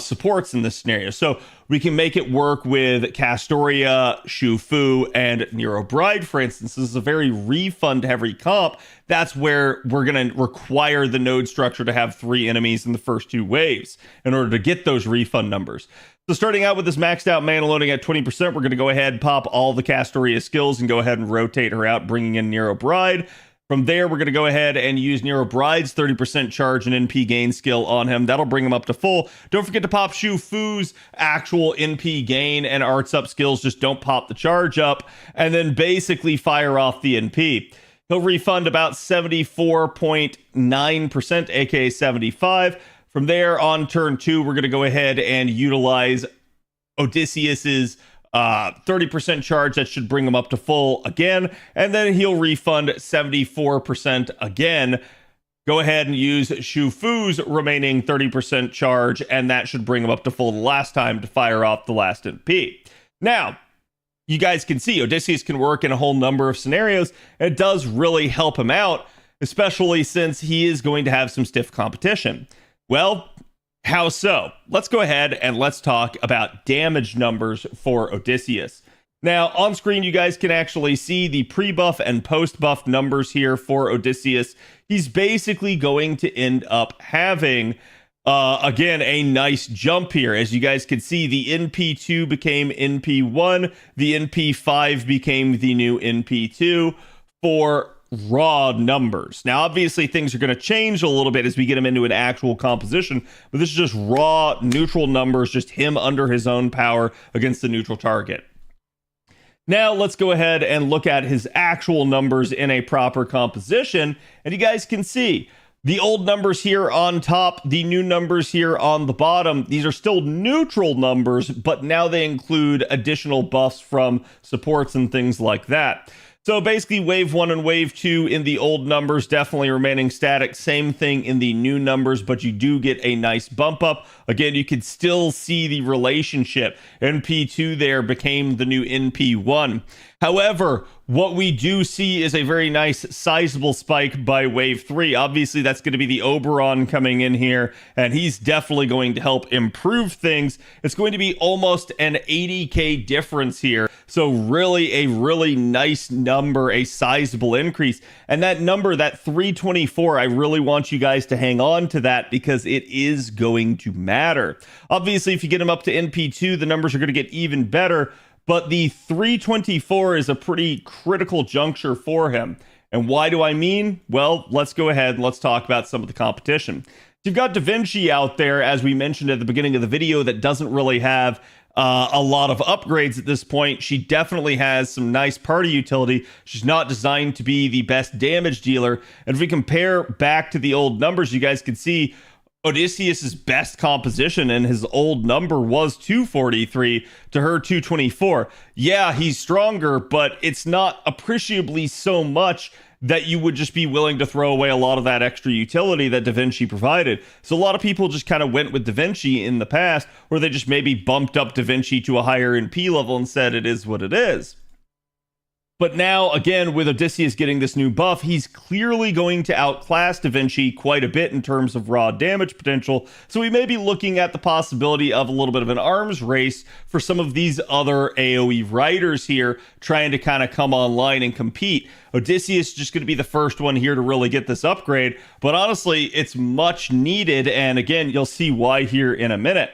supports in this scenario. So we can make it work with Castoria, Shufu, and Nero Bride, for instance. This is a very refund heavy comp. That's where we're going to require the node structure to have 3 enemies in the first 2 waves in order to get those refund numbers. So starting out with this maxed out mana loading at 20%, we're going to go ahead, pop all the Castoria skills and go ahead and rotate her out, bringing in Nero Bride. From there, we're going to go ahead and use Nero Bride's 30% charge and NP gain skill on him. That'll bring him up to full. Don't forget to pop Shufu's actual NP gain and arts up skills. Just don't pop the charge up. And then basically fire off the NP. He'll refund about 74.9%, aka 75. From there, on turn 2, we're going to go ahead and utilize Odysseus's 30% charge. That should bring him up to full again. And then he'll refund 74% again. Go ahead and use Shufu's remaining 30% charge, and that should bring him up to full the last time to fire off the last NP. Now, you guys can see Odysseus can work in a whole number of scenarios. It does really help him out, especially since he is going to have some stiff competition. Well, how so? Let's go ahead and let's talk about damage numbers for Odysseus. Now, on screen, you guys can actually see the pre-buff and post-buff numbers here for Odysseus. He's basically going to end up having, again, a nice jump here. As you guys can see, the NP2 became NP1. The NP5 became the new NP2. For raw numbers. Now, obviously, things are going to change a little bit as we get him into an actual composition, but this is just raw, neutral numbers, just him under his own power against the neutral target. Now, let's go ahead and look at his actual numbers in a proper composition, and you guys can see the old numbers here on top, the new numbers here on the bottom. These are still neutral numbers, but now they include additional buffs from supports and things like that. So basically, Wave 1 and Wave 2 in the old numbers definitely remaining static. Same thing in the new numbers, but you do get a nice bump up. Again, you can still see the relationship. NP2 there became the new NP1. However, what we do see is a very nice sizable spike by Wave 3. Obviously, that's going to be the Oberon coming in here, and he's definitely going to help improve things. It's going to be almost an 80k difference here. So really a really nice number, a sizable increase. And that number, that 324, I really want you guys to hang on to that because it is going to matter. Obviously, if you get him up to NP2, the numbers are going to get even better. But the 324 is a pretty critical juncture for him. And why do I mean? Well, let's go ahead and let's talk about some of the competition. So you've got Da Vinci out there, as we mentioned at the beginning of the video, that doesn't really have a lot of upgrades at this point. She definitely has some nice party utility. She's not designed to be the best damage dealer. And if we compare back to the old numbers, you guys can see Odysseus's best composition and his old number was 243 to her 224. Yeah, he's stronger, but it's not appreciably so much that you would just be willing to throw away a lot of that extra utility that Da Vinci provided. So a lot of people just kind of went with Da Vinci in the past, or they just maybe bumped up Da Vinci to a higher NP level and said it is what it is. But now, again, with Odysseus getting this new buff, he's clearly going to outclass Da Vinci quite a bit in terms of raw damage potential. So we may be looking at the possibility of a little bit of an arms race for some of these other AoE riders here, trying to kind of come online and compete. Odysseus is just going to be the first one here to really get this upgrade. But honestly, it's much needed. And again, you'll see why here in a minute.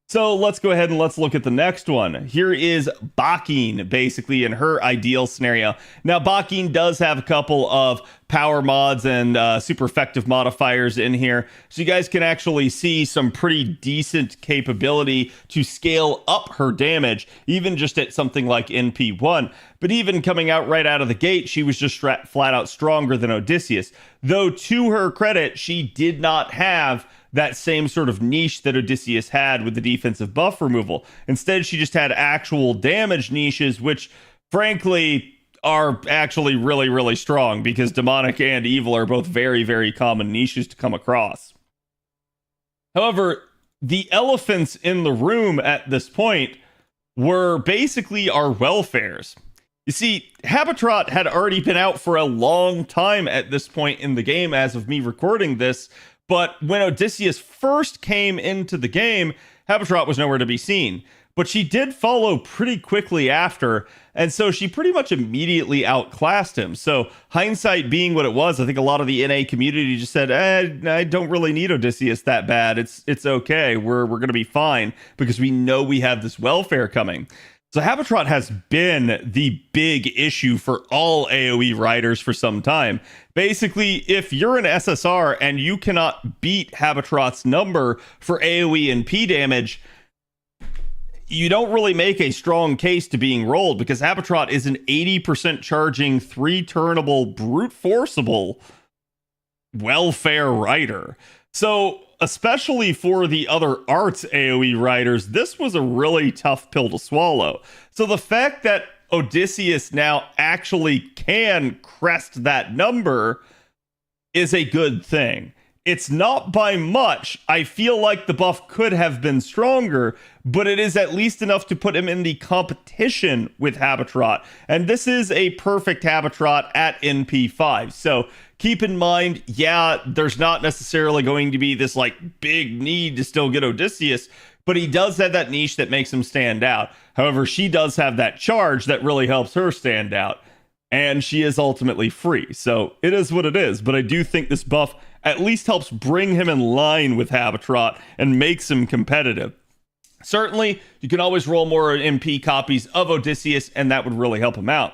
So let's go ahead and let's look at the next one. Here is Bakin, basically in her ideal scenario. Now, Bakin does have a couple of power mods and super effective modifiers in here. So you guys can actually see some pretty decent capability to scale up her damage, even just at something like NP1. But even coming out right out of the gate, she was just flat out stronger than Odysseus. Though to her credit, she did not have that same sort of niche that Odysseus had with the defensive buff removal. Instead, she just had actual damage niches, which frankly are actually really, really strong because demonic and evil are both very, very common niches to come across. However, the elephants in the room at this point were basically our welfares. You see, Habitrot had already been out for a long time at this point in the game as of me recording this, but when Odysseus first came into the game, Habitrot was nowhere to be seen. But she did follow pretty quickly after, and so she pretty much immediately outclassed him. So hindsight being what it was, I think a lot of the NA community just said, I don't really need Odysseus that bad. It's okay. We're going to be fine because we know we have this welfare coming. So Habitrot has been the big issue for all AoE riders for some time. Basically, if you're an SSR and you cannot beat Habitrot's number for AoE and P damage, you don't really make a strong case to being rolled because Habitrot is an 80% charging, 3-turnable, brute forceable welfare rider. So especially for the other arts AoE riders, this was a really tough pill to swallow. So the fact that Odysseus now actually can crest that number is a good thing. It's not by much. I feel like the buff could have been stronger, but it is at least enough to put him in the competition with Habitrot. And this is a perfect Habitrot at NP5. So keep in mind, yeah, there's not necessarily going to be this like big need to still get Odysseus, but he does have that niche that makes him stand out. However, she does have that charge that really helps her stand out. And she is ultimately free. So it is what it is. But I do think this buff at least helps bring him in line with Habitrot and makes him competitive. Certainly, you can always roll more MP copies of Odysseus, and that would really help him out.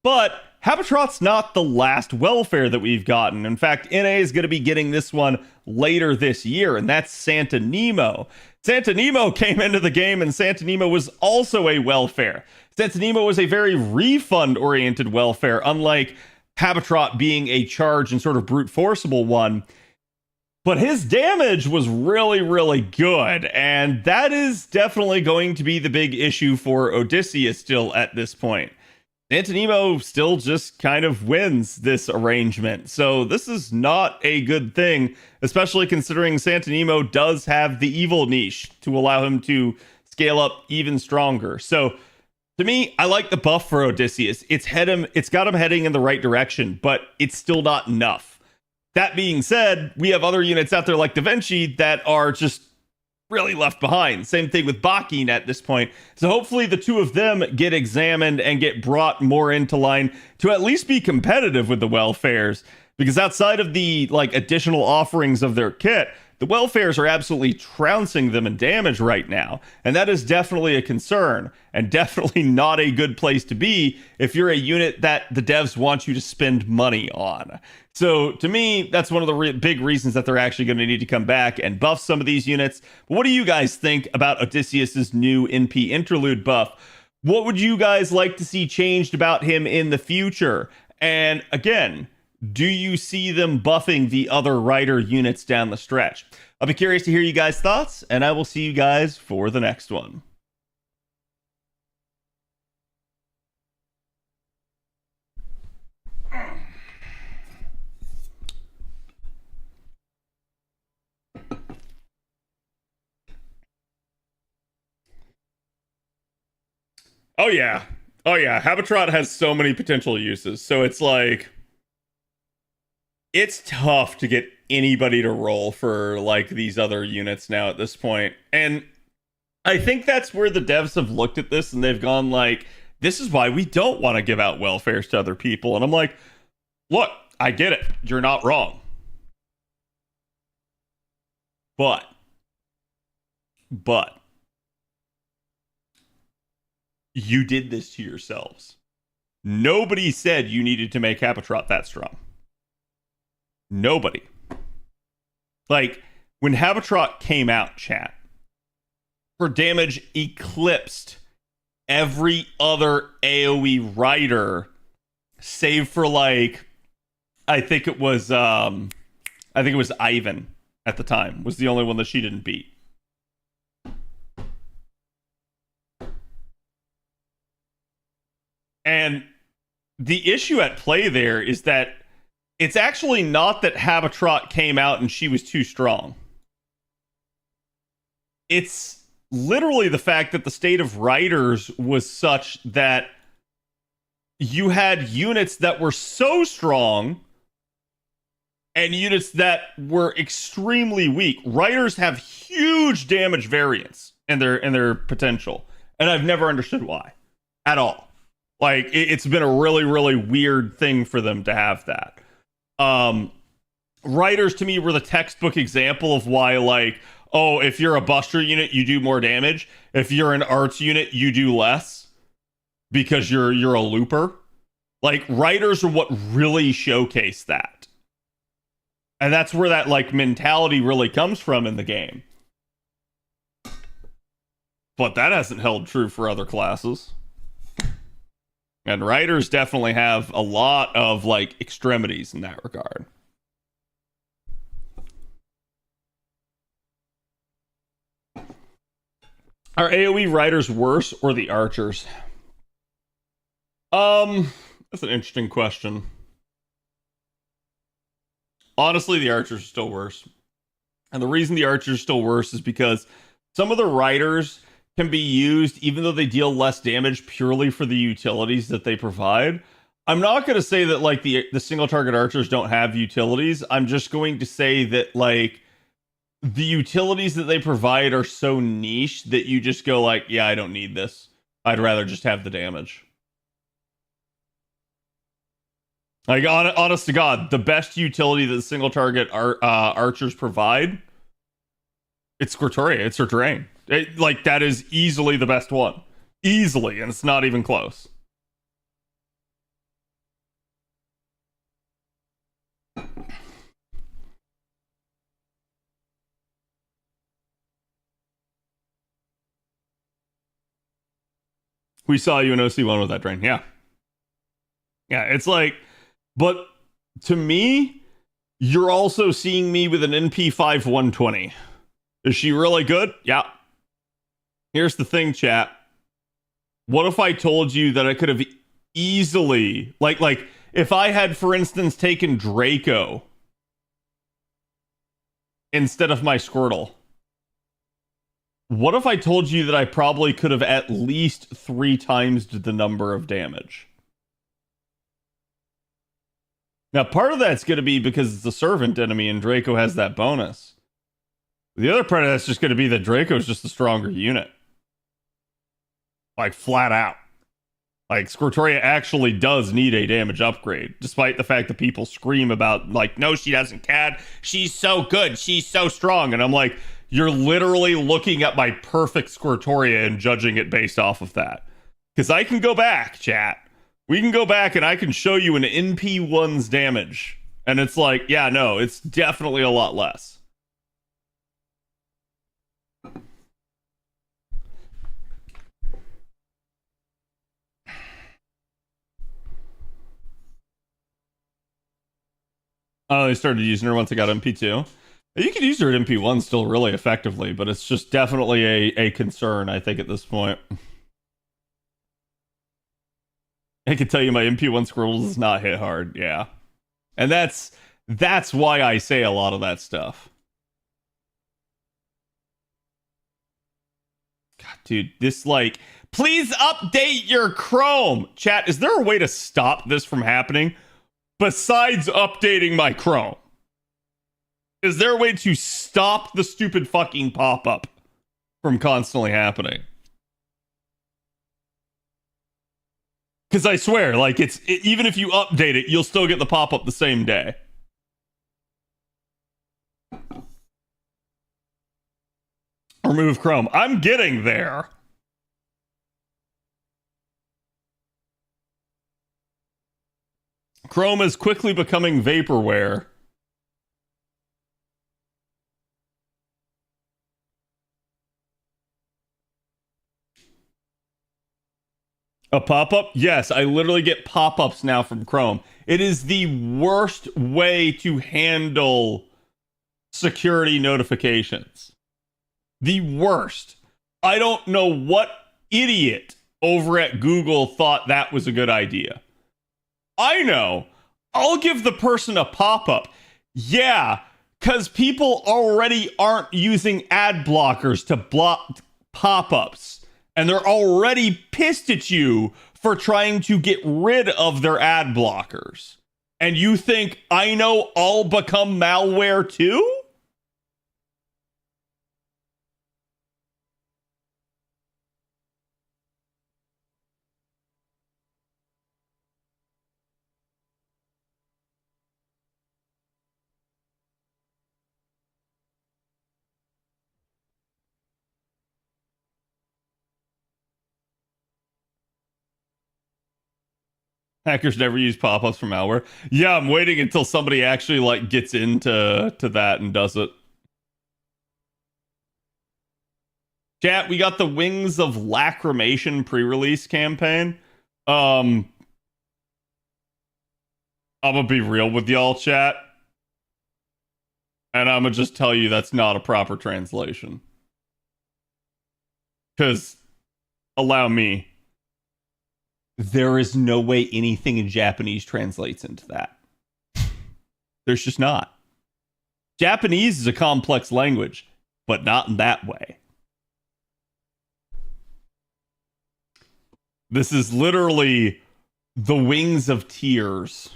But Habitrot's not the last welfare that we've gotten. In fact, NA is going to be getting this one later this year, and that's Santa Nemo. Santa Nemo came into the game, and Santa Nemo was also a welfare. Santa Nemo was a very refund-oriented welfare, unlike Habitrot being a charge and sort of brute forcible one. But his damage was really, really good, and that is definitely going to be the big issue for Odysseus still at this point. Santa Nemo still just kind of wins this arrangement, so this is not a good thing, especially considering Santa Nemo does have the evil niche to allow him to scale up even stronger. So, to me, I like the buff for Odysseus. It's got him heading in the right direction, but it's still not enough. That being said, we have other units out there like Da Vinci that are just really left behind. Same thing with Bakin at this point. So hopefully the two of them get examined and get brought more into line to at least be competitive with the welfares. Because outside of the additional offerings of their kit, the welfares are absolutely trouncing them in damage right now. And that is definitely a concern, and definitely not a good place to be if you're a unit that the devs want you to spend money on. So to me, that's one of the big reasons that they're actually going to need to come back and buff some of these units. But what do you guys think about Odysseus's new NP interlude buff? What would you guys like to see changed about him in the future? And again, do you see them buffing the other rider units down the stretch? I'll be curious to hear you guys' thoughts, and I will see you guys for the next one. Oh yeah. Habitrot has so many potential uses. So it's like, it's tough to get anybody to roll for these other units now at this point. And I think that's where the devs have looked at this and they've gone this is why we don't want to give out welfares to other people. And I'm like, look, I get it. You're not wrong. But you did this to yourselves. Nobody said you needed to make Habitrot that strong. Nobody. When Habitrot came out, chat, her damage eclipsed every other AoE rider, save for I think it was Ivan at the time was the only one that she didn't beat. And the issue at play there is that it's actually not that Habitrot came out and she was too strong. It's literally the fact that the state of riders was such that you had units that were so strong and units that were extremely weak. Riders have huge damage variance in their potential, and I've never understood why at all. It's been a really, really weird thing for them to have that. Riders to me were the textbook example of why, if you're a buster unit, you do more damage. If you're an arts unit, you do less because you're a looper. Riders are what really showcase that. And that's where that mentality really comes from in the game. But that hasn't held true for other classes. And riders definitely have a lot of extremities in that regard. Are AoE riders worse or the archers? That's an interesting question. Honestly, the archers are still worse. And the reason the archers are still worse is because some of the riders can be used even though they deal less damage purely for the utilities that they provide. I'm not going to say that the single target archers don't have utilities. I'm just going to say that the utilities that they provide are so niche that you just go yeah, I don't need this. I'd rather just have the damage. Honest to God, the best utility that the single target archers provide, it's Squirtoria. It's her terrain. That is easily the best one. Easily, and it's not even close. We saw you in OC1 with that drain. Yeah. Yeah, it's like, but to me, you're also seeing me with an NP5 120. Is she really good? Yeah. Here's the thing, chat. What if I told you that I could have easily, like if I had, for instance, taken Draco instead of my Squirtle? What if I told you that I probably could have at least 3 times the number of damage? Now, part of that's going to be because it's a servant enemy and Draco has that bonus. The other part of that's just going to be that Draco's just a stronger unit. Like, flat out. Like, Squirtoria actually does need a damage upgrade, despite the fact that people scream about, like, no, she doesn't, Cad. She's so good. She's so strong. And I'm like, you're literally looking at my perfect Squirtoria and judging it based off of that. Because I can go back, chat. We can go back and I can show you an NP1's damage. And it's like, yeah, no, it's definitely a lot less. Oh, they started using her once I got MP2. You can use her at MP1 still really effectively, but it's just definitely a concern, I think, at this point. I can tell you my MP1 Squirtle does not hit hard, yeah. And that's why I say a lot of that stuff. God, dude, this, like, please update your Chrome! Chat, is there a way to stop this from happening besides updating my Chrome? Is there a way to stop the stupid fucking pop-up from constantly happening? Because I swear, like, even if you update it, you'll still get the pop-up the same day. Remove Chrome. I'm getting there. Chrome is quickly becoming vaporware. A pop-up? Yes, I literally get pop-ups now from Chrome. It is the worst way to handle security notifications. The worst. I don't know what idiot over at Google thought that was a good idea. I know. I'll give the person a pop-up. Yeah, because people already aren't using ad blockers to block pop-ups. And they're already pissed at you for trying to get rid of their ad blockers. And you think, I know I'll become malware too? Hackers never use pop-ups for malware. Yeah, I'm waiting until somebody actually like gets into that and does it. Chat, we got the Wings of Lacrimation pre-release campaign. I'm gonna be real with y'all, chat. And I'm gonna just tell you that's not a proper translation. Because, allow me, there is no way anything in Japanese translates into that. There's just not. Japanese is a complex language, but not in that way. This is literally the Wings of Tears.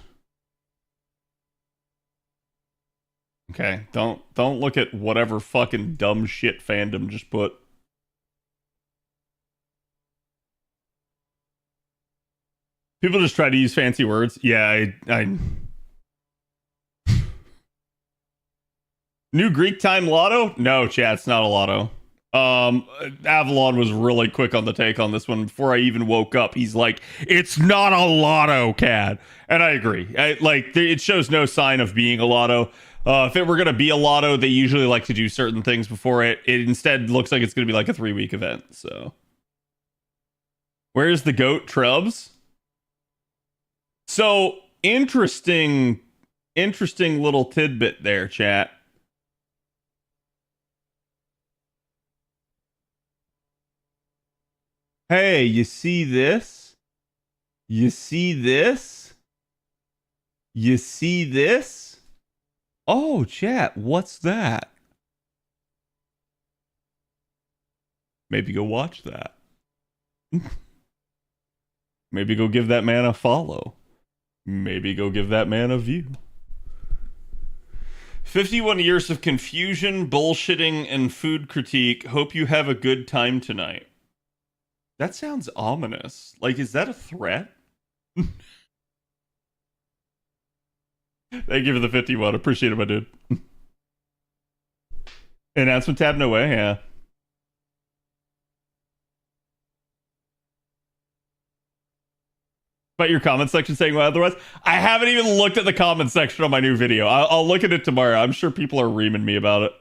Okay, don't look at whatever fucking dumb shit fandom just put. People just try to use fancy words. Yeah, I New Greek time lotto? No, chat, it's not a lotto. Avalon was really quick on the take on this one. Before I even woke up, he's like, it's not a lotto, Cad. And I agree. It shows no sign of being a lotto. If it were going to be a lotto, they usually like to do certain things before it. It instead looks like it's going to be like a 3-week event, so. Where's the goat, Trubs? So interesting little tidbit there, chat. Hey, you see this? You see this? You see this? Oh, chat, what's that? Maybe go watch that. Maybe go give that man a follow. Maybe go give that man a view. 51 years of confusion, bullshitting, and food critique. Hope you have a good time tonight. That sounds ominous. Like, is that a threat? Thank you for the 51. Appreciate it, my dude. Announcement tab, no way, yeah. But your comment section saying well otherwise? I haven't even looked at the comment section on my new video. I'll look at it tomorrow. I'm sure people are reaming me about it.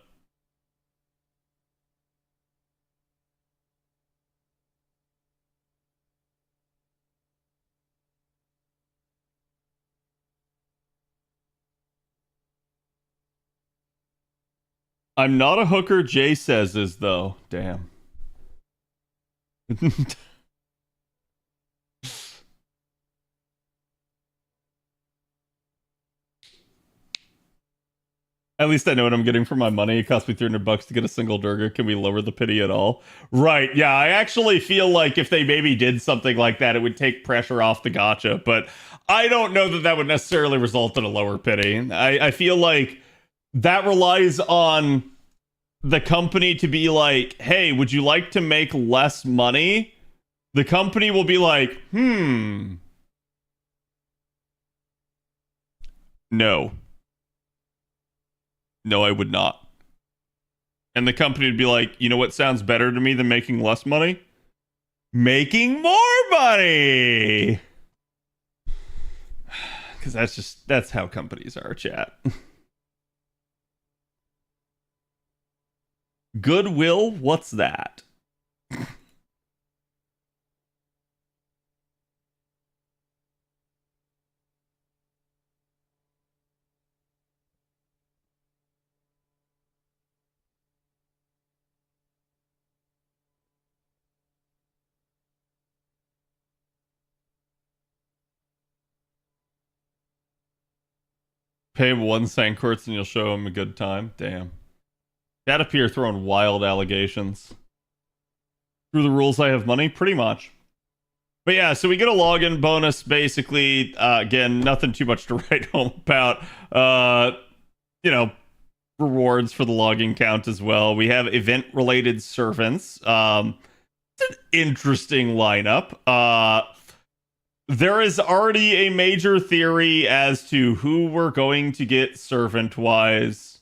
I'm not a hooker, Jay says is though. Damn. At least I know what I'm getting for my money. It cost me $300 to get a single Durga. Can we lower the pity at all? Right. Yeah, I actually feel like if they maybe did something like that, it would take pressure off the gacha. But I don't know that that would necessarily result in a lower pity. I feel like that relies on the company to be like, hey, would you like to make less money? The company will be like, no. No, I would not. And the company would be like, you know what sounds better to me than making less money? Making more money! Because that's how companies are, chat. Goodwill? What's that? Pay him 1 Sankorts and you'll show him a good time. Damn. That appear throwing wild allegations. Through the rules I have money? Pretty much. But yeah, so we get a login bonus, basically. Again, nothing too much to write home about. You know, rewards for the login count as well. We have event-related servants. It's an interesting lineup. There is already a major theory as to who we're going to get servant-wise.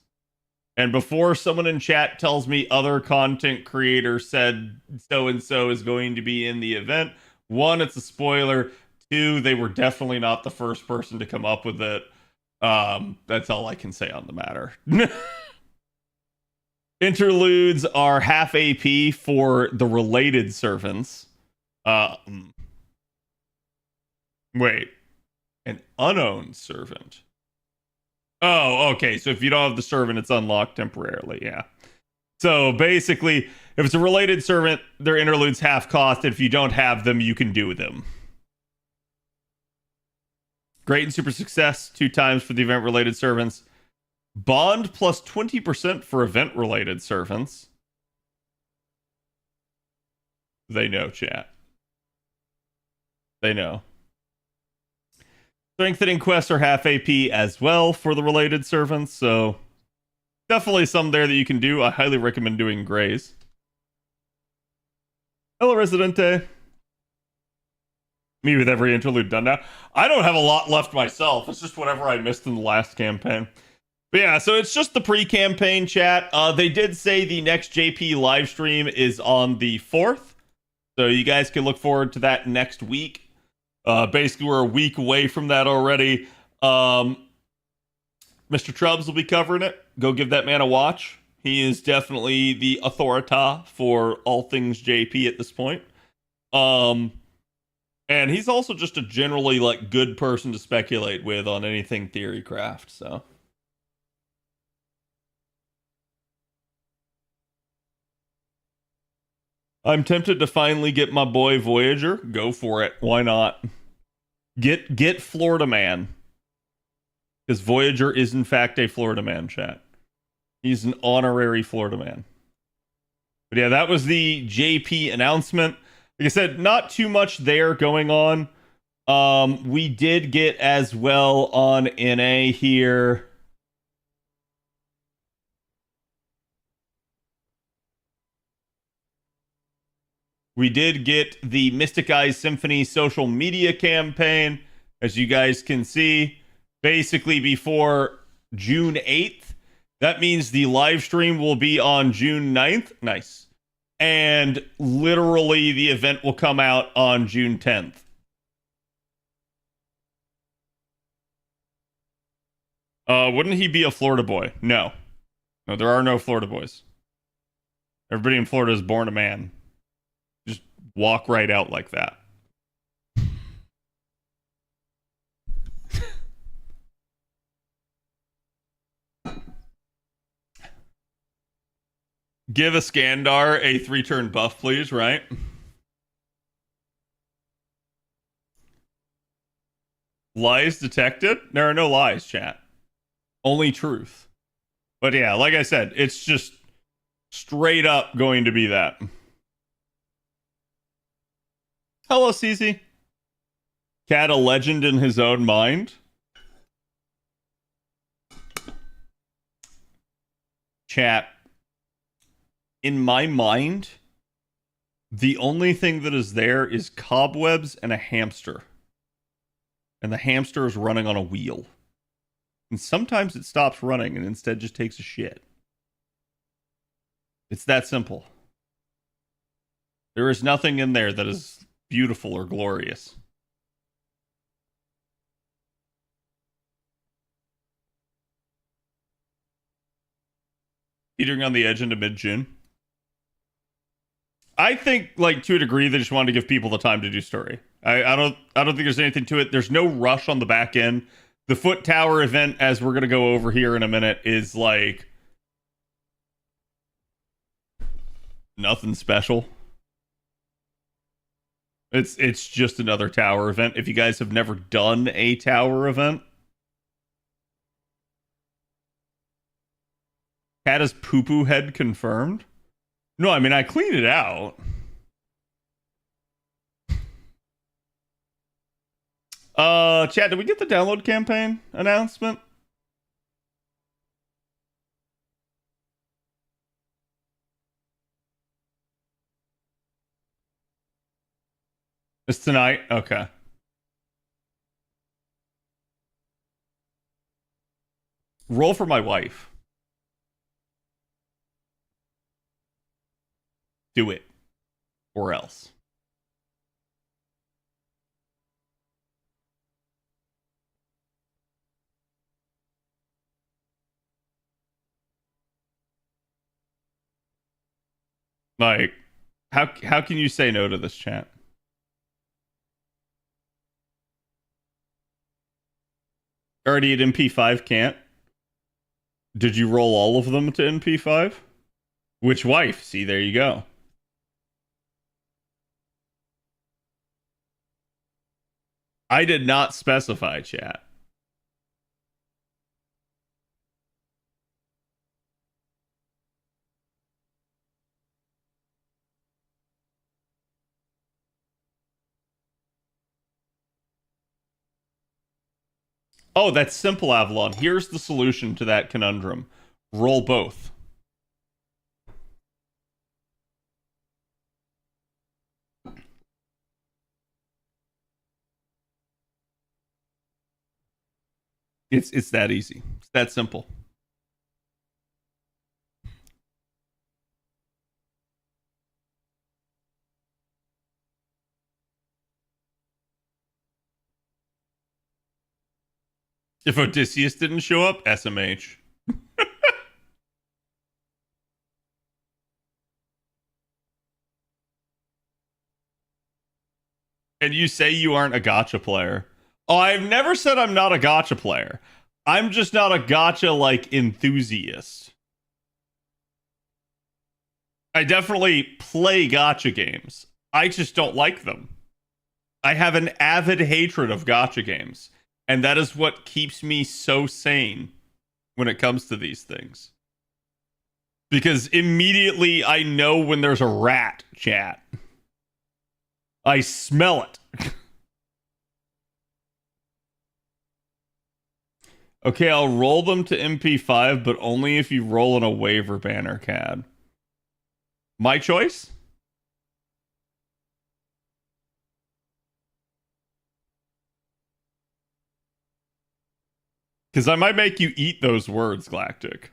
And before someone in chat tells me other content creator said so-and-so is going to be in the event, 1, it's a spoiler. 2, they were definitely not the first person to come up with it. That's all I can say on the matter. Interludes are half AP for the related servants. Wait, an unowned servant. Oh, okay. So if you don't have the servant, it's unlocked temporarily. Yeah. So basically, if it's a related servant, their interludes half cost. If you don't have them, you can do them. Great and super success 2 times for the event related servants. Bond plus 20% for event related servants. They know, chat. They know. Strengthening quests are half AP as well for the related servants, so definitely some there that you can do. I highly recommend doing Grays. Hello, Residente. Me with every interlude done now. I don't have a lot left myself. It's just whatever I missed in the last campaign. But yeah, so it's just the pre-campaign chat. They did say the next JP live stream is on the 4th, so you guys can look forward to that next week. Basically, we're a week away from that already. Mr. Trubs will be covering it. Go give that man a watch. He is definitely the authority for all things JP at this point. And he's also just a generally like good person to speculate with on anything theorycraft, so. I'm tempted to finally get my boy Voyager. Go for it. Why not? Get Florida Man. Because Voyager is in fact a Florida Man, chat. He's an honorary Florida Man. But yeah, that was the JP announcement. Like I said, not too much there going on. We did get as well on NA here. We did get the Mystic Eyes Symphony social media campaign, as you guys can see, basically before June 8th. That means the live stream will be on June 9th. Nice. And literally the event will come out on June 10th. Wouldn't he be a Florida boy? No. No, there are no Florida boys. Everybody in Florida is born a man. Just walk right out like that. Give a Skandar a 3-turn buff, please, right? Lies detected? There are no lies, chat. Only truth. But yeah, like I said, it's just straight up going to be that. Hello, CZ. Cat a legend in his own mind. Chat. In my mind, the only thing that is there is cobwebs and a hamster. And the hamster is running on a wheel. And sometimes it stops running and instead just takes a shit. It's that simple. There is nothing in there that is beautiful or glorious. Teetering on the edge into mid-June. I think, like, to a degree, they just wanted to give people the time to do story. I don't think there's anything to it. There's no rush on the back end. The Foot Tower event, as we're gonna go over here in a minute, is like nothing special. It's just another tower event. If you guys have never done a tower event, Cat is poo-poo head confirmed. No, I mean, I cleaned it out. Chad, did we get the download campaign announcement? It's tonight? Okay. Roll for my wife. Do it. Or else. Like, how can you say no to this, chat? Already at MP5 can't? Did you roll all of them to MP5? Which wife? See, there you go. I did not specify, chat. Oh, that's simple, Avalon. Here's the solution to that conundrum. Roll both. It's that easy. It's that simple. If Odysseus didn't show up, SMH. And and you say you aren't a gacha player. Oh, I've never said I'm not a gacha player. I'm just not a gacha like enthusiast. I definitely play gacha games. I just don't like them. I have an avid hatred of gacha games, and that is what keeps me so sane when it comes to these things. Because immediately I know when there's a rat, chat. I smell it. Okay, I'll roll them to MP5, but only if you roll in a waiver banner, CAD. My choice? Because I might make you eat those words, Galactic.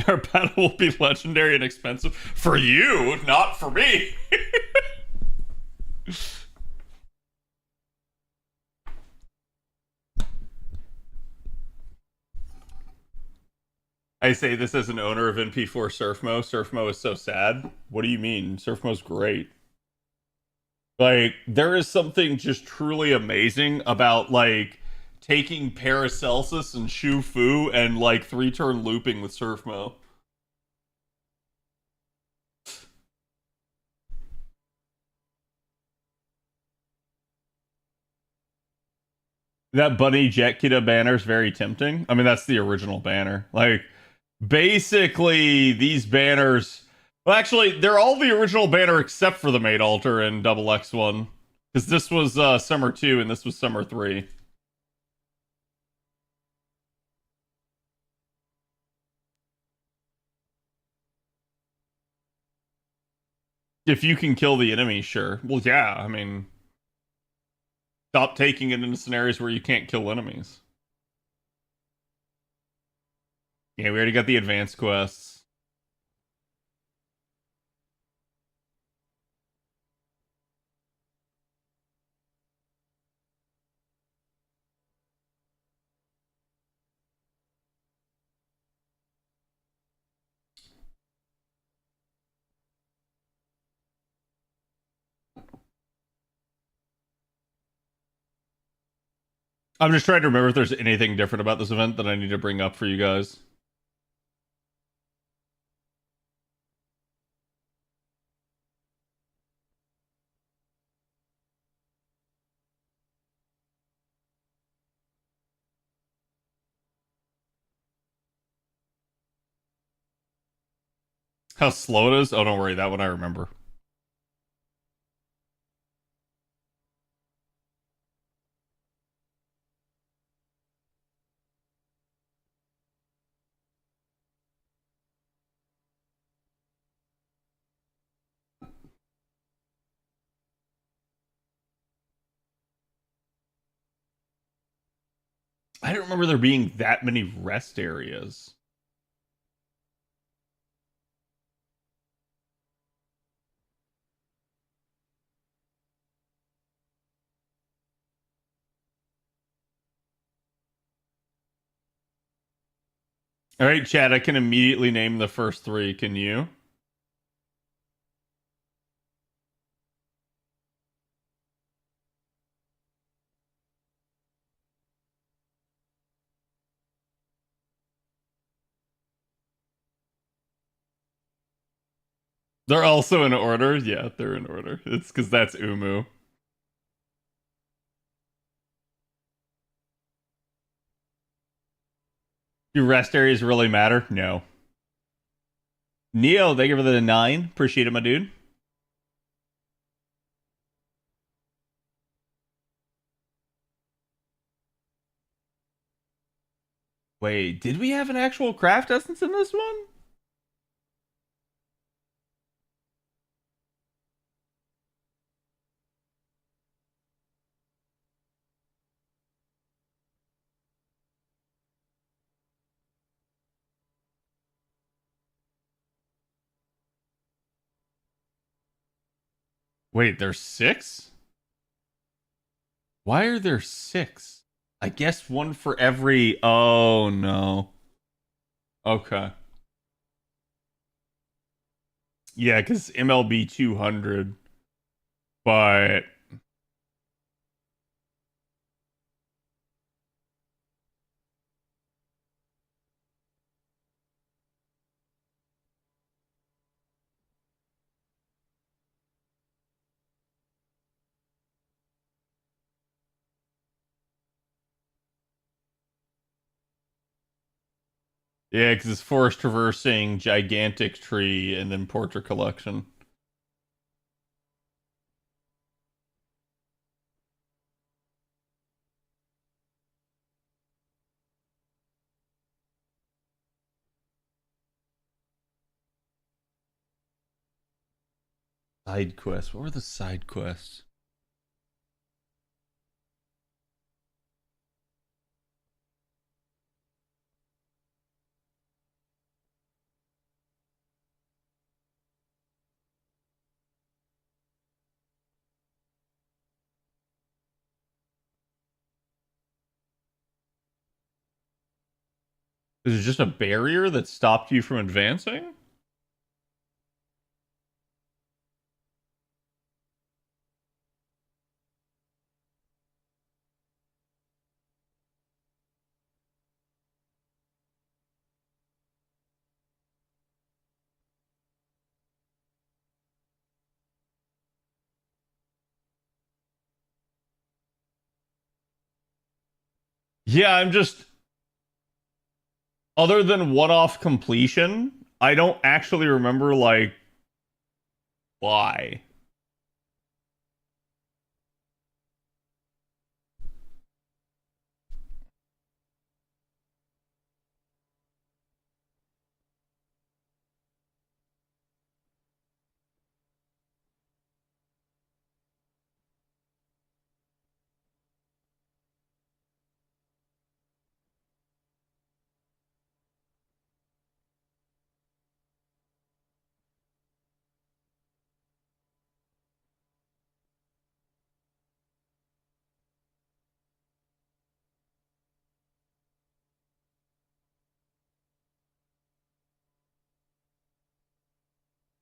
Our battle will be legendary and expensive. For you, not for me. I say this as an owner of NP4 Surfmo. Surfmo is so sad. What do you mean? Surfmo's great. Like, there is something just truly amazing about, like, taking Paracelsus and Shu Fu and, like, 3-turn looping with Surfmo. That Bunny Jet Kidda banner is very tempting. I mean, that's the original banner. Like, basically, these banners... Well, actually, they're all the original banner except for the Mate Altar and Double X1. Because this was Summer 2 and this was Summer 3. If you can kill the enemy, sure. Well, yeah, I mean... Stop taking it into scenarios where you can't kill enemies. Yeah, we already got the advanced quests. I'm just trying to remember if there's anything different about this event that I need to bring up for you guys. How slow it is? Oh, don't worry. That one I remember. I don't remember there being that many rest areas. All right, Chad, I can immediately name the first 3. Can you? They're also in order. Yeah, they're in order. It's because that's Umu. Do rest areas really matter? No. Neo, thank you for the 9. Appreciate it, my dude. Wait, did we have an actual craft essence in this one? Wait, there's 6? Why are there 6? I guess one for every... Oh, no. Okay. Yeah, because MLB 200. But... Yeah, because it's forest traversing, gigantic tree, and then portrait collection. Side quests. What were the side quests? Is it just a barrier that stopped you from advancing? Yeah, I'm just... Other than one-off completion, I don't actually remember, like, why.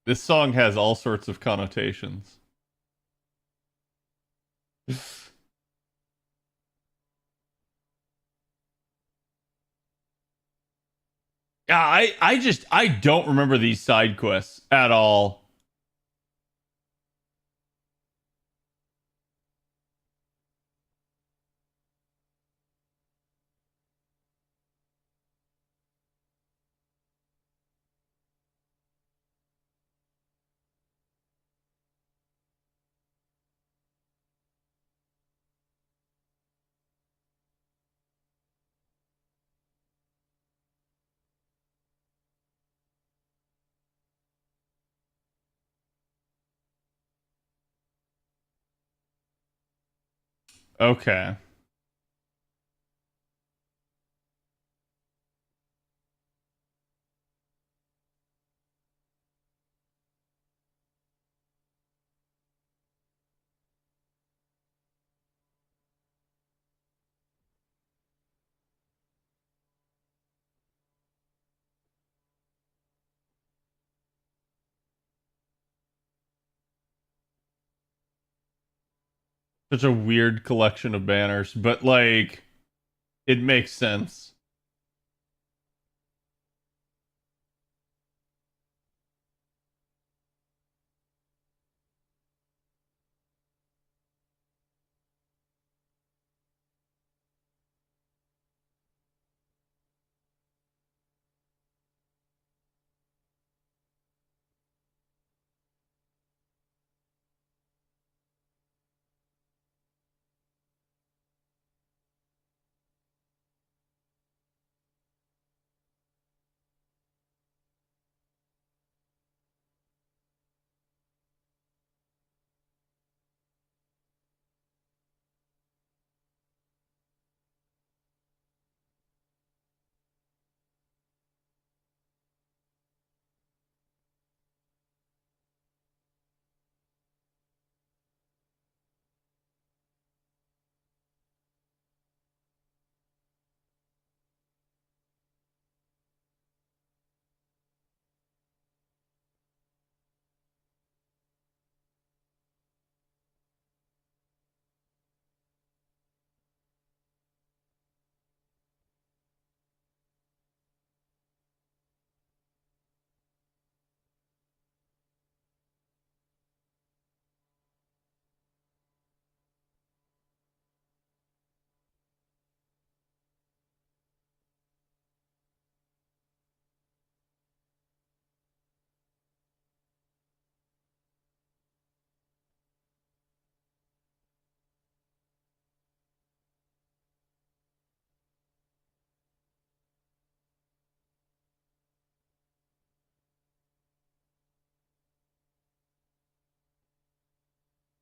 This song has all sorts of connotations. Yeah, I don't remember these side quests at all. Okay. Such a weird collection of banners, but like it makes sense.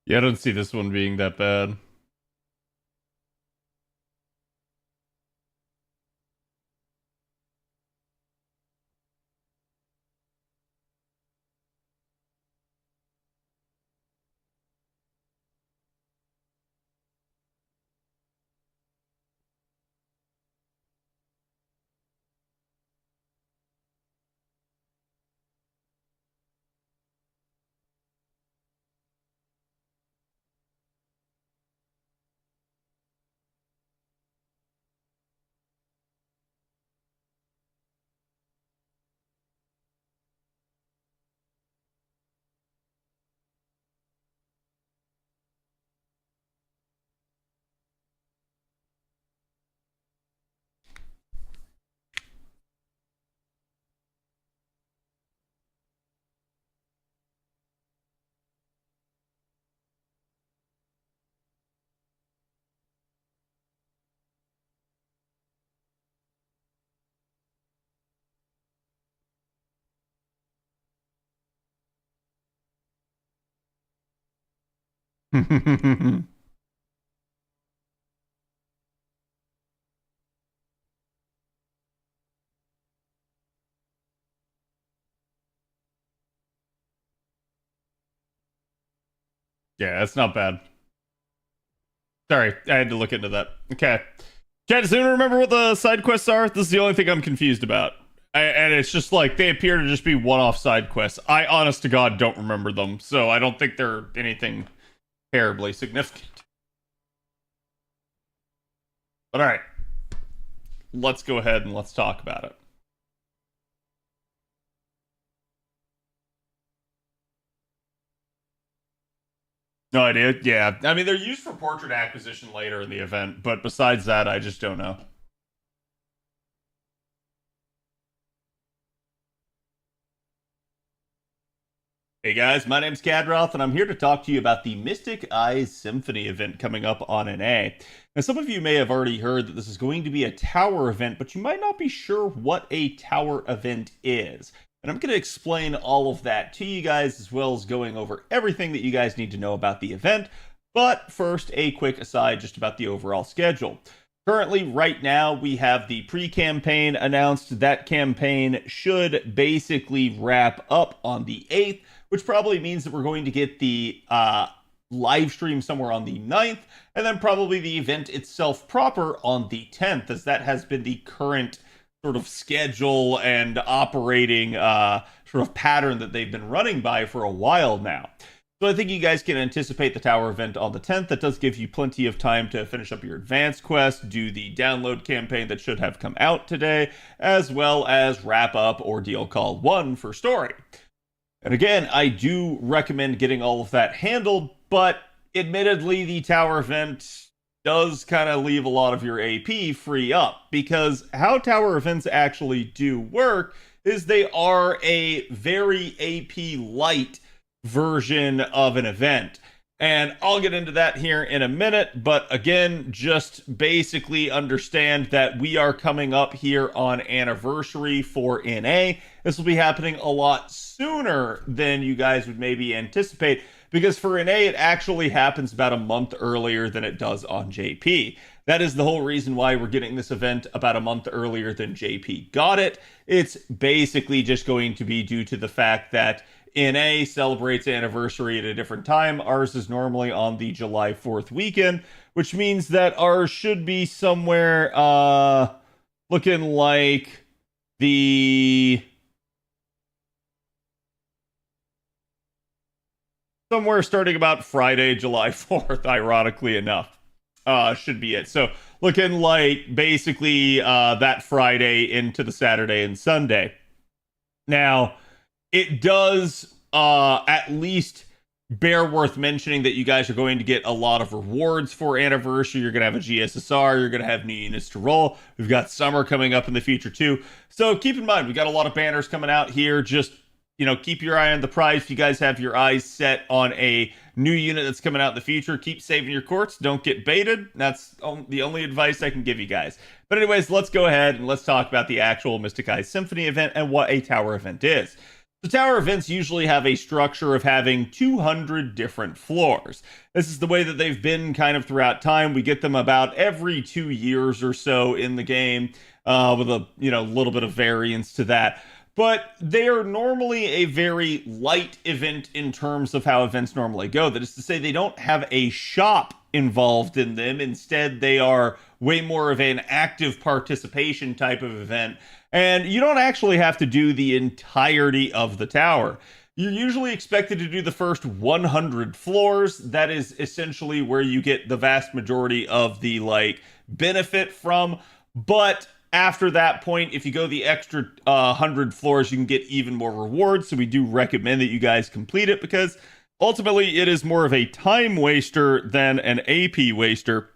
Yeah, I don't see this one being that bad. Yeah, that's not bad. Sorry, I had to look into that. Okay. Chat, does anyone remember what the side quests are? This is the only thing I'm confused about. And it's just like, they appear to just be one-off side quests. I, honest to God, don't remember them, so I don't think they're anything terribly significant. But alright. Let's go ahead and let's talk about it. No idea. Yeah. I mean, they're used for portrait acquisition later in the event, but besides that, I just don't know. Hey guys, my name's Kadroth, and I'm here to talk to you about the Mystic Eyes Symphony event coming up on NA. Now, some of you may have already heard that this is going to be a tower event, but you might not be sure what a tower event is. And I'm going to explain all of that to you guys, as well as going over everything that you guys need to know about the event. But first, a quick aside just about the overall schedule. Currently, right now, we have the pre-campaign announced. That campaign should basically wrap up on the 8th, which probably means that we're going to get the live stream somewhere on the 9th, and then probably the event itself proper on the 10th, as that has been the current sort of schedule and operating sort of pattern that they've been running by for a while now. So I think you guys can anticipate the tower event on the 10th. That does give you plenty of time to finish up your advanced quest, do the download campaign that should have come out today, as well as wrap up Ordeal Call 1 for story. And again, I do recommend getting all of that handled, but admittedly, the tower event does kind of leave a lot of your AP free up, because how tower events actually do work is they are a very AP light version of an event. And I'll get into that here in a minute, but again, just basically understand that we are coming up here on anniversary for NA. This will be happening a lot sooner than you guys would maybe anticipate, because for NA, it actually happens about a month earlier than it does on JP. That is the whole reason why we're getting this event about a month earlier than JP got it. It's basically just going to be due to the fact that NA celebrates anniversary at a different time. Ours is normally on the July 4th weekend, which means that ours should be somewhere looking like the somewhere starting about Friday, July 4th, ironically enough. Should be it. So looking like basically that Friday into the Saturday and Sunday. Now, it does at least bear worth mentioning that you guys are going to get a lot of rewards for anniversary. You're going to have a GSSR. You're going to have new units to roll. We've got summer coming up in the future too. So keep in mind, we got a lot of banners coming out here. Just, you know, keep your eye on the prize. If you guys have your eyes set on a new unit that's coming out in the future, keep saving your courts. Don't get baited. That's the only advice I can give you guys. But anyways, let's go ahead and let's talk about the actual Mystic Eyes Symphony event and what a tower event is. The tower events usually have a structure of having 200 different floors. This is the way that they've been kind of throughout time. We get them about every 2 years or so in the game, with a little bit of variance to that. But they are normally a very light event in terms of how events normally go. That is to say, they don't have a shop involved in them. Instead, they are way more of an active participation type of event. And you don't actually have to do the entirety of the tower. You're usually expected to do the first 100 floors. That is essentially where you get the vast majority of the benefit from. But after that point, if you go the extra 100 floors, you can get even more rewards. So we do recommend that you guys complete it, because ultimately it is more of a time waster than an AP waster.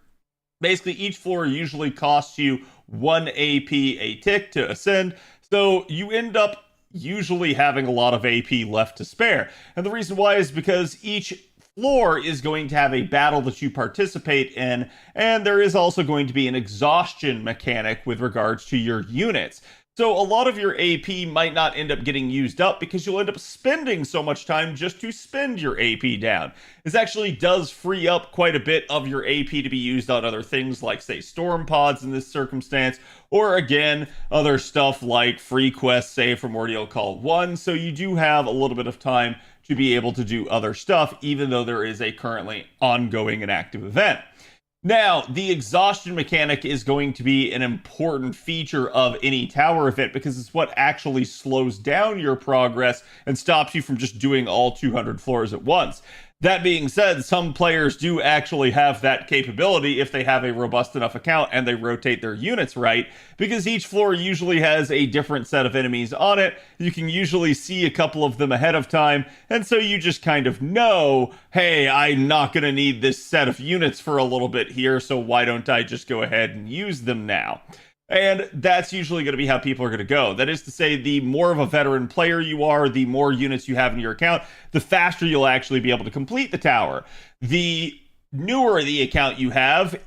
Basically, each floor usually costs you 1 AP a tick to ascend, so you end up usually having a lot of AP left to spare. And the reason why is because each floor is going to have a battle that you participate in, and there is also going to be an exhaustion mechanic with regards to your units. So a lot of your AP might not end up getting used up because you'll end up spending so much time just to spend your AP down. This actually does free up quite a bit of your AP to be used on other things like, say, storm pods in this circumstance, or again, other stuff like free quests, say, from Ordeal Call 1. So you do have a little bit of time to be able to do other stuff, even though there is a currently ongoing and active event. Now, the exhaustion mechanic is going to be an important feature of any tower event, because it's what actually slows down your progress and stops you from just doing all 200 floors at once. That being said, some players do actually have that capability if they have a robust enough account and they rotate their units right, because each floor usually has a different set of enemies on it. You can usually see a couple of them ahead of time, and so you just kind of know, hey, I'm not going to need this set of units for a little bit here, so why don't I just go ahead and use them now? And that's usually going to be how people are going to go. That is to say, the more of a veteran player you are, the more units you have in your account, the faster you'll actually be able to complete the tower. The newer the account you have,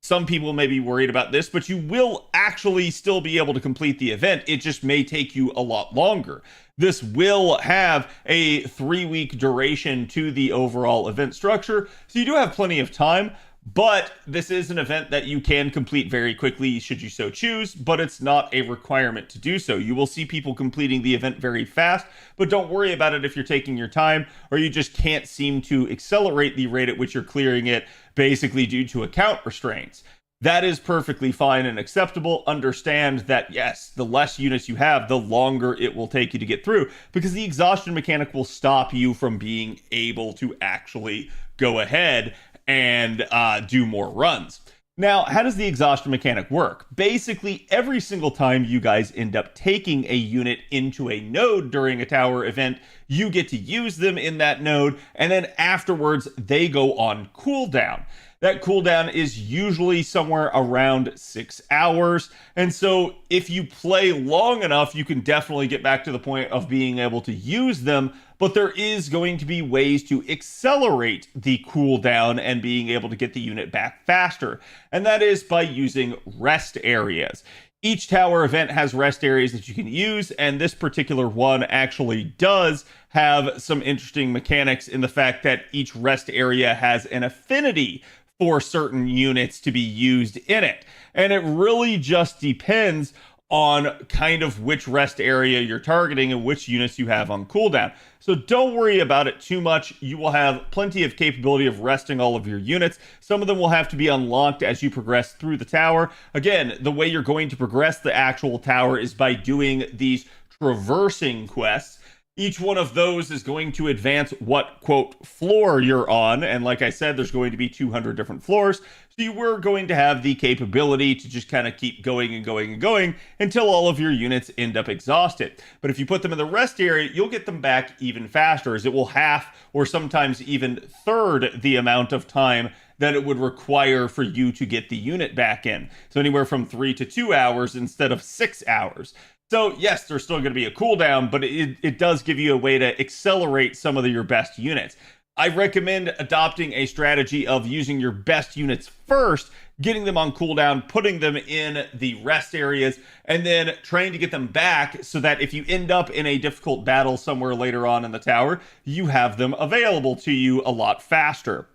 some people may be worried about this, but you will actually still be able to complete the event. It just may take you a lot longer. This will have a 3-week duration to the overall event structure, so you do have plenty of time. But this is an event that you can complete very quickly should you so choose, but it's not a requirement to do so. You will see people completing the event very fast, but don't worry about it if you're taking your time or you just can't seem to accelerate the rate at which you're clearing it, basically due to account restraints. That is perfectly fine and acceptable. Understand that, yes, the less units you have, the longer it will take you to get through, because the exhaustion mechanic will stop you from being able to actually go ahead and do more runs. Now, how does the exhaustion mechanic work? Basically, every single time you guys end up taking a unit into a node during a tower event, you get to use them in that node, and then afterwards, they go on cooldown. That cooldown is usually somewhere around 6 hours, and so if you play long enough, you can definitely get back to the point of being able to use them, but there is going to be ways to accelerate the cooldown and being able to get the unit back faster, and that is by using rest areas. Each tower event has rest areas that you can use, and this particular one actually does have some interesting mechanics in the fact that each rest area has an affinity for certain units to be used in it. And it really just depends on kind of which rest area you're targeting and which units you have on cooldown. So don't worry about it too much. You will have plenty of capability of resting all of your units. Some of them will have to be unlocked as you progress through the tower. Again, the way you're going to progress the actual tower is by doing these traversing quests. Each one of those is going to advance what, quote, floor you're on. And like I said, there's going to be 200 different floors. So you were going to have the capability to just kind of keep going and going and going until all of your units end up exhausted. But if you put them in the rest area, you'll get them back even faster, as it will half or sometimes even third the amount of time that it would require for you to get the unit back in. So anywhere from 3 to 2 hours instead of 6 hours. So yes, there's still going to be a cooldown, but it does give you a way to accelerate some of your best units. I recommend adopting a strategy of using your best units first, getting them on cooldown, putting them in the rest areas, and then trying to get them back so that if you end up in a difficult battle somewhere later on in the tower, you have them available to you a lot faster.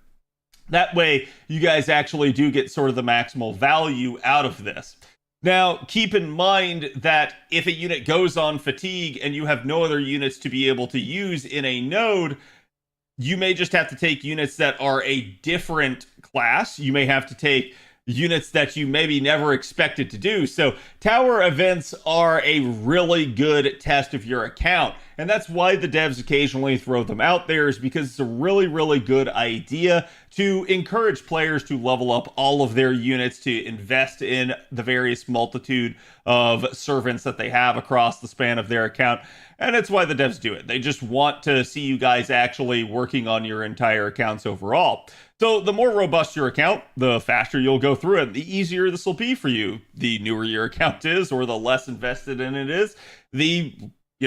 That way, you guys actually do get sort of the maximal value out of this. Now, keep in mind that if a unit goes on fatigue and you have no other units to be able to use in a node, you may just have to take units that are a different class. You may have to take units that you maybe never expected to do. So tower events are a really good test of your account. And that's why the devs occasionally throw them out there, is because it's a really, really good idea to encourage players to level up all of their units, to invest in the various multitude of servants that they have across the span of their account. And it's why the devs do it. They just want to see you guys actually working on your entire accounts overall. So the more robust your account, the faster you'll go through it, the easier this will be for you. The newer your account is, or the less invested in it is, the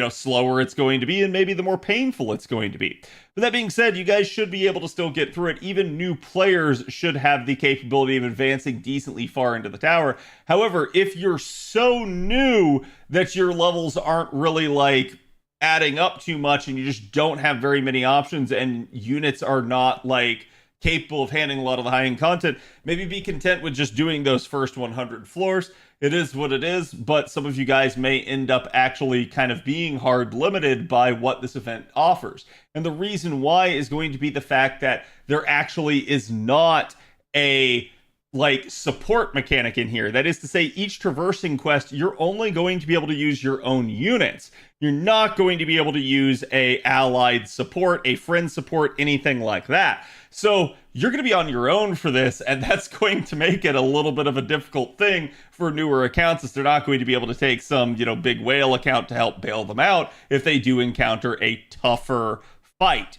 slower it's going to be, and maybe the more painful it's going to be. But that being said, you guys should be able to still get through it. Even new players should have the capability of advancing decently far into the tower. However, if you're so new that your levels aren't really like adding up too much, and you just don't have very many options, and units are not like capable of handling a lot of the high-end content, maybe be content with just doing those first 100 floors. It is what it is, but some of you guys may end up actually kind of being hard limited by what this event offers. And the reason why is going to be the fact that there actually is not a support mechanic in here. That is to say, each traversing quest, you're only going to be able to use your own units. You're not going to be able to use a allied support, a friend support, anything like that. So you're going to be on your own for this, and that's going to make it a little bit of a difficult thing for newer accounts, as they're not going to be able to take some, big whale account to help bail them out if they do encounter a tougher fight.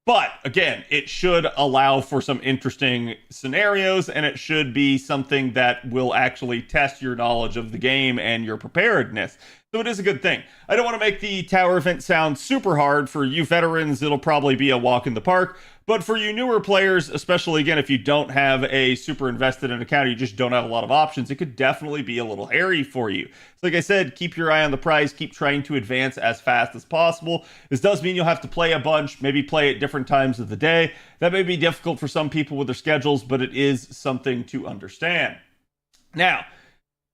But again, it should allow for some interesting scenarios, and it should be something that will actually test your knowledge of the game and your preparedness. So it is a good thing. I don't want to make the tower event sound super hard. For you veterans, it'll probably be a walk in the park. But for you newer players, especially again, if you don't have a super invested in account, you just don't have a lot of options, it could definitely be a little hairy for you. So like I said, keep your eye on the prize, keep trying to advance as fast as possible. This does mean you'll have to play a bunch, maybe play at different times of the day. That may be difficult for some people with their schedules, but it is something to understand. Now,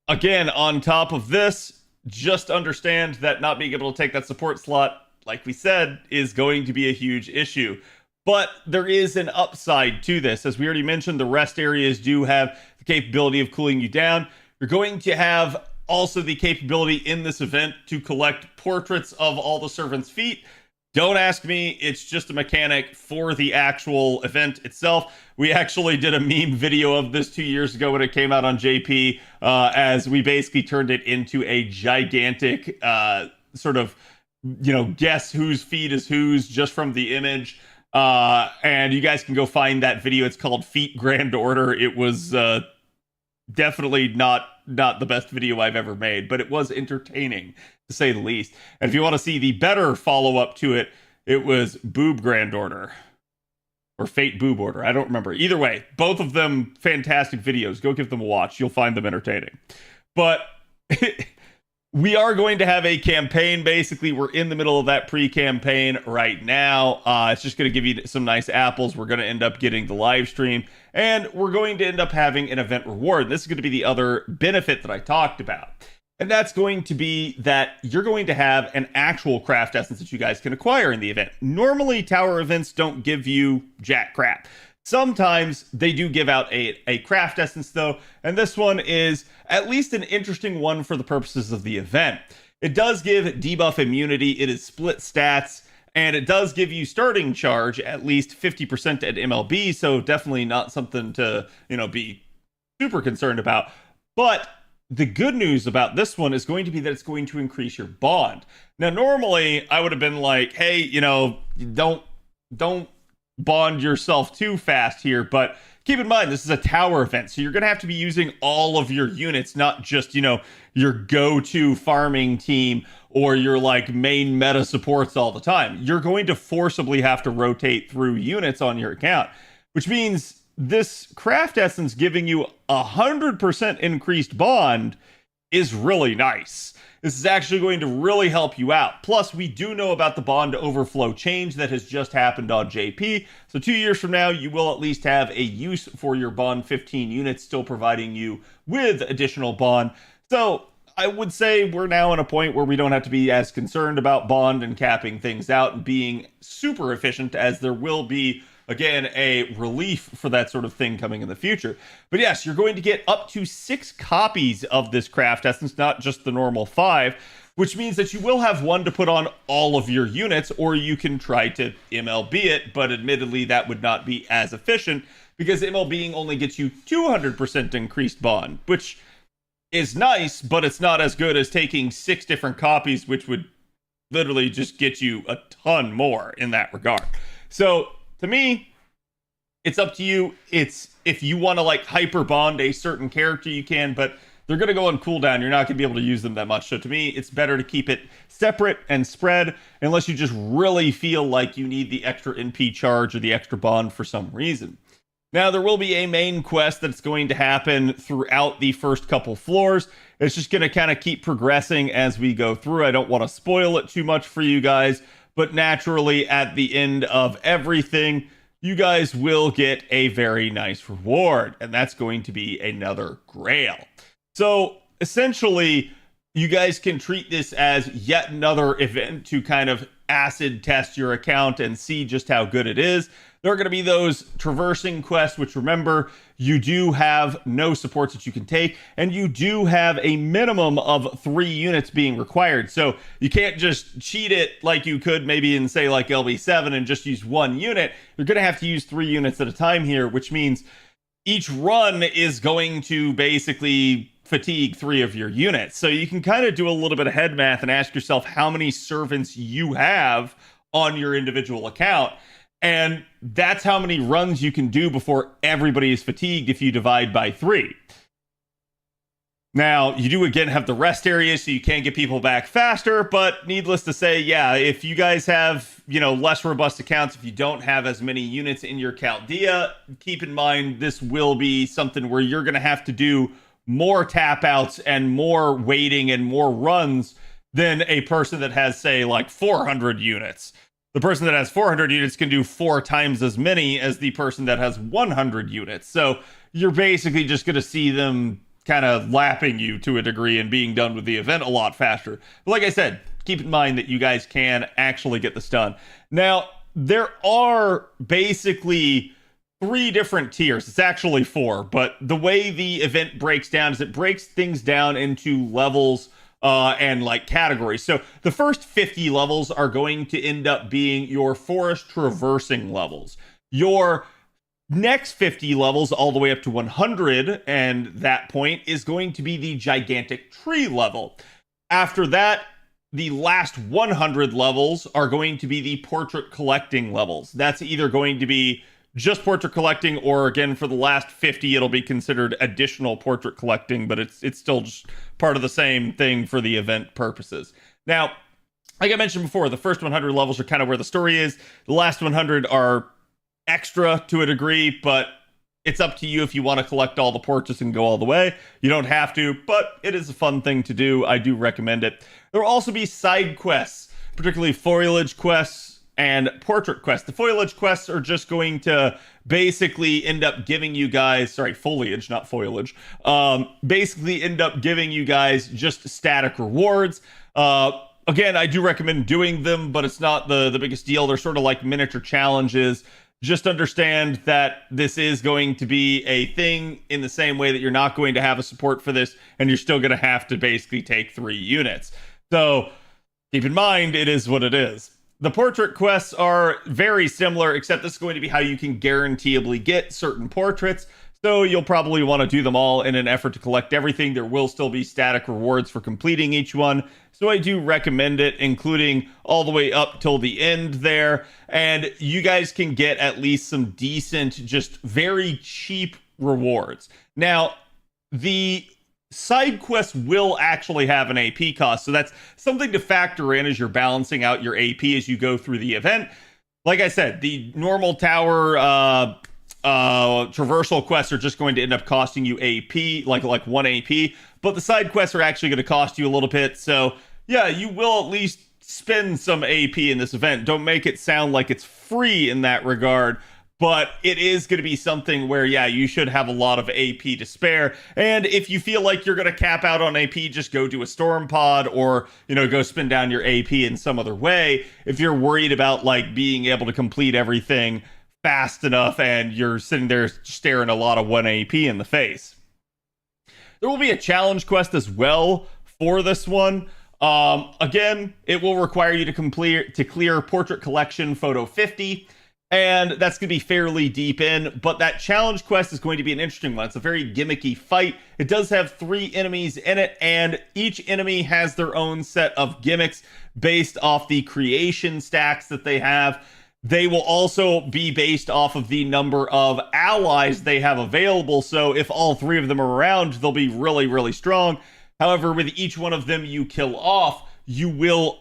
again, on top of this, just understand that not being able to take that support slot, like we said, is going to be a huge issue. But there is an upside to this. As we already mentioned, the rest areas do have the capability of cooling you down. You're going to have also the capability in this event to collect portraits of all the servants' feet. Don't ask me, it's just a mechanic for the actual event itself. We actually did a meme video of this 2 years ago when it came out on JP, as we basically turned it into a gigantic sort of, guess whose feet is whose just from the image. And you guys can go find that video. It's called Feet Grand Order. It was definitely not the best video I've ever made, but it was entertaining, to say the least. And if you want to see the better follow-up to it, it was Boob Grand Order. Or Fate Boob Order. I don't remember. Either way, both of them fantastic videos. Go give them a watch. You'll find them entertaining. But we are going to have a campaign. Basically, we're in the middle of that pre-campaign right now. It's just going to give you some nice apples. We're going to end up getting the live stream, and we're going to end up having an event reward. This is going to be the other benefit that I talked about. And that's going to be that you're going to have an actual craft essence that you guys can acquire in the event. Normally, tower events don't give you jack crap. Sometimes they do give out a craft essence, though, and this one is at least an interesting one for the purposes of the event. It does give debuff immunity, it is split stats, and it does give you starting charge at least 50% at MLB, so definitely not something to, be super concerned about. But the good news about this one is going to be that it's going to increase your bond. Now, normally I would have been like, hey, don't bond yourself too fast here, but keep in mind, this is a tower event, so you're going to have to be using all of your units, not just, your go-to farming team or your like main meta supports all the time. You're going to forcibly have to rotate through units on your account, which means this craft essence giving you 100% increased bond is really nice. This is actually going to really help you out. Plus, we do know about the bond overflow change that has just happened on JP. So 2 years from now, you will at least have a use for your bond 15 units, still providing you with additional bond. So I would say we're now at a point where we don't have to be as concerned about bond and capping things out and being super efficient, as there will be, again, a relief for that sort of thing coming in the future. But yes, you're going to get up to 6 copies of this craft essence, not just the normal 5, which means that you will have one to put on all of your units, or you can try to MLB it, but admittedly that would not be as efficient, because MLBing only gets you 200% increased bond, which is nice, but it's not as good as taking 6 different copies, which would literally just get you a ton more in that regard. So to me, it's up to you. It's if you want to like hyper bond a certain character, you can, but they're going to go on cooldown. You're not going to be able to use them that much. So to me, it's better to keep it separate and spread, unless you just really feel like you need the extra NP charge or the extra bond for some reason. Now, there will be a main quest that's going to happen throughout the first couple floors. It's just going to kind of keep progressing as we go through. I don't want to spoil it too much for you guys, but naturally, at the end of everything, you guys will get a very nice reward, and that's going to be another Grail. So, essentially, you guys can treat this as yet another event to kind of acid test your account and see just how good it is. There are going to be those traversing quests, which, remember, you do have no supports that you can take, and you do have a minimum of 3 units being required. So you can't just cheat it like you could maybe in, say, like LB7 and just use 1 unit. You're going to have to use 3 units at a time here, which means each run is going to basically fatigue 3 of your units. So you can kind of do a little bit of head math and ask yourself how many servants you have on your individual account. And that's how many runs you can do before everybody is fatigued if you divide by 3. Now, you do again have the rest area, so you can get people back faster, but needless to say, yeah, if you guys have, less robust accounts, if you don't have as many units in your Chaldea, keep in mind this will be something where you're going to have to do more tap outs and more waiting and more runs than a person that has, say, like 400 units. The person that has 400 units can do 4 times as many as the person that has 100 units. So you're basically just going to see them kind of lapping you to a degree and being done with the event a lot faster. But like I said, keep in mind that you guys can actually get this done. Now, there are basically 3 different tiers. It's actually 4, but the way the event breaks down is it breaks things down into levels and like categories. So the first 50 levels are going to end up being your forest traversing levels. Your next 50 levels all the way up to 100, and that point is going to be the gigantic tree level. After that, the last 100 levels are going to be the portrait collecting levels. That's either going to be just portrait collecting, or again, for the last 50, it'll be considered additional portrait collecting, but it's still just part of the same thing for the event purposes. Now, like I mentioned before, the first 100 levels are kind of where the story is. The last 100 are extra to a degree, but it's up to you if you want to collect all the portraits and go all the way. You don't have to, but it is a fun thing to do. I do recommend it. There will also be side quests, particularly foliage quests and portrait quests. The foliage quests are just going to basically end up giving you guys, foliage, not foliage, basically end up giving you guys just static rewards. Again, I do recommend doing them, but it's not the biggest deal. They're sort of like miniature challenges. Just understand that this is going to be a thing in the same way that you're not going to have a support for this, and you're still going to have to basically take 3 units. So keep in mind, it is what it is. The portrait quests are very similar, except this is going to be how you can guaranteeably get certain portraits. So you'll probably want to do them all in an effort to collect everything. There will still be static rewards for completing each one. So I do recommend it, including all the way up till the end there. And you guys can get at least some decent, just very cheap rewards. Now, the side quests will actually have an AP cost. So that's something to factor in as you're balancing out your AP as you go through the event. Like I said, the normal tower traversal quests are just going to end up costing you AP, like 1 AP, but the side quests are actually going to cost you a little bit. So yeah, you will at least spend some AP in this event. Don't make it sound like it's free in that regard, but it is going to be something where, yeah, you should have a lot of AP to spare. And if you feel like you're going to cap out on AP, just go do a storm pod or, go spend down your AP in some other way. If you're worried about like being able to complete everything fast enough and you're sitting there staring a lot of 1 AP in the face. There will be a challenge quest as well for this one. Again, it will require you to clear Portrait Collection Photo 50. And that's going to be fairly deep in, but that challenge quest is going to be an interesting one. It's a very gimmicky fight. It does have 3 enemies in it, and each enemy has their own set of gimmicks based off the creation stacks that they have. They will also be based off of the number of allies they have available, so if all 3 of them are around, they'll be really, really strong. However, with each one of them you kill off, you will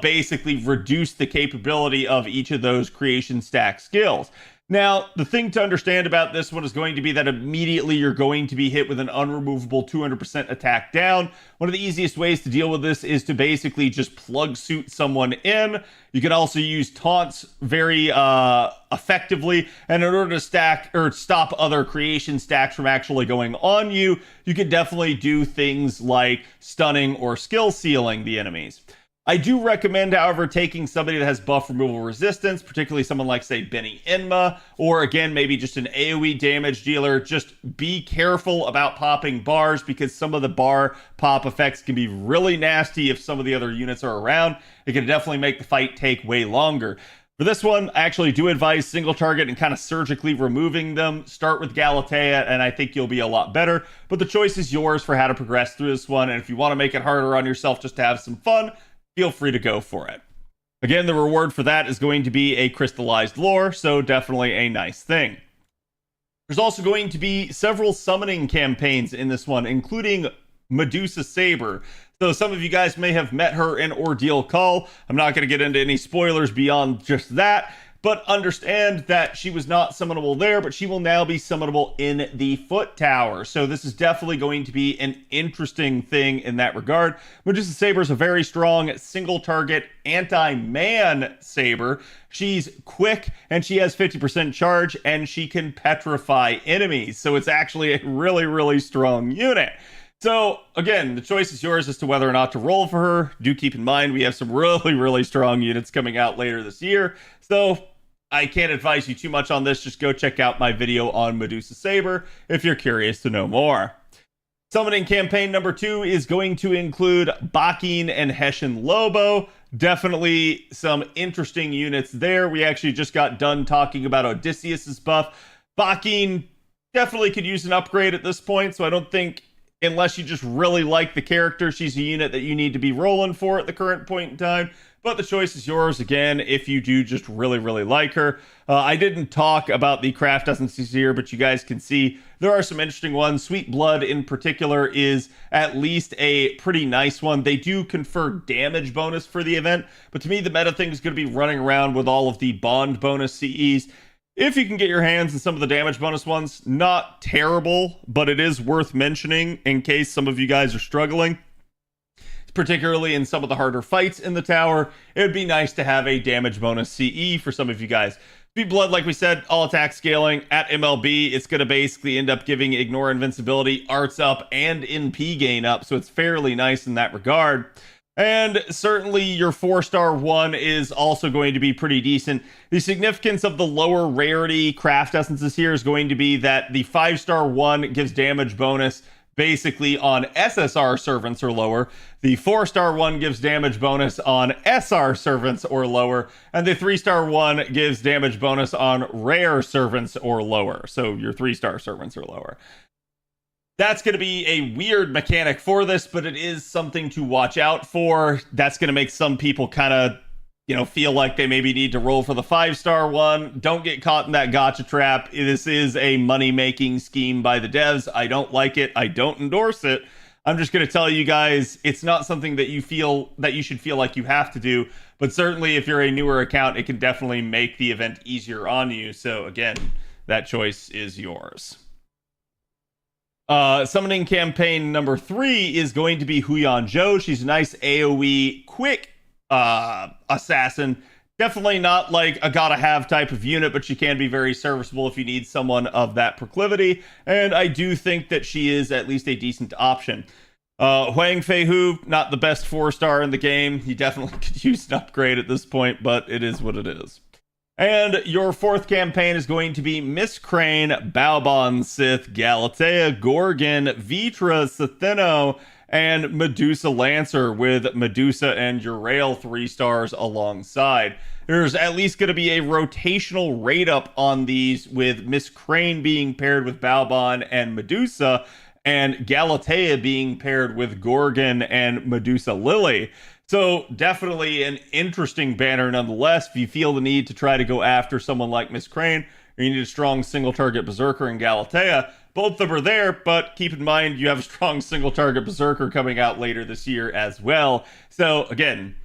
basically reduce the capability of each of those creation stack skills. Now, the thing to understand about this one is going to be that immediately you're going to be hit with an unremovable 200% attack down. One of the easiest ways to deal with this is to basically just plug suit someone in. You can also use taunts very effectively, and in order to stack or stop other creation stacks from actually going on you, you could definitely do things like stunning or skill sealing the enemies. I do recommend, however, taking somebody that has buff removal resistance, particularly someone like, say, Benny Enma, or again, maybe just an AoE damage dealer. Just be careful about popping bars because some of the bar pop effects can be really nasty if some of the other units are around. It can definitely make the fight take way longer. For this one, I actually do advise single target and kind of surgically removing them. Start with Galatea, and I think you'll be a lot better. But the choice is yours for how to progress through this one, and if you want to make it harder on yourself just to have some fun, feel free to go for it. Again, the reward for that is going to be a crystallized lore, so definitely a nice thing. There's also going to be several summoning campaigns in this one, including Medusa Saber. So some of you guys may have met her in Ordeal Call. I'm not going to get into any spoilers beyond just that, but understand that she was not summonable there, but she will now be summonable in the Foot Tower. So this is definitely going to be an interesting thing in that regard. Medusa Saber is a very strong single target anti-man saber. She's quick and she has 50% charge and she can petrify enemies. So it's actually a really, really strong unit. So again, the choice is yours as to whether or not to roll for her. Do keep in mind we have some really, really strong units coming out later this year. So I can't advise you too much on this. Just go check out my video on Medusa Saber if you're curious to know more. Summoning campaign number 2 is going to include Bakin and Hessian Lobo. Definitely some interesting units there. We actually just got done talking about Odysseus's buff. Bakin definitely could use an upgrade at this point, so I don't think, unless you just really like the character, she's a unit that you need to be rolling for at the current point in time. But the choice is yours, again, if you do just really, really like her. I didn't talk about the craft essences here, but you guys can see there are some interesting ones. Sweet Blood, in particular, is at least a pretty nice one. They do confer damage bonus for the event, but to me, the meta thing is going to be running around with all of the bond bonus CEs. If you can get your hands on some of the damage bonus ones, not terrible, but it is worth mentioning in case some of you guys are struggling. Particularly in some of the harder fights in the tower, it would be nice to have a damage bonus CE for some of you guys. Sweet Blood, like we said, all attack scaling at MLB. It's going to basically end up giving Ignore Invincibility, Arts up, and NP gain up, so it's fairly nice in that regard. And certainly your 4-star one is also going to be pretty decent. The significance of the lower rarity craft essences here is going to be that the 5-star one gives damage bonus basically on SSR servants or lower. The 4-star one gives damage bonus on SR servants or lower. And the 3-star one gives damage bonus on rare servants or lower. So your 3-star servants or lower. That's going to be a weird mechanic for this, but it is something to watch out for. That's going to make some people kind of, feel like they maybe need to roll for the 5-star one. Don't get caught in that gacha trap. This is a money-making scheme by the devs. I don't like it. I don't endorse it. I'm just going to tell you guys, it's not something that you should feel like you have to do, but certainly if you're a newer account, it can definitely make the event easier on you. So again, that choice is yours. Summoning campaign number 3 is going to be Huyan Zhou. She's a nice AoE quick assassin. Definitely not like a gotta have type of unit, but she can be very serviceable if you need someone of that proclivity. And I do think that she is at least a decent option. Huang Feihu, not the best 4-star in the game. He definitely could use an upgrade at this point, but it is what it is. And your 4th campaign is going to be Miss Crane, Baobon Sith, Galatea, Gorgon, Vitra, Setheno, and Medusa Lancer, with Medusa and Urael 3 stars alongside. There's at least going to be a rotational rate up on these, with Miss Crane being paired with Baobon and Medusa, and Galatea being paired with Gorgon and Medusa Lily. So definitely an interesting banner nonetheless. If you feel the need to try to go after someone like Miss Crane, or you need a strong single target Berserker in Galatea, both of them are there, but keep in mind you have a strong single target Berserker coming out later this year as well. So again,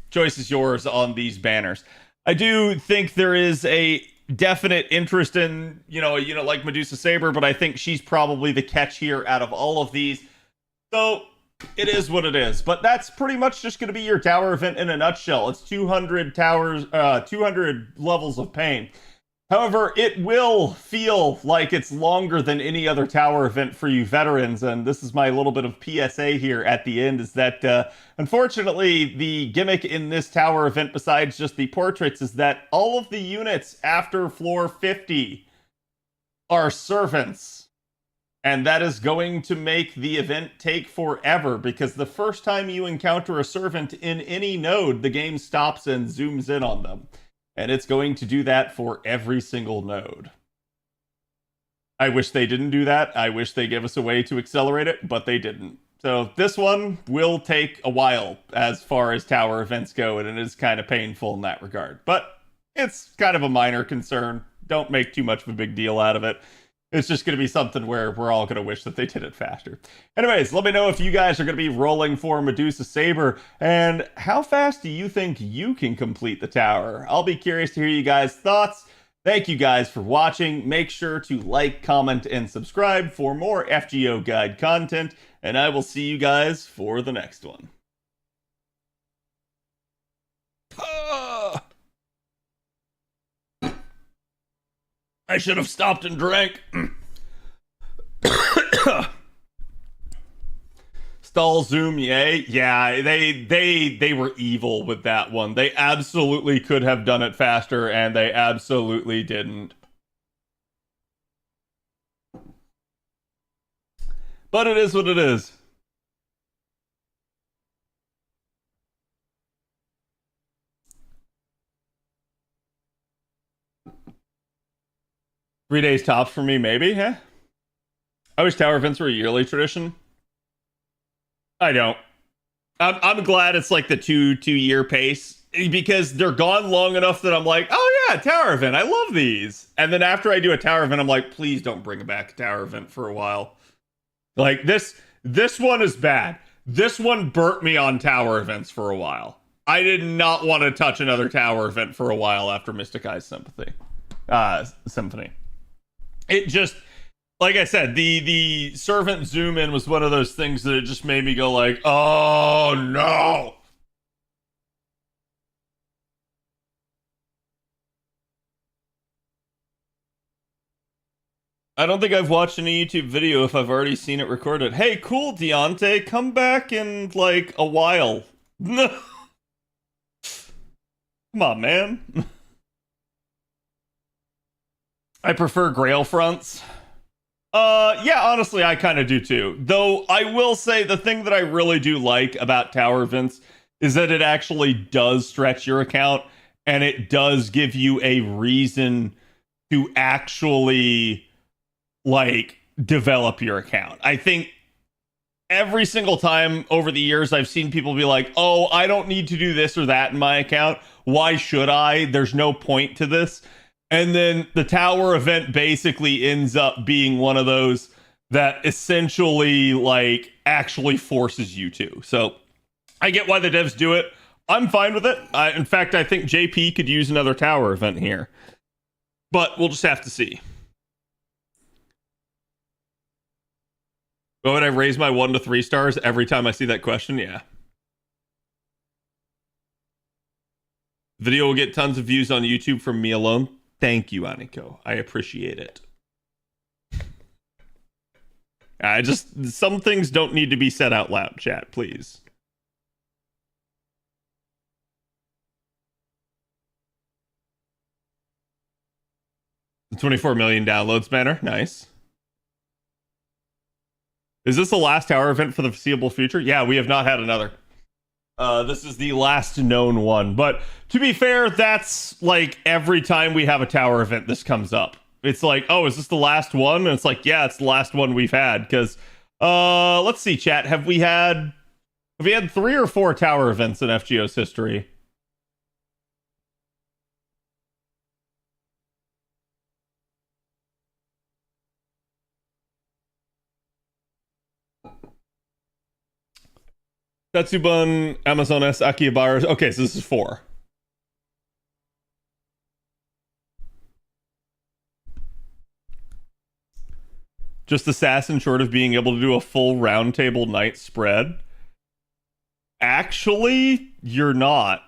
choice is yours on these banners. I do think there is a definite interest in, a unit like Medusa Saber, but I think she's probably the catch here out of all of these. So it is what it is. But that's pretty much just going to be your tower event in a nutshell. It's 200 towers, 200 levels of pain. However, it will feel like it's longer than any other tower event for you veterans, and this is my little bit of PSA here at the end, is that unfortunately the gimmick in this tower event, besides just the portraits, is that all of the units after floor 50 are servants, and that is going to make the event take forever, because the first time you encounter a servant in any node, the game stops and zooms in on them. And it's going to do that for every single node. I wish they didn't do that. I wish they gave us a way to accelerate it, but they didn't. So this one will take a while as far as tower events go, and it is kind of painful in that regard. But it's kind of a minor concern. Don't make too much of a big deal out of it. It's just going to be something where we're all going to wish that they did it faster. Anyways, let me know if you guys are going to be rolling for Medusa Saber, and how fast do you think you can complete the tower? I'll be curious to hear you guys' thoughts. Thank you guys for watching. Make sure to like, comment, and subscribe for more FGO guide content, and I will see you guys for the next one. I should have stopped and drank. Stall zoom, yay. Yeah, they were evil with that one. They absolutely could have done it faster, and they absolutely didn't. But it is what it is. Three days tops for me, maybe, huh? I wish tower events were a yearly tradition. I don't. I'm glad it's like the two-year pace, because they're gone long enough that I'm like, oh yeah, tower event, I love these. And then after I do a tower event, I'm like, please don't bring back a tower event for a while. Like this one is bad. This one burnt me on tower events for a while. I did not want to touch another tower event for a while after Mystic Eyes Symphony. It just, like I said, the servant zoom in was one of those things that it just made me go like, oh no. I don't think I've watched any YouTube video if I've already seen it recorded. Hey, cool, Deontay, come back in like a while. Come on, man. I prefer Grail fronts. Yeah, honestly, I kind of do too. Though I will say the thing that I really do like about tower events is that it actually does stretch your account, and it does give you a reason to actually like develop your account. I think every single time over the years I've seen people be like, oh, I don't need to do this or that in my account. Why should I? There's no point to this. And then the tower event basically ends up being one of those that essentially like actually forces you to. So I get why the devs do it. I'm fine with it. In fact, I think JP could use another tower event here. But we'll just have to see. Would I raise my 1 to 3 stars every time I see that question? Yeah. Video will get tons of views on YouTube from me alone. Thank you, Aniko. I appreciate it. Some things don't need to be said out loud, chat, please. The 24 million downloads banner. Nice. Is this the last tower event for the foreseeable future? Yeah, we have not had another. This is the last known one. But to be fair, that's like every time we have a tower event, this comes up. It's like, oh, is this the last one? And it's like, yeah, it's the last one we've had. Because, let's see, chat. Have we had 3 or 4 tower events in FGO's history? Tetsuban, Amazon S, Akihabara. Okay, so this is 4. Just Assassin short of being able to do a full roundtable night spread. Actually, you're not.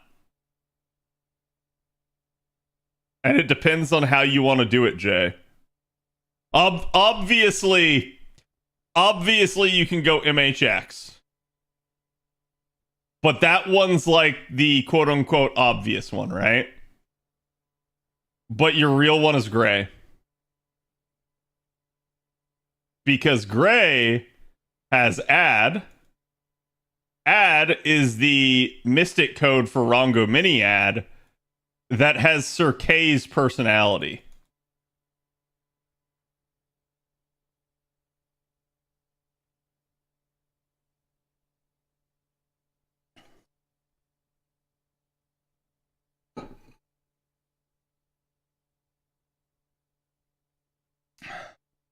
And it depends on how you want to do it, Jay. Obviously you can go MHX. But that one's like the quote-unquote obvious one, right? But your real one is Gray. Because Gray has add. Add is the mystic code for Rongo Mini Add that has Sir K's personality.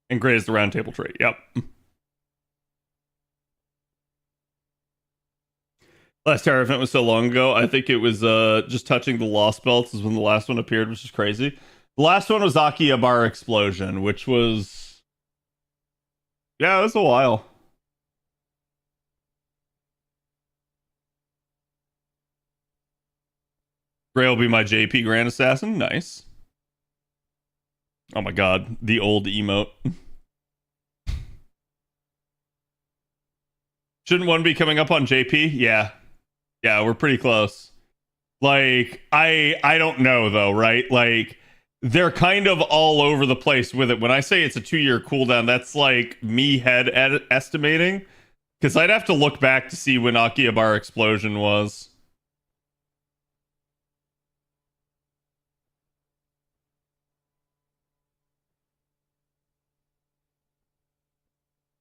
And Gray is the round table trait. Yep. Last tower event was so long ago. I think it was just touching the Lost Belts is when the last one appeared, which is crazy. The last one was Akihabara Explosion, which was... yeah, it was a while. Gray will be my JP Grand Assassin. Nice. Oh my god, the old emote. Shouldn't one be coming up on JP? Yeah. Yeah, we're pretty close. Like, I don't know though, right? Like, they're kind of all over the place with it. When I say it's a 2-year cooldown, that's like me estimating. Because I'd have to look back to see when Akihabara Explosion was.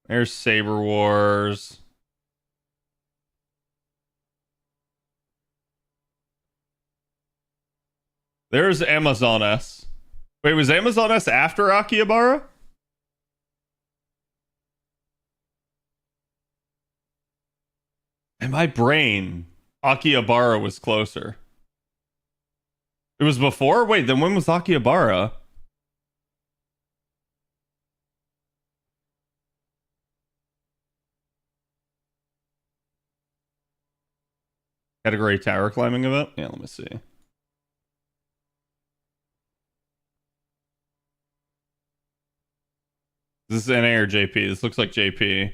There's Saber Wars. There's Amazon S. Wait, was Amazon S after Akihabara? In my brain, Akihabara was closer. It was before? Wait, then when was Akihabara? Category tower climbing event? Yeah, let me see. This is NA or JP? This looks like JP.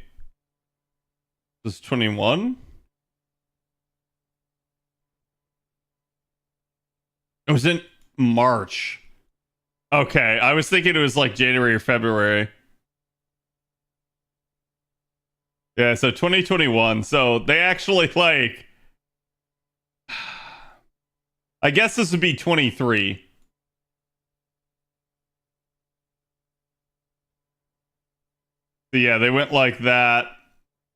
This is 21? It was in March. Okay, I was thinking it was like January or February. Yeah, so 2021. So they actually like... I guess this would be 23. So yeah, they went like that.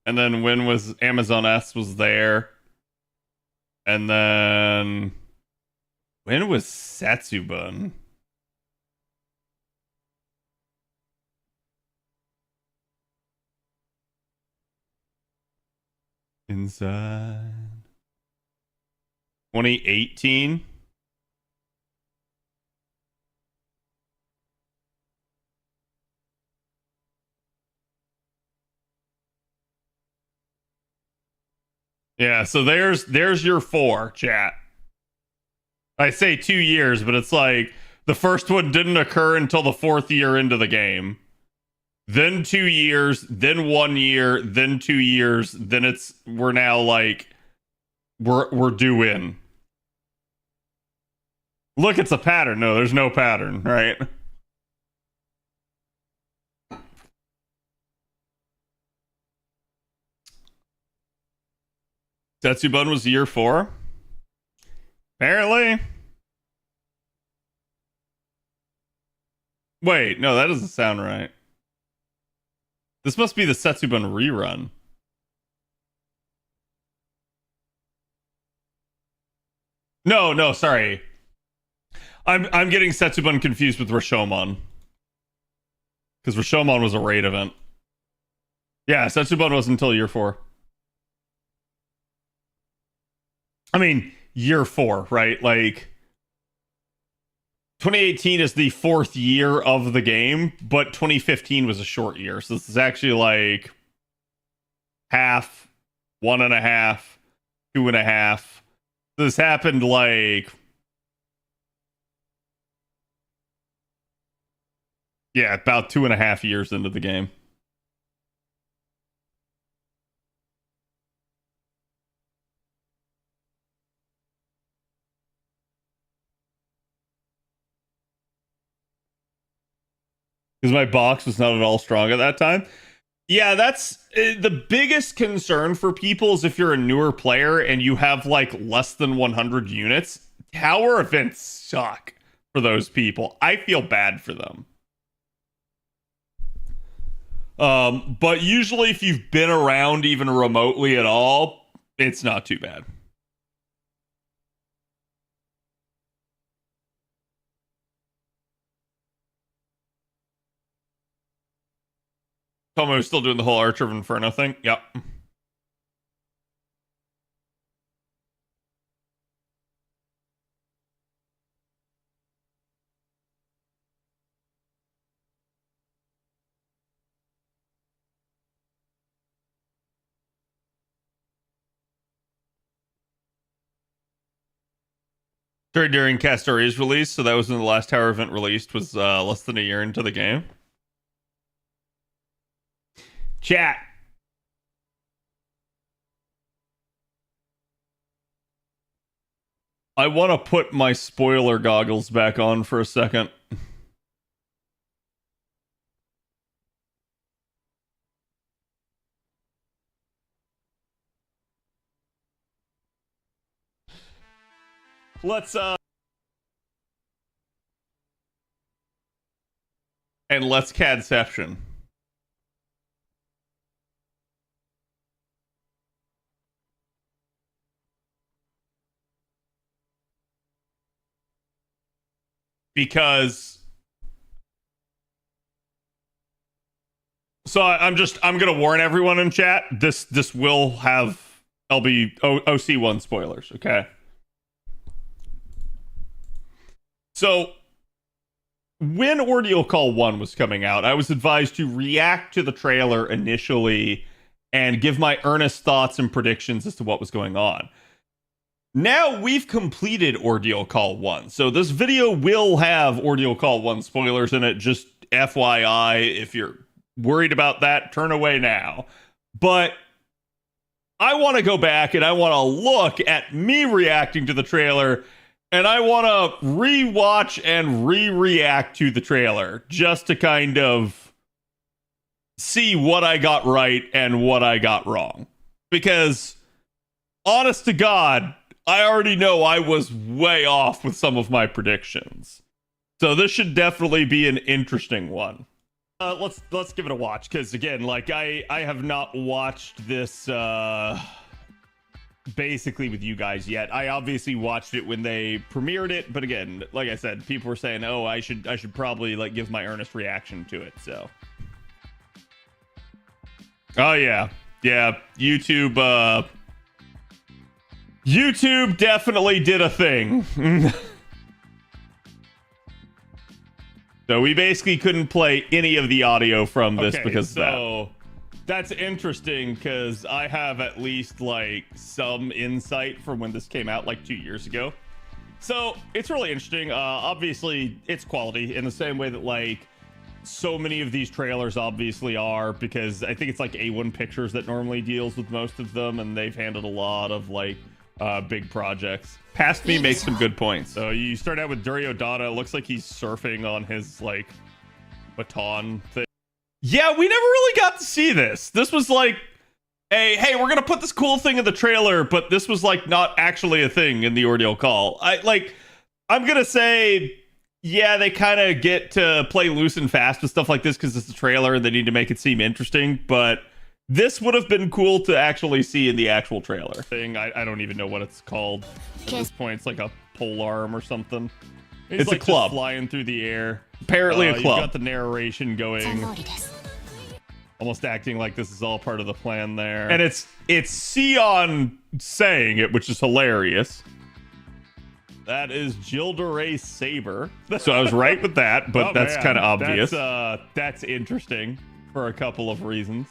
And then when was Amazon S was there? And then when was Satsubun? Inside 2018. Yeah, so there's your 4, chat. I say 2 years, but it's like the first one didn't occur until the 4th year into the game. Then 2 years, then 1 year, then 2 years, then we're now like we're due in. Look, it's a pattern. No, there's no pattern, right? Tetsubun was year 4. Apparently. Wait, no, that doesn't sound right. This must be the Setsubun rerun. No, sorry. I'm getting Setsubun confused with Rashomon. Because Rashomon was a raid event. Yeah, Setsubun was until year 4. I mean, year 4, right? Like, 2018 is the 4th year of the game, but 2015 was a short year. So this is actually like half, 1.5, 2.5. This happened like, yeah, about 2.5 years into the game. Because my box was not at all strong at that time. Yeah, that's the biggest concern for people is if you're a newer player and you have like less than 100 units, tower events suck for those people. I feel bad for them. But usually if you've been around even remotely at all, it's not too bad. Tomo's still doing the whole Archer of Inferno thing. Yep. During Castoria's release, so that was when the last tower event released, was less than a year into the game. Chat. I want to put my spoiler goggles back on for a second. Let's and let's Cadception. Because so I'm gonna warn everyone in chat, this will have OC1 spoilers, okay? So when Ordeal Call 1 was coming out, I was advised to react to the trailer initially and give my earnest thoughts and predictions as to what was going on. Now we've completed Ordeal Call 1, so this video will have Ordeal Call 1 spoilers in it, just FYI. If you're worried about that, turn away now. But I want to go back and I want to look at me reacting to the trailer, and I want to rewatch and react to the trailer just to kind of see what I got right and what I got wrong. Because, honest to God, I already know I was way off with some of my predictions. So this should definitely be an interesting one. Let's give it a watch, because again, like I have not watched this basically with you guys yet. I obviously watched it when they premiered it, but again, like I said, people were saying, "Oh, I should probably like give my earnest reaction to it." So, oh yeah, YouTube YouTube definitely did a thing. So we basically couldn't play any of the audio from this because of that. That's interesting because I have at least like some insight from when this came out like 2 years ago. So it's really interesting. Obviously, it's quality in the same way that like so many of these trailers obviously are, because I think it's like A1 Pictures that normally deals with most of them, and they've handled a lot of like big projects. Past Me makes some good points. So you start out with Duryodhana. It looks like he's surfing on his like baton thing. Yeah, we never really got to see this. This was like, hey, we're gonna put this cool thing in the trailer, but this was like not actually a thing in the Ordeal Call. I'm gonna say, yeah, they kind of get to play loose and fast with stuff like this because it's a trailer and they need to make it seem interesting, but this would have been cool to actually see in the actual trailer. I don't even know what it's called at this point. It's like a pole arm or something. It's like a club flying through the air. Apparently a club. You've got the narration going, almost acting like this is all part of the plan there. And it's Sion saying it, which is hilarious. That is Gilderay Saber. So I was right with that, but that's kind of obvious. That's interesting for a couple of reasons.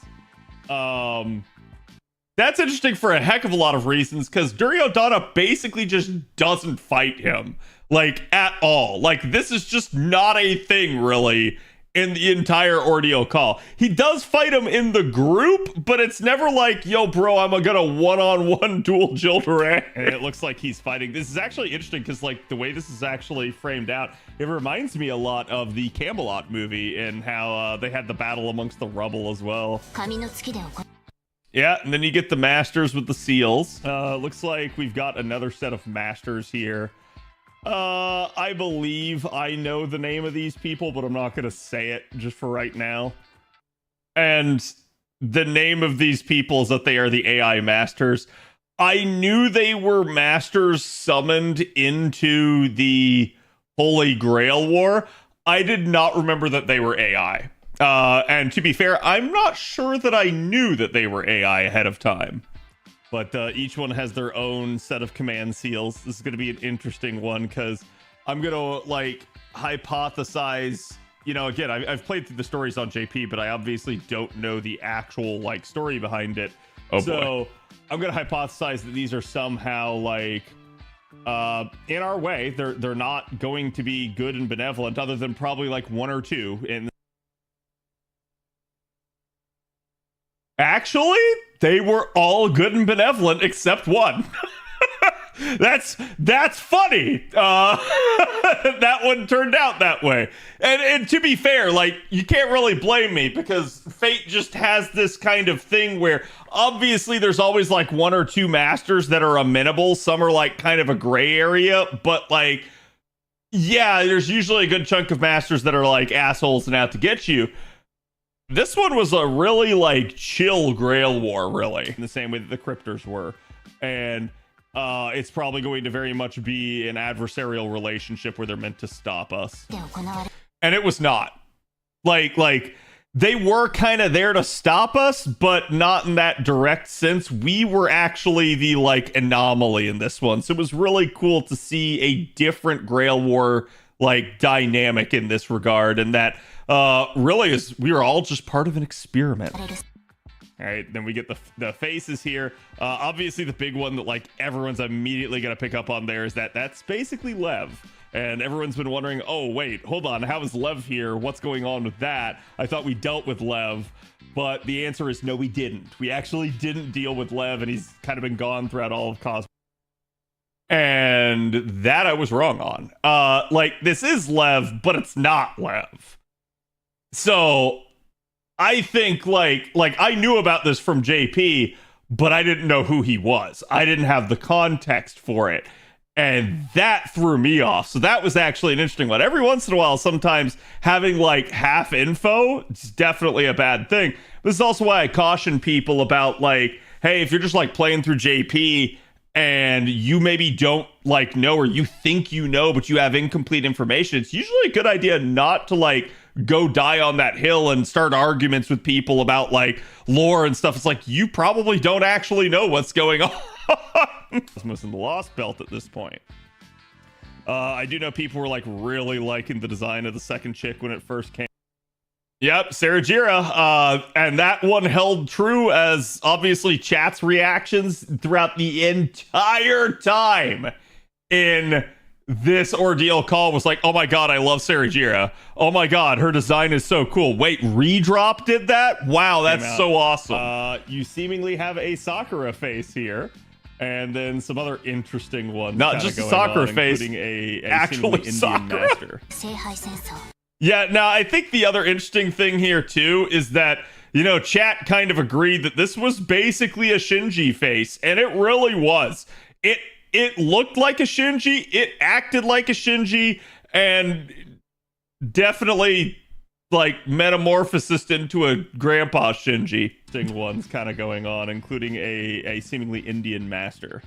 That's interesting for a heck of a lot of reasons, because Duryodhana basically just doesn't fight him, like, at all. Like, this is just not a thing, really, in the entire Ordeal Call. He does fight him in the group, but it's never like, yo, bro, I'm gonna one-on-one duel Gilderay. And it looks like he's fighting. This is actually interesting, because, like, the way this is actually framed out, it reminds me a lot of the Camelot movie and how they had the battle amongst the rubble as well. Yeah, and then you get the masters with the seals. Looks like we've got another set of masters here. I believe I know the name of these people, but I'm not going to say it just for right now. And the name of these people is that they are the AI masters. I knew they were masters summoned into the Holy Grail War. I did not remember that they were AI. And to be fair, I'm not sure that I knew that they were AI ahead of time. But each one has their own set of command seals. This is going to be an interesting one, because I'm going to, like, hypothesize... You know, again, I've played through the stories on JP, but I obviously don't know the actual, like, story behind it. Oh, so boy. I'm going to hypothesize that these are somehow, like... in our way, they're not going to be good and benevolent, other than probably, like, one or two in... Actually, they were all good and benevolent except one. That's funny. That one turned out that way. And to be fair, like, you can't really blame me, because Fate just has this kind of thing where obviously there's always like one or two masters that are amenable. Some are like kind of a gray area, but like, yeah, there's usually a good chunk of masters that are like assholes and out to get you. This one was a really, like, chill Grail War, really. In the same way that the Cryptors were. And it's probably going to very much be an adversarial relationship where they're meant to stop us. And it was not. Like they were kind of there to stop us, but not in that direct sense. We were actually the, like, anomaly in this one. So it was really cool to see a different Grail War, like, dynamic in this regard. And that... really is, we were all just part of an experiment. All right, then we get the faces here. Obviously the big one that, like, everyone's immediately gonna pick up on there is that's basically Lev. And everyone's been wondering, oh wait, hold on, how is Lev here? What's going on with that? I thought we dealt with Lev, but the answer is no, we didn't. We actually didn't deal with Lev, and he's kind of been gone throughout all of Cosmos. And that I was wrong on. Like, this is Lev, but it's not Lev. So I think like I knew about this from JP, but I didn't know who he was. I didn't have the context for it. And that threw me off. So that was actually an interesting one. Every once in a while, sometimes having like half info is definitely a bad thing. This is also why I caution people about, like, hey, if you're just like playing through JP and you maybe don't like know, or you think you know, but you have incomplete information, it's usually a good idea not to like go die on that hill and start arguments with people about like lore and stuff. It's like, you probably don't actually know what's going on. Cosmos and the Lost Belt at this point. I do know people were like really liking the design of the second chick when it first came. Yep, Sarah Jira. And that one held true as obviously chat's reactions throughout the entire time in this ordeal call was like, oh my god, I love Sarah Jira. Oh my god, her design is so cool. Wait, Redrop did that? Wow, that's so awesome. You seemingly have a Sakura face here. And then some other interesting ones. Not just a Sakura face, including a actually Indian Sakura master. Yeah, now I think the other interesting thing here too is that, you know, chat kind of agreed that this was basically a Shinji face, and it really was. It looked like a Shinji, it acted like a Shinji, and definitely like metamorphosis into a grandpa Shinji. Ones kind of going on, including a seemingly Indian master.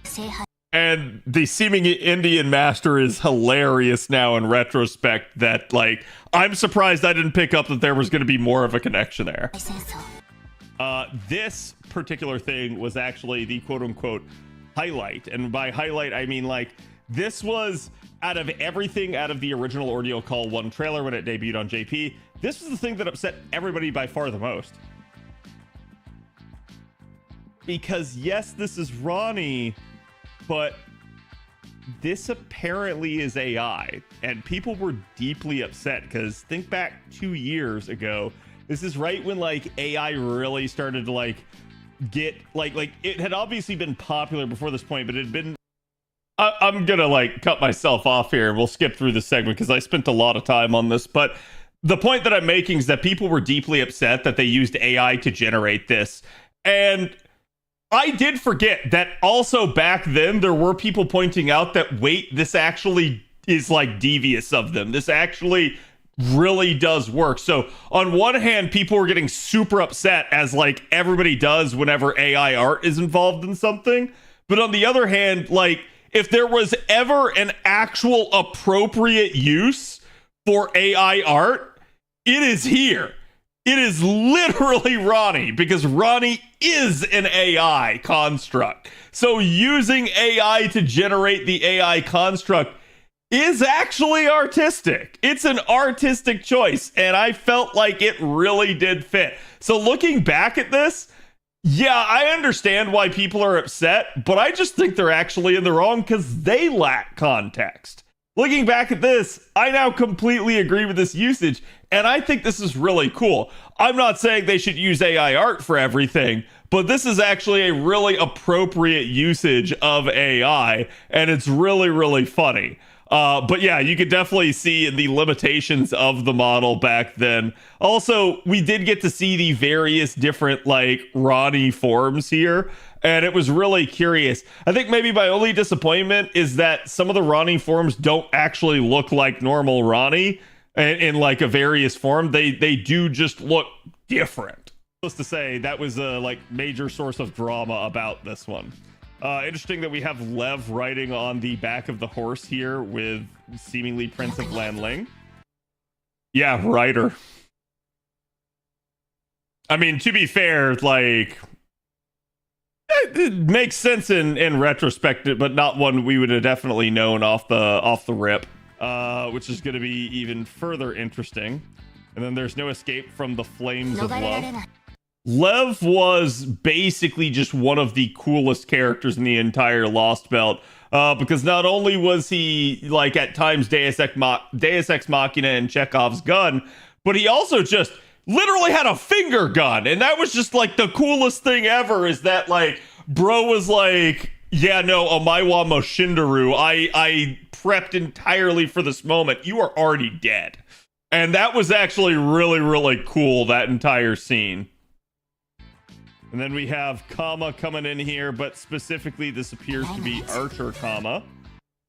And the seeming Indian master is hilarious now in retrospect that, like, I'm surprised I didn't pick up that there was going to be more of a connection there. This particular thing was actually the quote-unquote highlight. And by highlight, I mean, like, this was, out of everything out of the original Ordeal Call 1 trailer when it debuted on JP, this was the thing that upset everybody by far the most. Because yes, this is Ronnie, but this apparently is AI, and people were deeply upset because think back 2 years ago. This is right when like AI really started to like get like it had obviously been popular before this point, but it had been. I'm gonna like cut myself off here and we'll skip through this segment because I spent a lot of time on this, but the point that I'm making is that people were deeply upset that they used AI to generate this. And I did forget that also back then there were people pointing out that, wait, this actually is like devious of them. This actually really does work. So on one hand, people were getting super upset, as like everybody does whenever AI art is involved in something. But on the other hand, like if there was ever an actual appropriate use for AI art, it is here. It is literally Ronnie, because Ronnie is an AI construct. So using AI to generate the AI construct is actually artistic. It's an artistic choice, and I felt like it really did fit. So looking back at this, yeah, I understand why people are upset, but I just think they're actually in the wrong because they lack context. Looking back at this, I now completely agree with this usage, and I think this is really cool. I'm not saying they should use AI art for everything, but this is actually a really appropriate usage of AI, and it's really, really funny. But yeah, you could definitely see the limitations of the model back then. Also, we did get to see the various different, like, Ronnie forms here, and it was really curious. I think maybe my only disappointment is that some of the Ronnie forms don't actually look like normal Ronnie in like a various form. They do just look different. Supposed to say that was a like major source of drama about this one. Interesting that we have Lev riding on the back of the horse here with seemingly Prince of Lanling. Yeah, Rider. I mean, to be fair, like, it makes sense in retrospect, but not one we would have definitely known off the rip, which is going to be even further interesting. And then there's no escape from the flames of love. Lev was basically just one of the coolest characters in the entire Lost Belt, because not only was he like at times Deus Ex Machina and Chekhov's gun, but he also just literally had a finger gun, and that was just like the coolest thing ever. Is that like bro was like, yeah, no, Omaiwa Moshindaru, I prepped entirely for this moment. You are already dead, and that was actually really, really cool, that entire scene. And then we have Kama coming in here, but specifically this appears to be Archer Kama.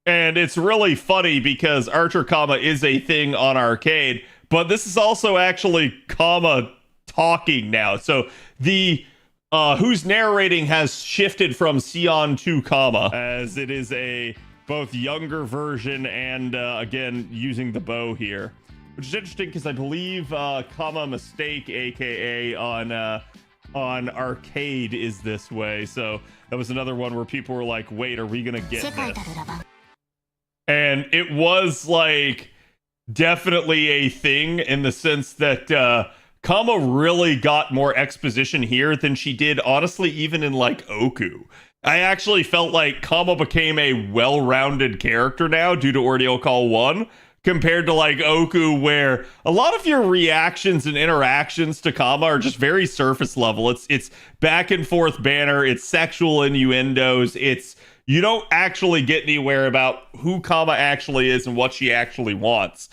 And it's really funny because Archer Kama is a thing on arcade, but this is also actually Kama talking now. So the who's narrating has shifted from Sion to Kama, as it is a both younger version and again using the bow here, which is interesting because I believe Kama Mistake, aka on on arcade is this way. So that was another one where people were like, wait, are we gonna get this? And it was like definitely a thing in the sense that Kama really got more exposition here than she did, honestly, even in like Oku. I actually felt like Kama became a well-rounded character now due to Ordeal Call 1, compared to like Oku, where a lot of your reactions and interactions to Kama are just very surface level. It's back and forth banner, it's sexual innuendos, you don't actually get anywhere about who Kama actually is and what she actually wants.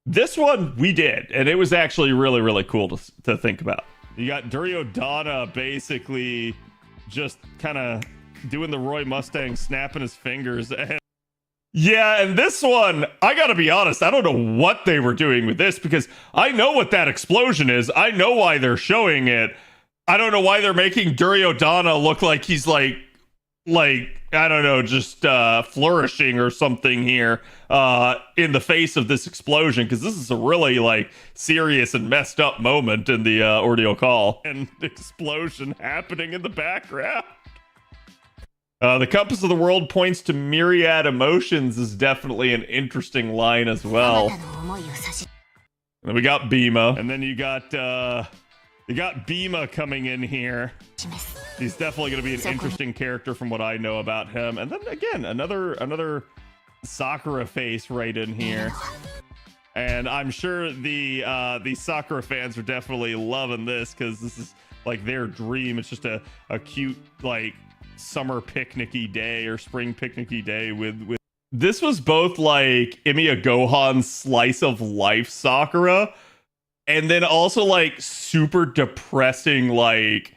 This one we did, and it was actually really, really cool to think about. You got Duryodhana basically just kind of doing the Roy Mustang, snapping his fingers. Yeah, and this one, I gotta be honest, I don't know what they were doing with this, because I know what that explosion is. I know why they're showing it. I don't know why they're making Duryodhana look like he's like I don't know, just flourishing or something here in the face of this explosion, because this is a really like serious and messed up moment in the Ordeal Call, and explosion happening in the background. The compass of the world points to myriad emotions is definitely an interesting line as well. And then we got Bhima, and then you got Bhima coming in here. He's definitely going to be an interesting character from what I know about him. And then again, another Sakura face right in here. And I'm sure the Sakura fans are definitely loving this, because this is like their dream. It's just a cute like summer picnicky day or spring picnicky day with this was both like Emiya Gohan's slice of life Sakura, and then also like super depressing like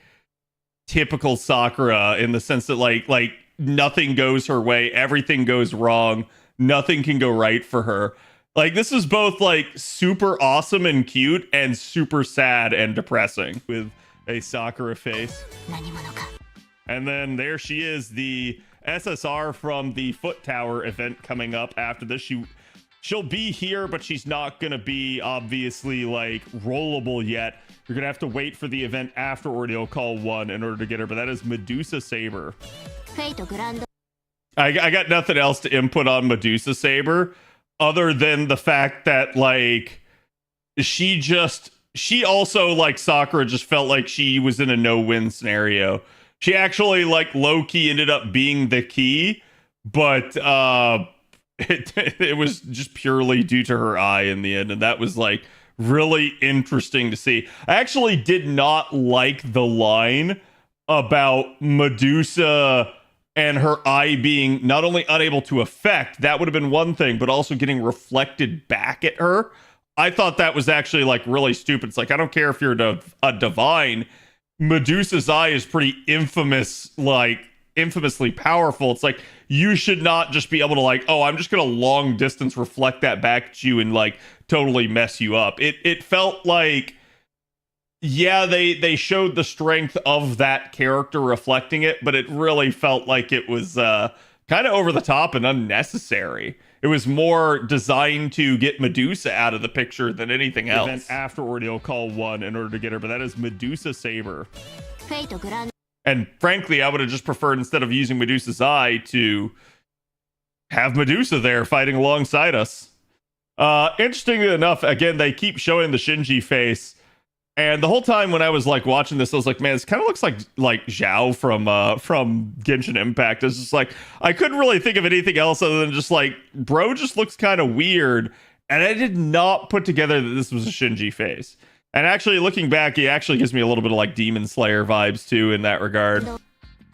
typical Sakura, in the sense that like nothing goes her way, everything goes wrong, nothing can go right for her. Like this is both like super awesome and cute, and super sad and depressing with a Sakura face. And then there she is, the SSR from the Foot Tower event coming up after this. She'll be here, but she's not gonna be obviously like rollable yet. You're gonna have to wait for the event after Ordeal Call 1 in order to get her, but that is Medusa Saber. I got nothing else to input on Medusa Saber other than the fact that like she also, like Sakura, just felt like she was in a no-win scenario. She actually like low-key ended up being the key, but it was just purely due to her eye in the end, and that was like really interesting to see. I actually did not like the line about Medusa and her eye being not only unable to affect, that would have been one thing, but also getting reflected back at her. I thought that was actually like really stupid. It's like, I don't care if you're a divine, Medusa's eye is pretty infamously powerful. It's like, you should not just be able to like, oh, I'm just gonna long distance reflect that back at you and like totally mess you up. It felt like, yeah, they showed the strength of that character reflecting it, but it really felt like it was kind of over the top and unnecessary. It was more designed to get Medusa out of the picture than anything else. Event after Ordeal Call 1 in order to get her, but that is Medusa Saber. And frankly, I would have just preferred, instead of using Medusa's eye, to have Medusa there fighting alongside us. Interestingly enough, again, they keep showing the Shinji face. And the whole time when I was like watching this, I was like, man, this kind of looks like Zhao from Genshin Impact. It's just like, I couldn't really think of anything else other than just like, bro just looks kind of weird. And I did not put together that this was a Shinji face. And actually, looking back, he actually gives me a little bit of like Demon Slayer vibes too in that regard.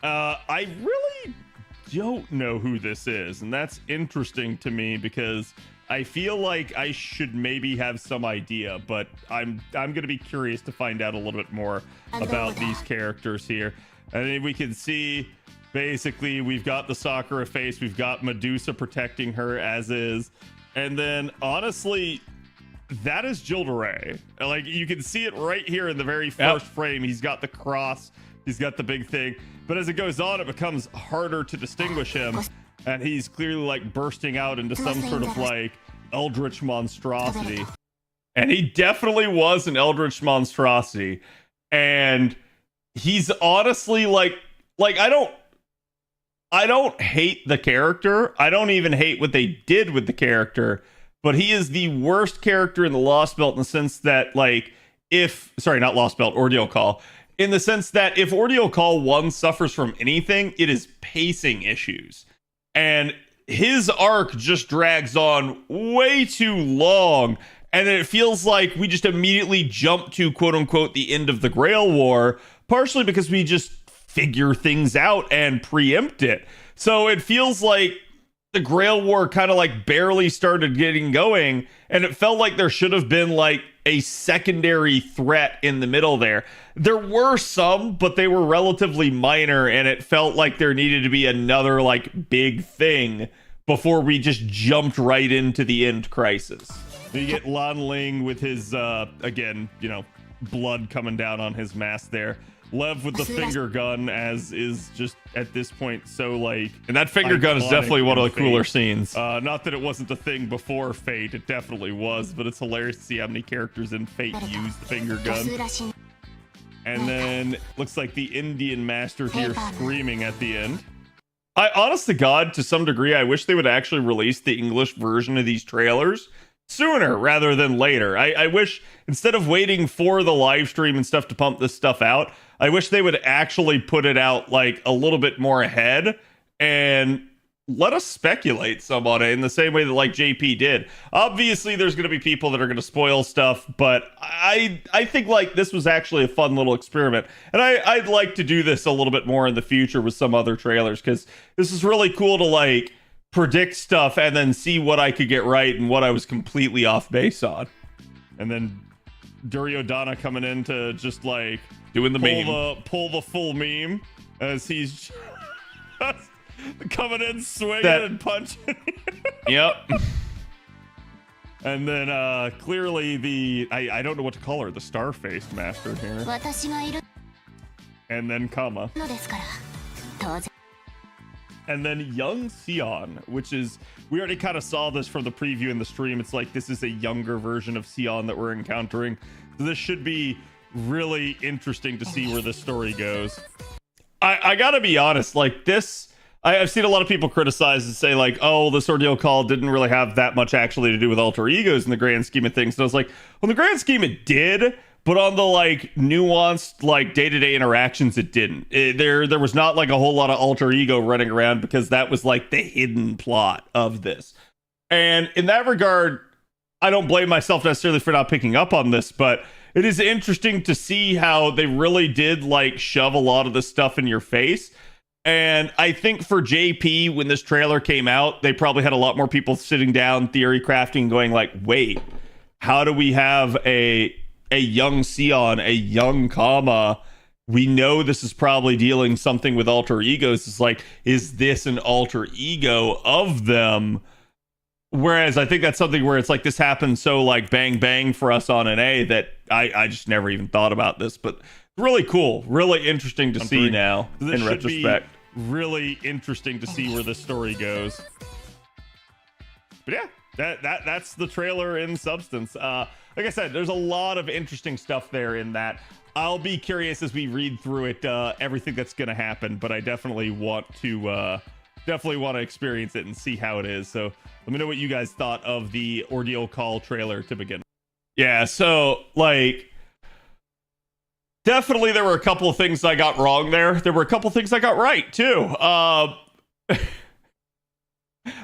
I really don't know who this is, and that's interesting to me because I feel like I should maybe have some idea, but I'm gonna be curious to find out a little bit more about these characters here. And then we can see basically we've got the Sakura face, we've got Medusa protecting her as is, and then honestly, that is Gilderay. Like, you can see it right here in the very first frame. He's got the cross, he's got the big thing, but as it goes on, it becomes harder to distinguish him, and he's clearly like bursting out into some sort of like eldritch monstrosity. And he definitely was an eldritch monstrosity. And he's honestly like I don't hate the character. I don't even hate what they did with the character, but he is the worst character in the Lost Belt in the sense that, like, not Lost Belt, Ordeal Call, in the sense that if Ordeal Call 1 suffers from anything, it is pacing issues. And his arc just drags on way too long, and it feels like we just immediately jump to, quote unquote, the end of the Grail War, partially because we just figure things out and preempt it. So it feels like the Grail War kind of like barely started getting going, and it felt like there should have been like a secondary threat in the middle there. There were some, but they were relatively minor, and it felt like there needed to be another like big thing before we just jumped right into the end crisis. You get Lan Ling with his again, you know, blood coming down on his mask there. Lev with the finger gun, as is just at this point so like, and that finger gun is definitely one of the cooler scenes. Not that it wasn't a thing before Fate, it definitely was, but it's hilarious to see how many characters in Fate use the finger gun. And then looks like the Indian master here screaming at the end. I honest to God, to some degree, I wish they would actually release the English version of these trailers sooner rather than later. I wish, instead of waiting for the live stream and stuff to pump this stuff out, I wish they would actually put it out like a little bit more ahead and let us speculate some on it in the same way that like JP did. Obviously, there's going to be people that are going to spoil stuff, but I think like this was actually a fun little experiment. And I'd like to do this a little bit more in the future with some other trailers, because this is really cool to like predict stuff and then see what I could get right and what I was completely off base on. And then Duryodhana coming in to just like doing the meme, pull the full meme as he's just coming in swinging and punching. Yep. And then clearly the I don't know what to call her, the star-faced master here. And then Kama. And then Young Sion, which is, we already kind of saw this from the preview in the stream. It's like this is a younger version of Sion that we're encountering. So this should be really interesting to see where this story goes. I gotta be honest, like this, I've seen a lot of people criticize and say like, oh, this Ordeal Call didn't really have that much actually to do with alter egos in the grand scheme of things. And I was like, well, in the grand scheme it did, but on the like nuanced like day-to-day interactions it didn't. There was not like a whole lot of alter ego running around, because that was like the hidden plot of this. And in that regard, I don't blame myself necessarily for not picking up on this, but it is interesting to see how they really did like shove a lot of this stuff in your face. And I think for JP, when this trailer came out, they probably had a lot more people sitting down, theory crafting, going like, wait, how do we have a young Sion, a young Kama? We know this is probably dealing something with alter egos. It's like, is this an alter ego of them? Whereas I think that's something where it's like this happened so like bang bang for us on an A that I just never even thought about this. But really cool, really interesting to see now in retrospect. Really interesting to see where this story goes. But yeah, that's the trailer in substance. Like I said, there's a lot of interesting stuff there in that. I'll be curious as we read through it, everything that's going to happen, but I definitely want to experience it and see how it is. So let me know what you guys thought of the Ordeal Call trailer to begin. Yeah, so like definitely there were a couple of things I got wrong there. There were a couple of things I got right too.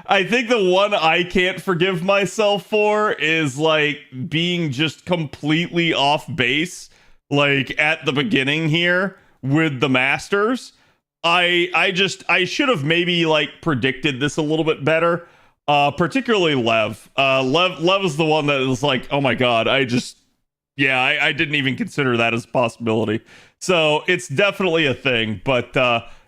I think the one I can't forgive myself for is like being just completely off base, like at the beginning here with the Masters. I should have maybe like predicted this a little bit better. Particularly Lev. Lev is the one that was like, oh my god, I didn't even consider that as a possibility. So it's definitely a thing, but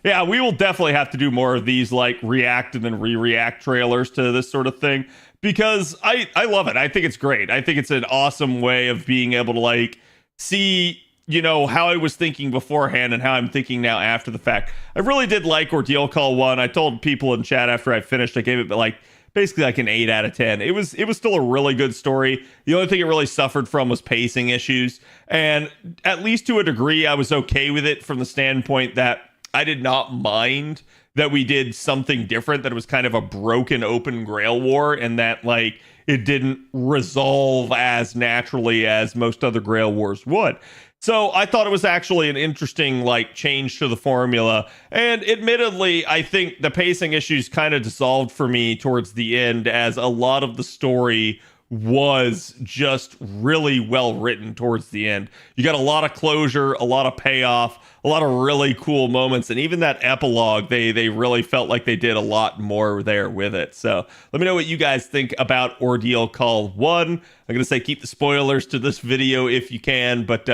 yeah, we will definitely have to do more of these like react and then re-react trailers to this sort of thing, because I love it. I think it's great. I think it's an awesome way of being able to like see, you know, how I was thinking beforehand and how I'm thinking now after the fact. I really did like Ordeal Call 1. I told people in chat after I finished, I gave it like basically like an 8 out of 10. It was still a really good story. The only thing it really suffered from was pacing issues, and at least to a degree I was okay with it from the standpoint that I did not mind that we did something different, that it was kind of a broken open Grail war, and that like it didn't resolve as naturally as most other Grail wars would. So I thought it was actually an interesting like change to the formula. And admittedly, I think the pacing issues kind of dissolved for me towards the end, as a lot of the story was just really well written towards the end. You got a lot of closure, a lot of payoff, a lot of really cool moments, and even that epilogue, they really felt like they did a lot more there with it. So let me know what you guys think about Ordeal Call 1. I'm gonna say keep the spoilers to this video if you can, but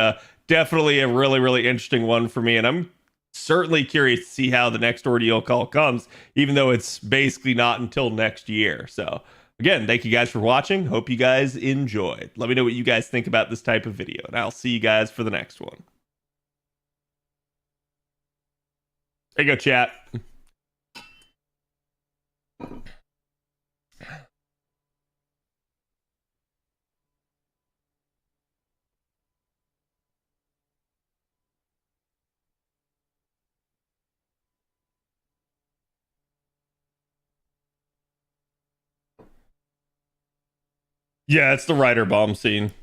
definitely a really, really interesting one for me, and I'm certainly curious to see how the next Ordeal Call comes, even though it's basically not until next year. So again, thank you guys for watching. Hope you guys enjoyed. Let me know what you guys think about this type of video, and I'll see you guys for the next one. There you go, chat. Yeah, it's the Rider bomb scene.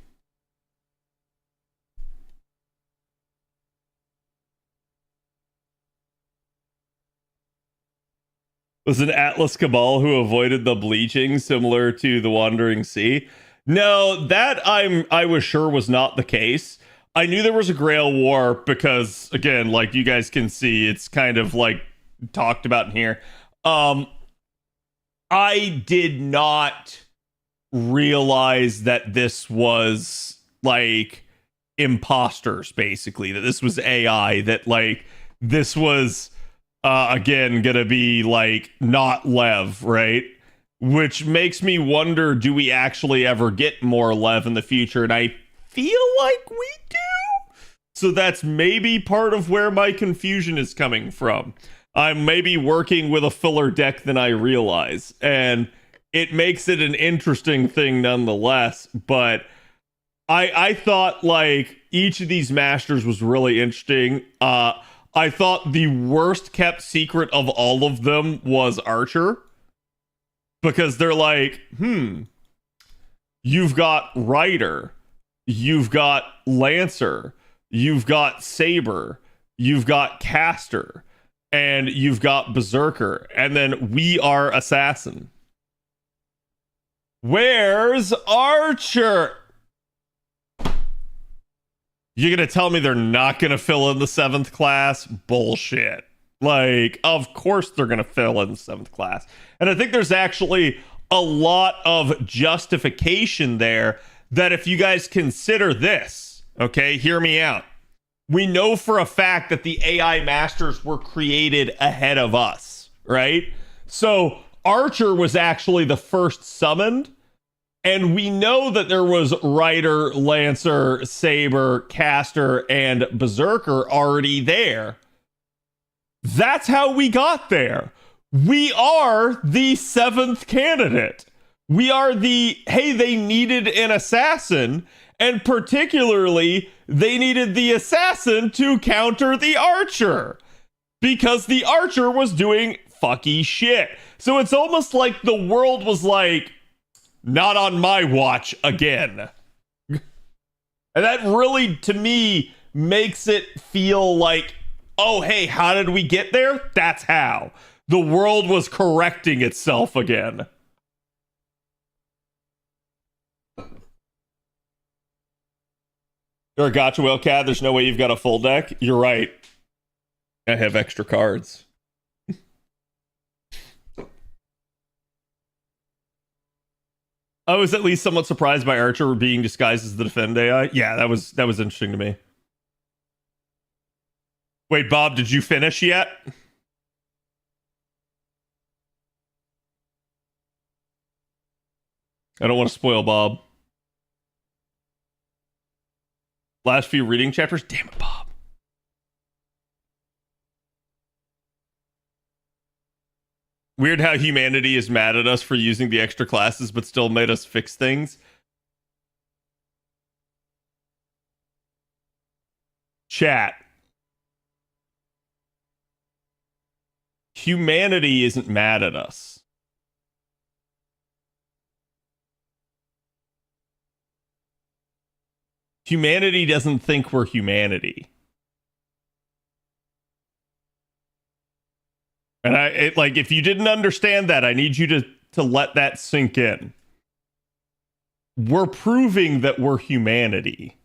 Was an Atlas Cabal who avoided the bleaching similar to the Wandering Sea? No, that I was sure was not the case. I knew there was a Grail War because, again, like you guys can see, it's kind of like talked about in here. I did not realize that this was like imposters, basically, that this was AI, that like this was again gonna be like not Lev, right? Which makes me wonder, do we actually ever get more Lev in the future? And I feel like we do. So that's maybe part of where my confusion is coming from. I'm maybe working with a fuller deck than I realize, and it makes it an interesting thing nonetheless. But I thought like each of these masters was really interesting. I thought the worst kept secret of all of them was Archer, because they're like, you've got Rider, you've got Lancer, you've got Saber, you've got Caster, and you've got Berserker, and then we are Assassin. Where's Archer? You're gonna tell me they're not gonna fill in the 7th class? Bullshit. Like, of course they're gonna fill in the 7th class. And I think there's actually a lot of justification there, that if you guys consider this, okay, hear me out. We know for a fact that the AI masters were created ahead of us, right? So Archer was actually the first summoned, and we know that there was Rider, Lancer, Saber, Caster, and Berserker already there. That's how we got there. We are the 7th candidate. We are the, hey, they needed an assassin, and particularly, they needed the assassin to counter the Archer, because the Archer was doing fucky shit. So it's almost like the world was like, not on my watch again. And that really, to me, makes it feel like, oh, hey, how did we get there? That's how. The world was correcting itself again. You're a Gacha whale cat. There's no way you've got a full deck. You're right. I have extra cards. I was at least somewhat surprised by Archer being disguised as the defend AI. Yeah, that was interesting to me. Wait, Bob, did you finish yet? I don't want to spoil Bob. Last few reading chapters? Damn it, Bob. Weird how humanity is mad at us for using the extra classes, but still made us fix things. Chat. Humanity isn't mad at us. Humanity doesn't think we're humanity. And like, if you didn't understand that, I need you to let that sink in. We're proving that we're humanity.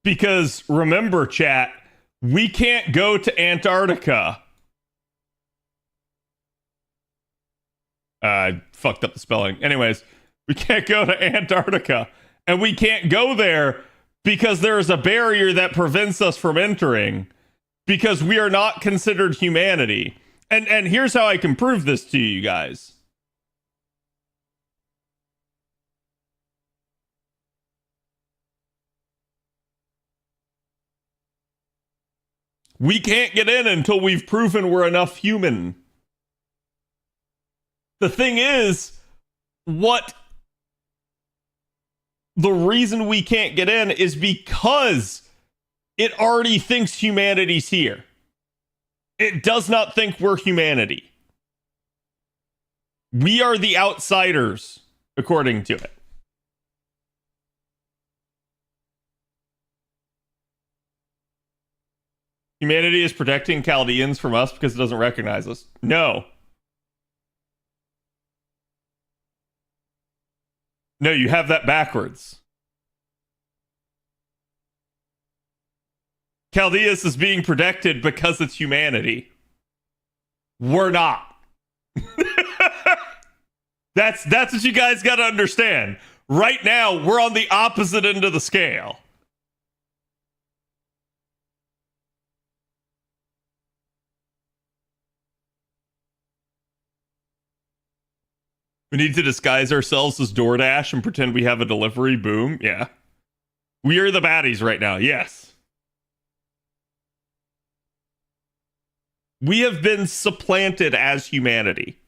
Because remember, chat, we can't go to Antarctica. I fucked up the spelling. Anyways, we can't go to Antarctica. And we can't go there because there is a barrier that prevents us from entering. Because we are not considered humanity. And here's how I can prove this to you guys. We can't get in until we've proven we're enough human. The thing is, the reason we can't get in is because it already thinks humanity's here. It does not think we're humanity. We are the outsiders, according to it. Humanity is protecting Chaldeans from us because it doesn't recognize us. No. No, you have that backwards. Chaldeus is being protected because it's humanity. We're not. That's what you guys got to understand. Right now, we're on the opposite end of the scale. We need to disguise ourselves as DoorDash and pretend we have a delivery. Boom. Yeah. We are the baddies right now. Yes. We have been supplanted as humanity.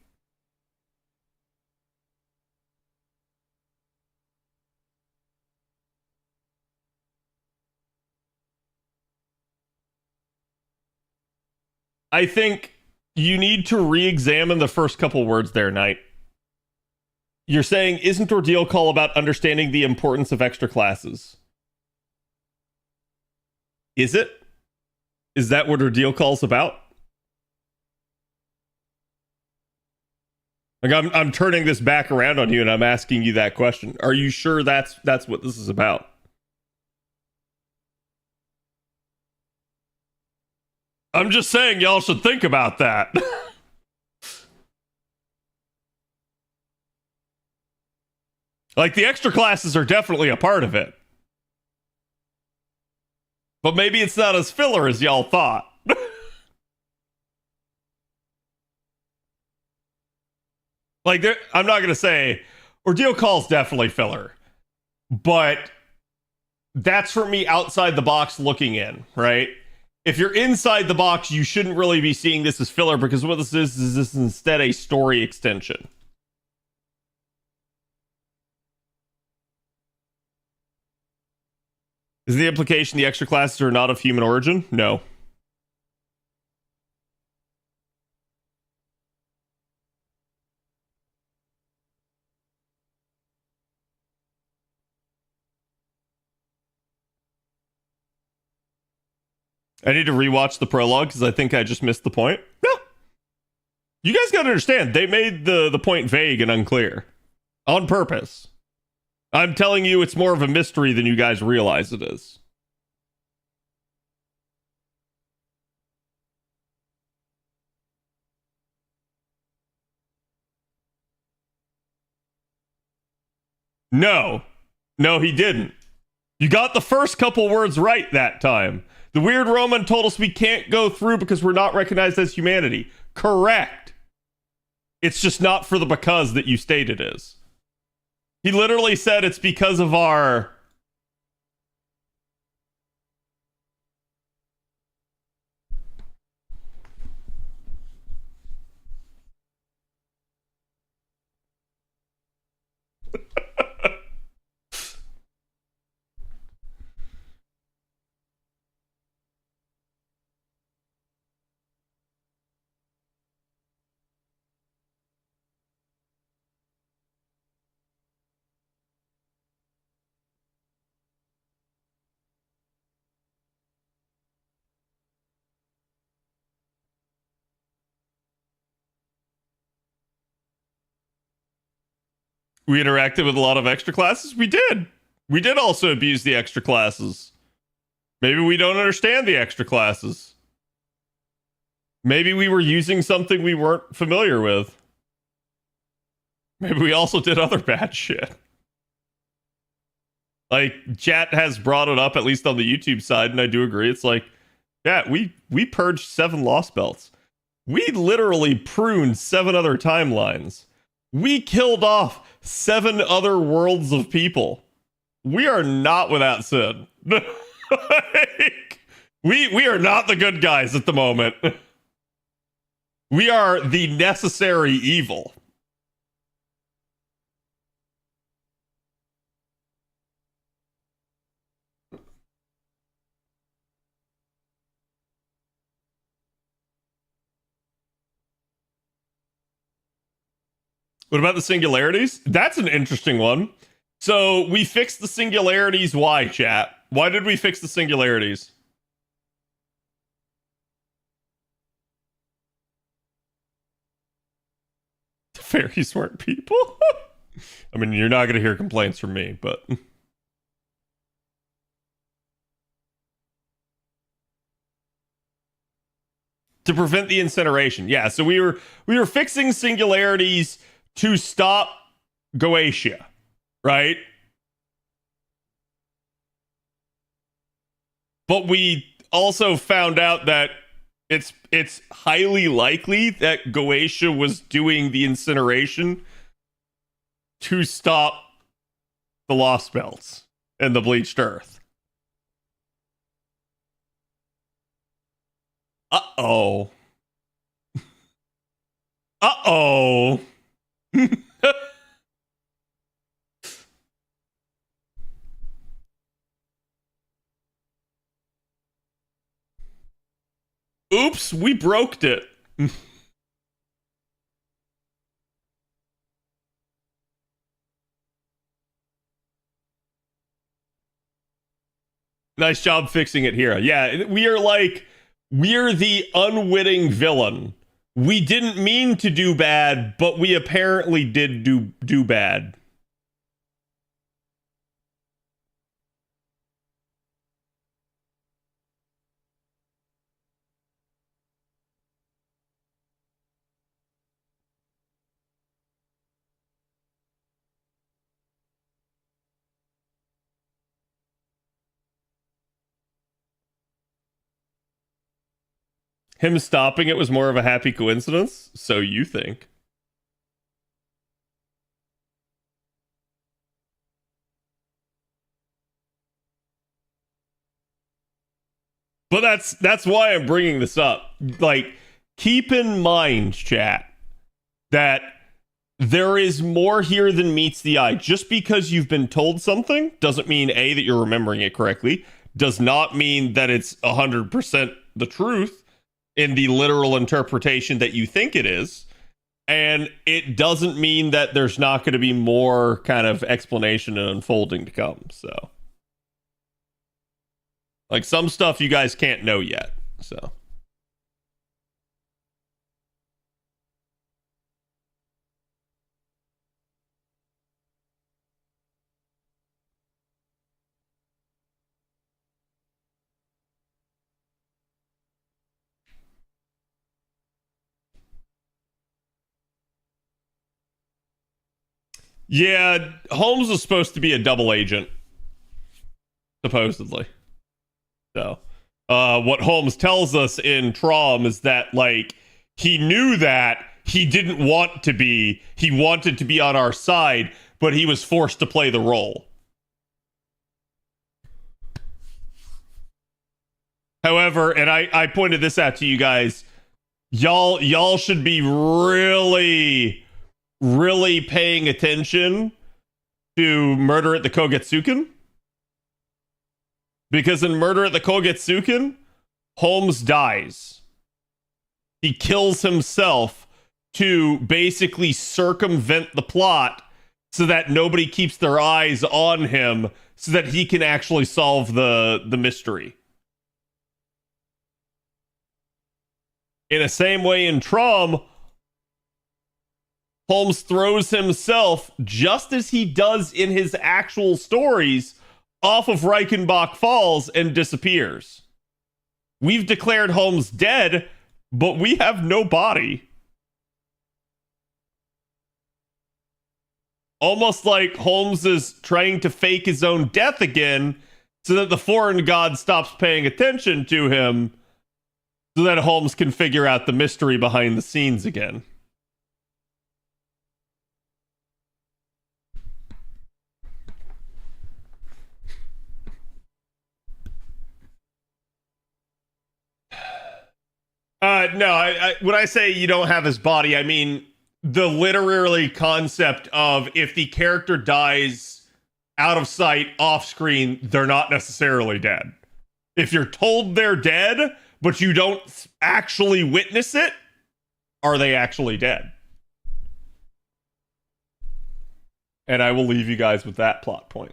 I think you need to re-examine the first couple words there, Knight. You're saying, isn't Ordeal Call about understanding the importance of extra classes? Is it? Is that what Ordeal Call's about? Like, I'm turning this back around on you and I'm asking you that question. Are you sure that's what this is about? I'm just saying y'all should think about that. Like, the extra classes are definitely a part of it. But maybe it's not as filler as y'all thought. Like, I'm not going to say Ordeal Call's definitely filler. But that's for me outside the box looking in, right? If you're inside the box, you shouldn't really be seeing this as filler, because what this is this instead a story extension. Is the implication the extra classes are not of human origin? No. I need to rewatch the prologue because I think I just missed the point. No. You guys gotta understand, they made the point vague and unclear. On purpose. I'm telling you, it's more of a mystery than you guys realize it is. No. No, he didn't. You got the first couple words right that time. The weird Roman told us we can't go through because we're not recognized as humanity. Correct. It's just not for the because that you stated is. He literally said it's because of our... We interacted with a lot of extra classes. We did. We did also abuse the extra classes. Maybe we don't understand the extra classes. Maybe we were using something we weren't familiar with. Maybe we also did other bad shit. Like, chat has brought it up, at least on the YouTube side, and I do agree. It's like, yeah, we purged 7 lost belts. We literally pruned 7 other timelines. We killed off 7 other worlds of people. We are not without sin. Like, we are not the good guys at the moment. We are the necessary evil. What about the singularities? That's an interesting one. So we fixed the singularities. Why, chat? Why did we fix the singularities? Very smart people. I mean, you're not going to hear complaints from me, but... to prevent the incineration. Yeah, so we were fixing singularities to stop Goetia, right? But we also found out that it's highly likely that Goetia was doing the incineration to stop the Lost Belts and the Bleached Earth. Uh-oh. Uh-oh. Oops, we broked it. Nice job fixing it here. Yeah, we're the unwitting villain. We didn't mean to do bad, but we apparently did do bad. Him stopping it was more of a happy coincidence? So you think. But that's why I'm bringing this up. Like, keep in mind, chat, that there is more here than meets the eye. Just because you've been told something doesn't mean, A, that you're remembering it correctly, does not mean that it's 100% the truth in the literal interpretation that you think it is. And it doesn't mean that there's not going to be more kind of explanation and unfolding to come. So, like, some stuff you guys can't know yet. So. Yeah, Holmes was supposed to be a double agent, supposedly. So, what Holmes tells us in Trom is that, like, he knew that he didn't want to be, he wanted to be on our side, but he was forced to play the role. However, and I pointed this out to you guys, y'all should be really paying attention to Murder at the Kogetsuken. Because in Murder at the Kogetsuken, Holmes dies. He kills himself to basically circumvent the plot so that nobody keeps their eyes on him so that he can actually solve the mystery. In the same way in Trom, Holmes throws himself, just as he does in his actual stories, off of Reichenbach Falls and disappears. We've declared Holmes dead, but we have no body. Almost like Holmes is trying to fake his own death again so that the foreign god stops paying attention to him so that Holmes can figure out the mystery behind the scenes again. No, when I say you don't have his body, I mean the literary concept of if the character dies out of sight, off screen, they're not necessarily dead. If you're told they're dead, but you don't actually witness it, are they actually dead? And I will leave you guys with that plot point.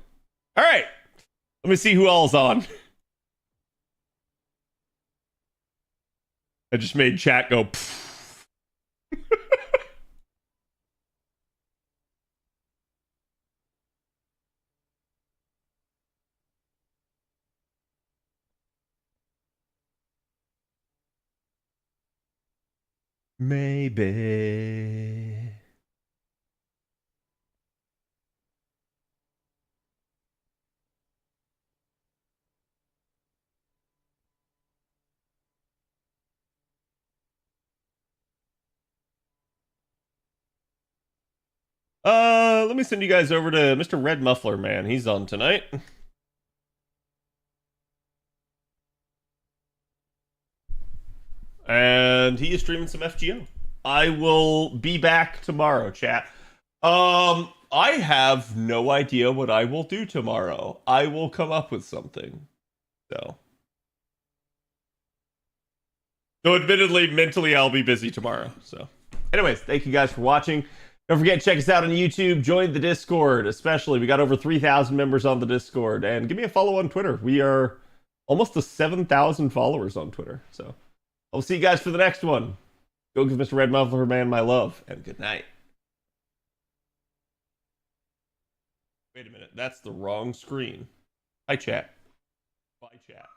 All right, let me see who all's on. I just made chat go pfft. Maybe. Let me send you guys over to Mr. Red Muffler Man. He's on tonight. And he is streaming some FGO. I will be back tomorrow, chat. I have no idea what I will do tomorrow. I will come up with something. So admittedly, mentally, I'll be busy tomorrow. So anyways, thank you guys for watching. Don't forget to check us out on YouTube. Join the Discord, especially. We got over 3,000 members on the Discord. And give me a follow on Twitter. We are almost to 7,000 followers on Twitter. So I'll see you guys for the next one. Go give Mr. Red Muffler Man my love, and good night. Wait a minute. That's the wrong screen. Hi, chat. Bye, chat.